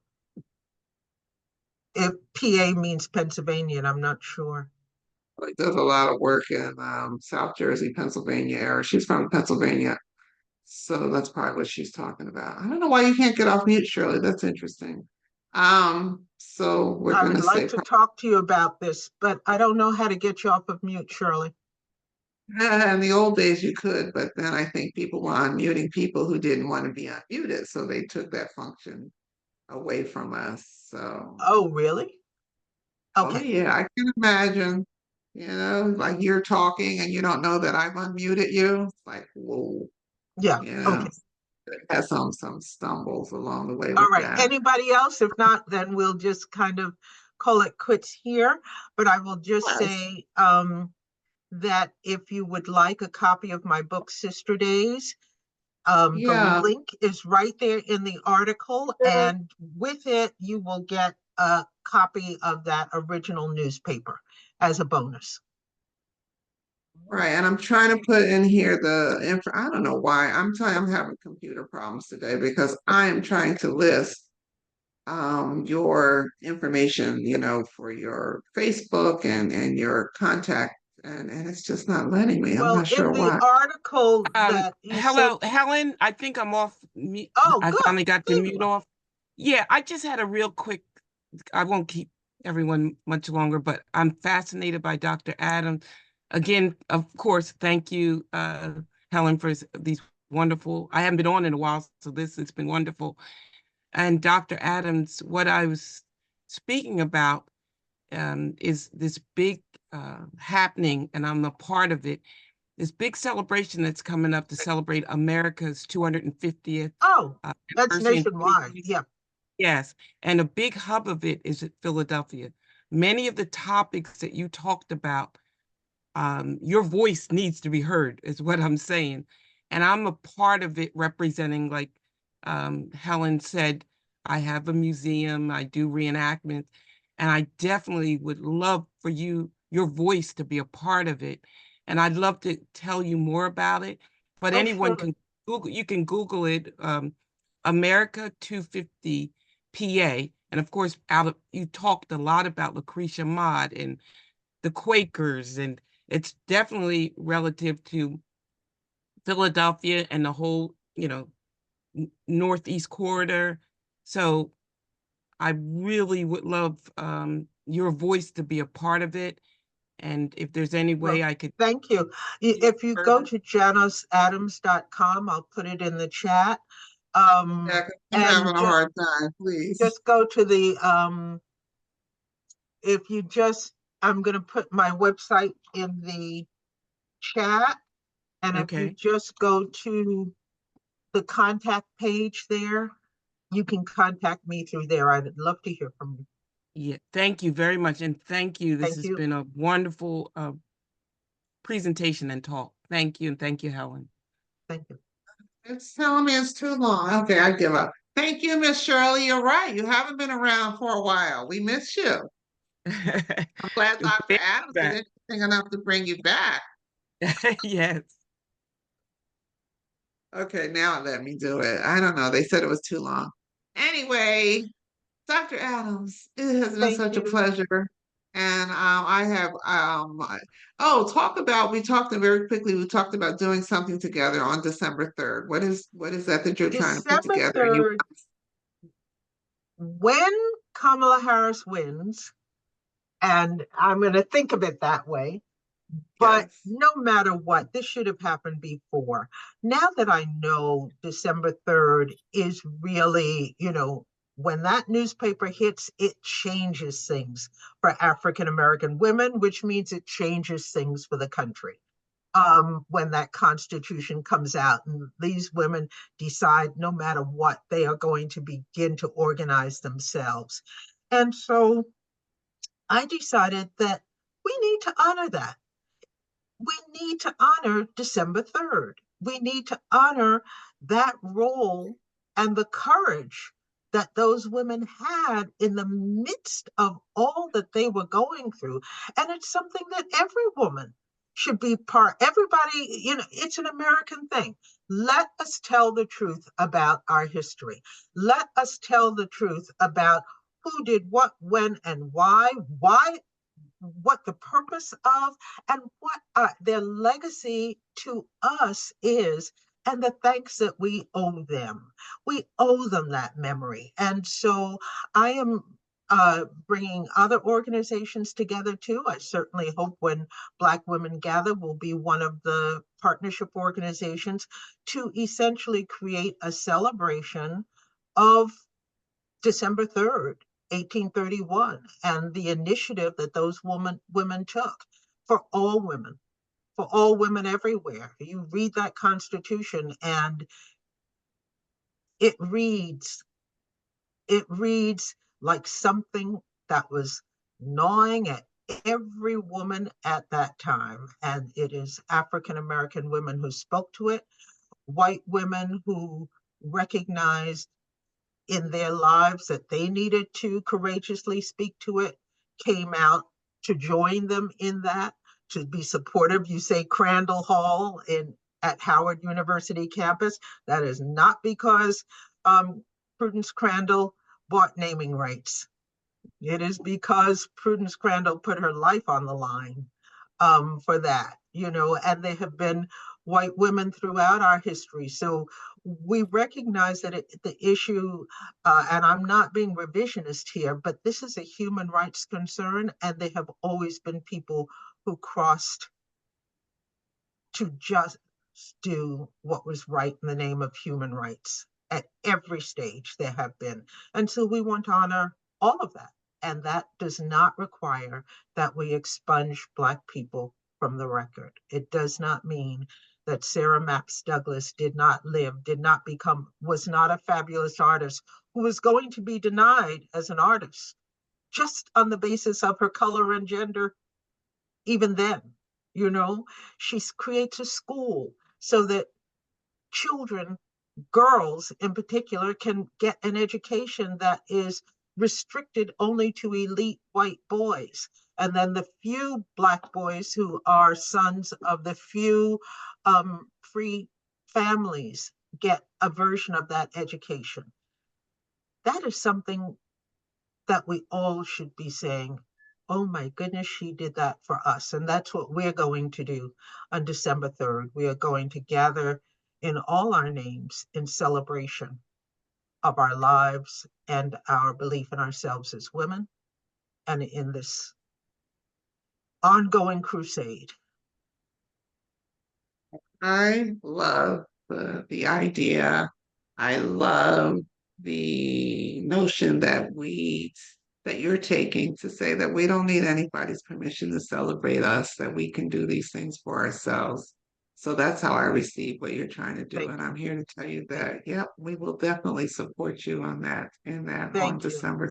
If PA means Pennsylvania, and I'm not sure. Like, does a lot of work in South Jersey, Pennsylvania area. She's from Pennsylvania, so that's probably what she's talking about. I don't know why you can't get off mute, Shirley. That's interesting. So we're I gonna would like say to talk to you about this, but I don't know how to get you off of mute, Shirley. in the old days you could, but then I think people were unmuting people who didn't want to be unmuted, so they took that function away from us. So, Oh, really? oh Okay. yeah, I can imagine. Like you're talking and you don't know that I've unmuted you. It's like, whoa, Yeah. yeah. Okay. Had some stumbles along the way All with right. that. Anybody else? If not, then we'll just kind of call it quits here. But I will just Yes. say that if you would like a copy of my book, Sister Days, the Yeah. link is right there in the article, and with it, you will get a copy of that original newspaper as a bonus. Right. And I'm trying to put in here the info. I don't know why. I'm telling you, I'm having computer problems today because I am trying to list your information, for your Facebook and your contact, and it's just not letting me. I'm Well, not in sure the why. article that you said, Hello, Helen. I think I'm off mute. oh, I good. finally got the There you mute are. off. Yeah, I just had a real quick, I won't keep everyone much longer, but I'm fascinated by Dr. Adams. Again, of course, thank you, Helen, for these wonderful, I haven't been on in a while, so this has been wonderful. And Dr. Adams, what I was speaking about is this big happening, and I'm a part of it, this big celebration that's coming up to celebrate America's 250th Oh, that's anniversary in nationwide. 2026. Yeah. Yes, and a big hub of it is at Philadelphia. Many of the topics that you talked about, your voice needs to be heard, is what I'm saying. And I'm a part of it representing, like Helen said, I have a museum, I do reenactments, and I definitely would love for your voice to be a part of it. And I'd love to tell you more about it, but Oh, anyone sure. can you can Google it, America 250 PA. And of course, you talked a lot about Lucretia Mott and the Quakers, and it's definitely relative to Philadelphia and the whole, Northeast corridor. So I really would love your voice to be a part of it. And if there's any Well, way I could thank you. If you go further. to janiceadams.com, I'll put it in the chat. Yeah, 'cause I'm And having a hard time, please. just go to the if you just, I'm going to put my website in the chat, and if you Okay. just go to the contact page there, you can contact me through there. I'd love to hear from you. Yeah. Thank you very much. And thank you. This Thank has you. been a wonderful presentation and talk. Thank you. And thank you, Helen. Thank you. It's telling me it's too long. Okay, I give up. Thank you, Miss Shirley. You're right. You haven't been around for a while. We miss you. I'm glad Dr. Adams is interesting enough to bring you back. Yes. Okay, now let me do it. I don't know. They said it was too long. Anyway, Dr. Adams, it has been Thank such a you. pleasure. And I have we talked very quickly, we talked about doing something together on December 3rd. What is that you're trying to put December together? 3rd, when Kamala Harris wins, and I'm going to think of it that way, but Yes. no matter what, this should have happened before. Now that I know December 3rd is really, when that newspaper hits, it changes things for African American women, which means it changes things for the country. When that Constitution comes out and these women decide no matter what, they are going to begin to organize themselves. And so I decided that we need to honor that. We need to honor December 3rd. We need to honor that role and the courage that those women had in the midst of all that they were going through. And it's something that every woman should be part, everybody, it's an American thing. Let us tell the truth about our history. Let us tell the truth about who did what, when, and why, what the purpose of, and what their legacy to us is, and the thanks that we owe them. We owe them that memory. And so I am bringing other organizations together too. I certainly hope when Black Women Gather will be one of the partnership organizations to essentially create a celebration of December 3rd, 1831, and the initiative that those women took for all women everywhere. You read that Constitution and it reads like something that was gnawing at every woman at that time. And it is African American women who spoke to it, white women who recognized in their lives that they needed to courageously speak to it, came out to join them in that, to be supportive. You say Crandall Hall at Howard University campus. That is not because Prudence Crandall bought naming rights. It is because Prudence Crandall put her life on the line for that, and there have been white women throughout our history. So we recognize that the issue, and I'm not being revisionist here, but this is a human rights concern, and there have always been people who crossed to just do what was right in the name of human rights. At every stage there have been. And so we want to honor all of that. And that does not require that we expunge Black people from the record. It does not mean that Sarah Mapps Douglas did not live, did not become, was not a fabulous artist who was going to be denied as an artist just on the basis of her color and gender. Even then, she creates a school so that children, girls in particular, can get an education that is restricted only to elite white boys. And then the few Black boys who are sons of the few free families get a version of that education. That is something that we all should be saying, oh my goodness, she did that for us. And that's what we're going to do on December 3rd. We are going to gather in all our names in celebration of our lives and our belief in ourselves as women, and in this ongoing crusade. I love the idea. I love the notion that you're taking to say that we don't need anybody's permission to celebrate us, that we can do these things for ourselves. So that's how I receive what you're trying to do. And I'm here to tell you that, yep, we will definitely support you on that, on December.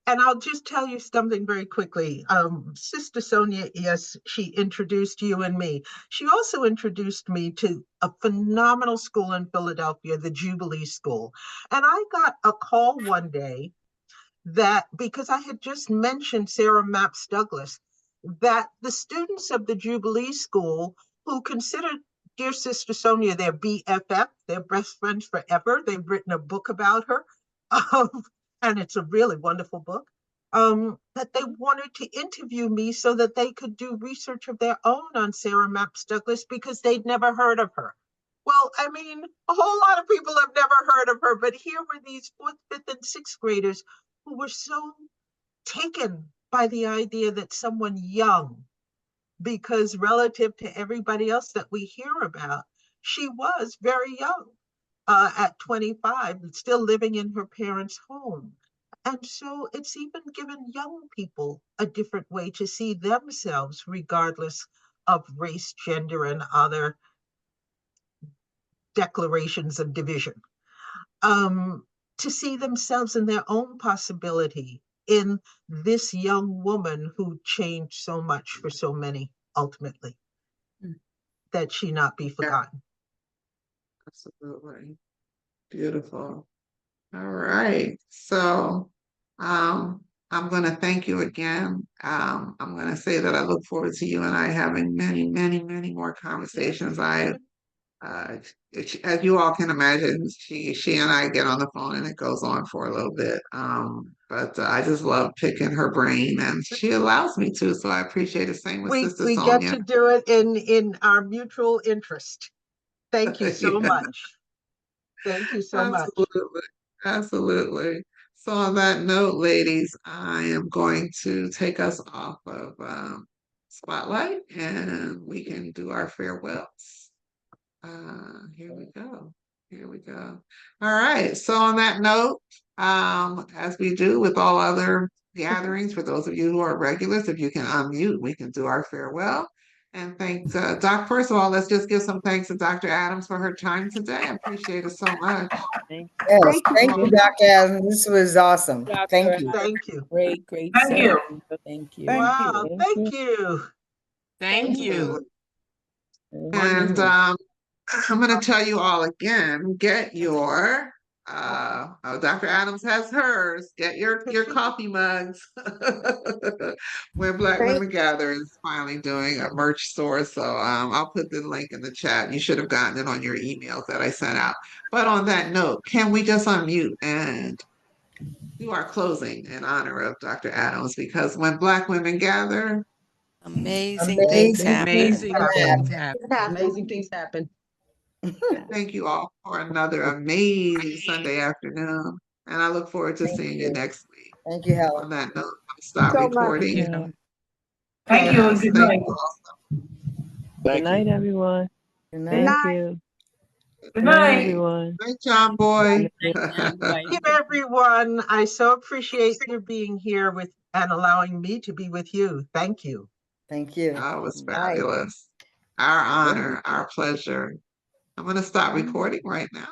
And I'll just tell you something very quickly. Sister Sonia, yes, she introduced you and me. She also introduced me to a phenomenal school in Philadelphia, the Jubilee School. And I got a call one day that, because I had just mentioned Sarah Mapps Douglas, that the students of the Jubilee School, who considered dear Sister Sonia their BFF, their best friends forever, they've written a book about her, and it's a really wonderful book, that they wanted to interview me so that they could do research of their own on Sarah Mapps Douglas, because they'd never heard of her. Well, I mean, a whole lot of people have never heard of her, but here were these 4th, 5th, and 6th graders who were so taken by the idea that someone young, because relative to everybody else that we hear about, she was very young, at 25, still living in her parents' home. And so it's even given young people a different way to see themselves, regardless of race, gender, and other declarations of division. To see themselves in their own possibility in this young woman who changed so much for so many, ultimately, that she not be forgotten. Absolutely. Beautiful. All right. So I I'm going to thank you again. I'm going to say that I look forward to you and I having many, many, many more conversations. Uh, as you all can imagine, she and I get on the phone and it goes on for a little bit. But I just love picking her brain, and she allows me to, so I appreciate it. Same with Sister We get Sonia. to do it in our mutual interest. Thank you so Yeah. much. Thank you so much. Absolutely. Absolutely. So on that note, ladies, I am going to take us off of Spotlight and we can do our farewells. Here we go. Here we go. All right. So on that note, as we do with all other gatherings, for those of you who are regulars, if you can unmute, we can do our farewell. And thanks, Doc. First of all, let's just give some thanks to Dr. Adams for her time today. I appreciate it so much. Yes, thank you, Dr. Adams. This was awesome. Thank you. Thank you. Great Thank you. session. Thank you. Wow, thank you. Thank you. And I'm going to tell you all again, get your, Dr. Adams has hers, get your coffee mugs. Where Black Women Gather is finally doing a merch store. So I'll put the link in the chat. You should have gotten it on your emails that I sent out. But on that note, can we just unmute and do our closing in honor of Dr. Adams? Because when Black women gather, Amazing things happen. Amazing things happen. Amazing things happen. thank you all for another amazing Sunday afternoon. And I look forward to seeing you next week. Thank you, Helen. On that note, I'll stop So much. recording. Yeah. Thank you and good Thank night. you all. Good night, everyone. Good night. Thank you. Good night. Everyone. Night, John Boy. Thank you, everyone. I so appreciate you being here and allowing me to be with you. Thank you. Thank you. That was Bye. fabulous. Our honor, our pleasure. I'm going to stop recording right now.